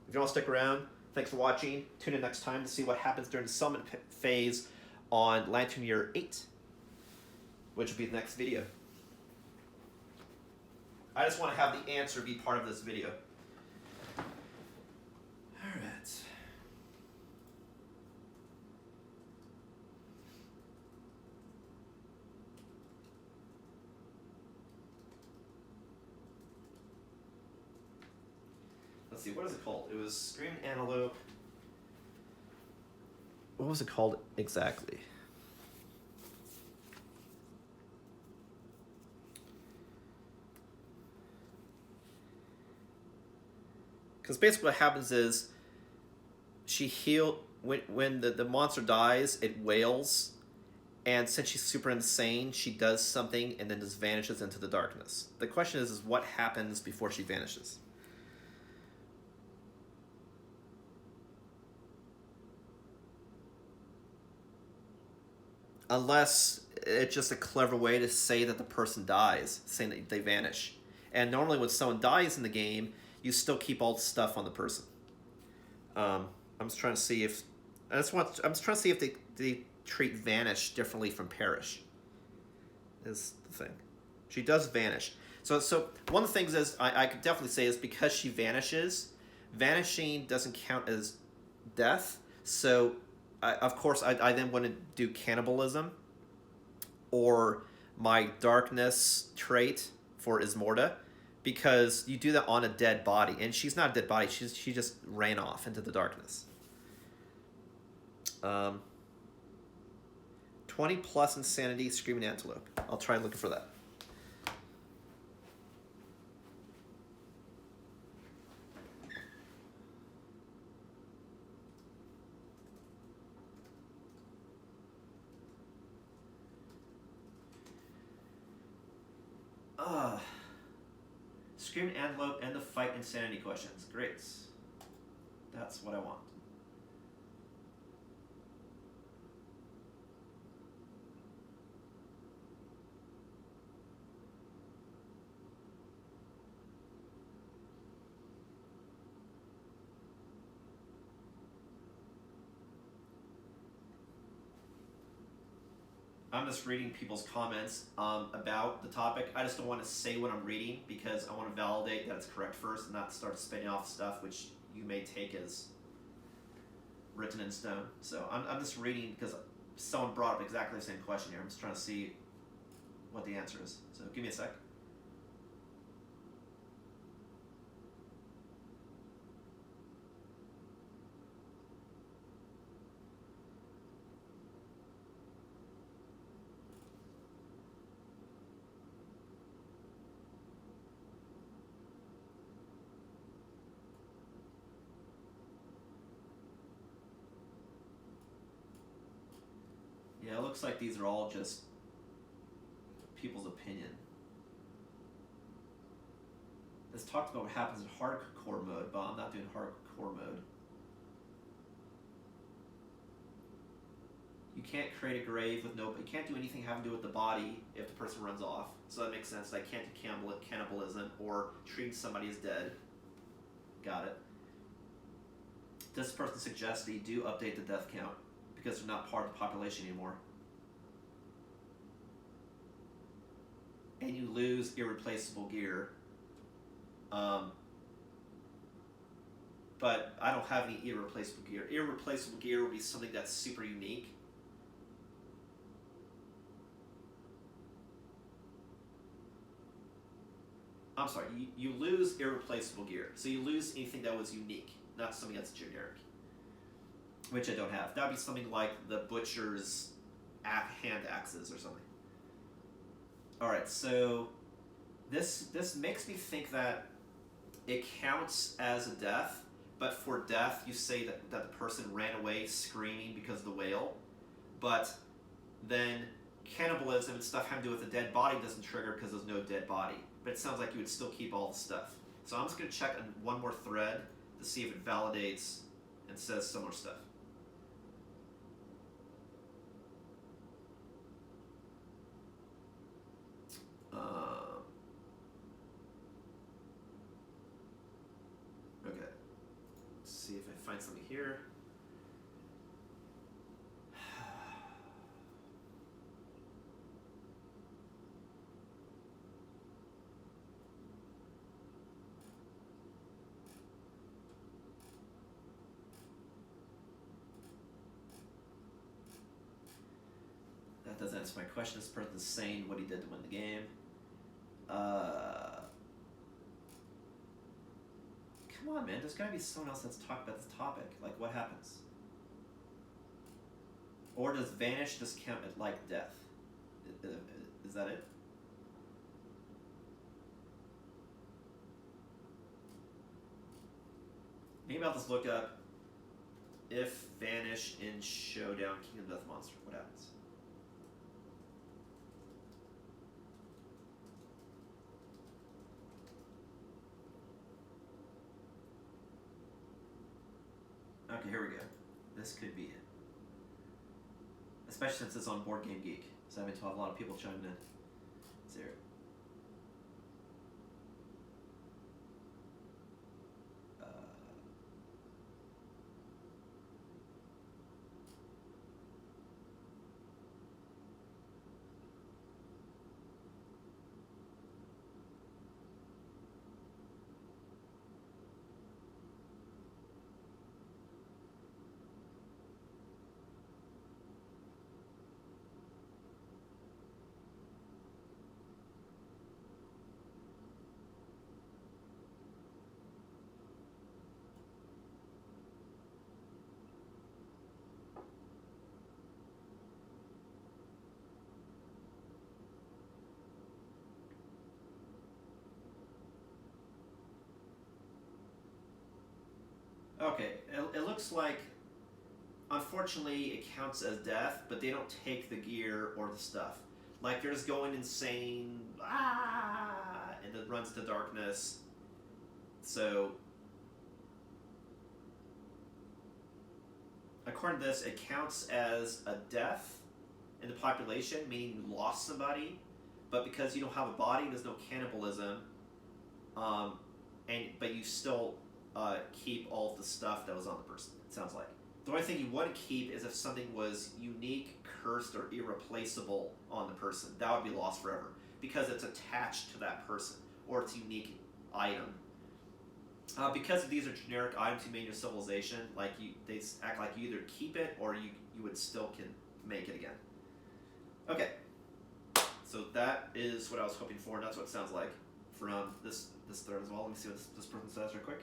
if you want to stick around, thanks for watching. Tune in next time to see what happens during the summon phase on Lantern Year 8, which will be the next video. I just want to have the answer be part of this video. Alright. Let's see, what is it called? It was Screaming Antelope. What was it called exactly? Because basically what happens is when the monster dies, it wails, and since she's super insane, she does something and then just vanishes into the darkness. The question is what happens before she vanishes? Unless it's just a clever way to say that the person dies, saying that they vanish. And normally when someone dies in the game, you still keep all the stuff on the person. I'm just trying to see if they treat vanish differently from perish. Is the thing. She does vanish. So one of the things is I could definitely say is because she vanishes, vanishing doesn't count as death. So of course I then want to do cannibalism or my darkness trait for Ismortah. Because you do that on a dead body, and she's not a dead body. She just ran off into the darkness. 20 plus insanity, Screaming Antelope. I'll try looking for that. Screaming Antelope and the fight insanity questions. Great. That's what I want. I'm just reading people's comments about the topic. I just don't want to say what I'm reading because I want to validate that it's correct first and not start spinning off stuff which you may take as written in stone. So I'm just reading because someone brought up exactly the same question here. I'm just trying to see what the answer is. So give me a sec. Yeah, it looks like these are all just people's opinion. This talked about what happens in hardcore mode, but I'm not doing hardcore mode. You can't create a grave with no... You can't do anything having to do with the body if the person runs off. So that makes sense. I can't do cannibalism or treat somebody as dead. Got it. This person suggests that you do update the death count because they're not part of the population anymore. And you lose irreplaceable gear. But I don't have any irreplaceable gear. Irreplaceable gear would be something that's super unique. I'm sorry, you lose irreplaceable gear. So you lose anything that was unique, not something that's generic. Which I don't have. That would be something like the butcher's hand axes or something. Alright, so this makes me think that it counts as a death, but for death you say that the person ran away screaming because of the whale, but then cannibalism and stuff having to do with a dead body doesn't trigger because there's no dead body. But it sounds like you would still keep all the stuff. So I'm just going to check on one more thread to see if it validates and says similar stuff. Okay. Let's see if I find something here. That doesn't answer my question. This person's saying what he did to win the game. Come on, man. There's gotta be someone else that's talked about this topic. Like, what happens? Or does vanish just count it like death? Is that it? Maybe I'll just look up if vanish in Showdown Kingdom Death Monster. What happens? Okay, here we go. This could be it. Especially since it's on Board Game Geek. So I've been told a lot of people chiming in. Let's hear it. Okay, it looks like, unfortunately, it counts as death, but they don't take the gear or the stuff. Like, they're just going insane, and it runs to darkness. So, according to this, it counts as a death in the population, meaning you lost somebody, but because you don't have a body, there's no cannibalism, but you still keep all of the stuff that was on the person, it sounds like. The only thing you wouldn't keep is if something was unique, cursed, or irreplaceable on the person. That would be lost forever, because it's attached to that person, or it's a unique item. Because these are generic items you made in your civilization, like they act like you either keep it or you would still can make it again. Okay, so that is what I was hoping for, and that's what it sounds like from this thread as well. Let me see what this person says real quick.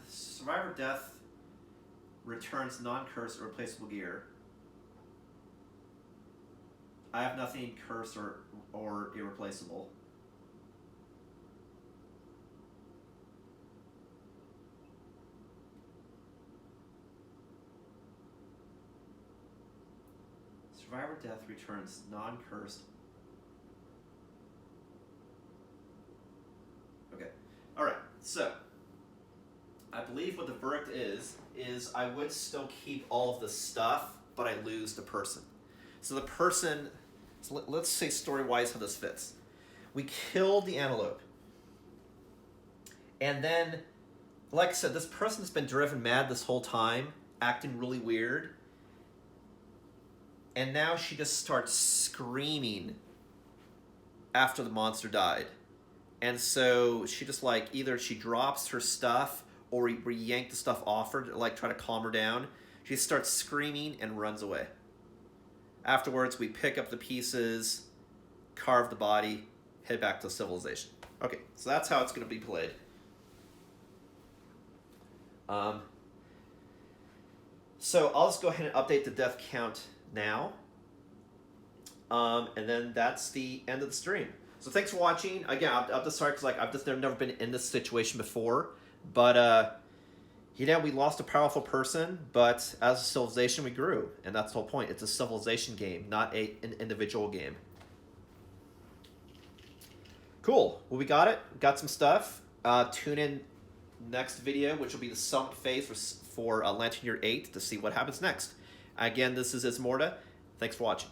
Survivor death returns non-cursed or replaceable gear. I have nothing cursed or irreplaceable. Survivor death returns non-cursed. Okay. Alright, so I believe what the verdict is I would still keep all of the stuff, but I lose the person. So the person, so let's say story-wise how this fits. We killed the antelope. And then, like I said, this person's been driven mad this whole time, acting really weird. And now she just starts screaming after the monster died. And so she just like, either she drops her stuff or we yank the stuff off her to like try to calm her down. She starts screaming and runs away. Afterwards, we pick up the pieces, carve the body, head back to civilization. Okay, so that's how it's going to be played. So I'll just go ahead and update the death count now. And then that's the end of the stream. So thanks for watching. Again, I'm just sorry because like I've just never been in this situation before. But you know, we lost a powerful person, but as a civilization we grew, and that's the whole point. It's a civilization game, not an individual game. Cool. Well, we got it. Got some stuff. Tune in next video, which will be the summit phase for Lantern Year 8 to see what happens next. Again, this is Ismortah. Thanks for watching.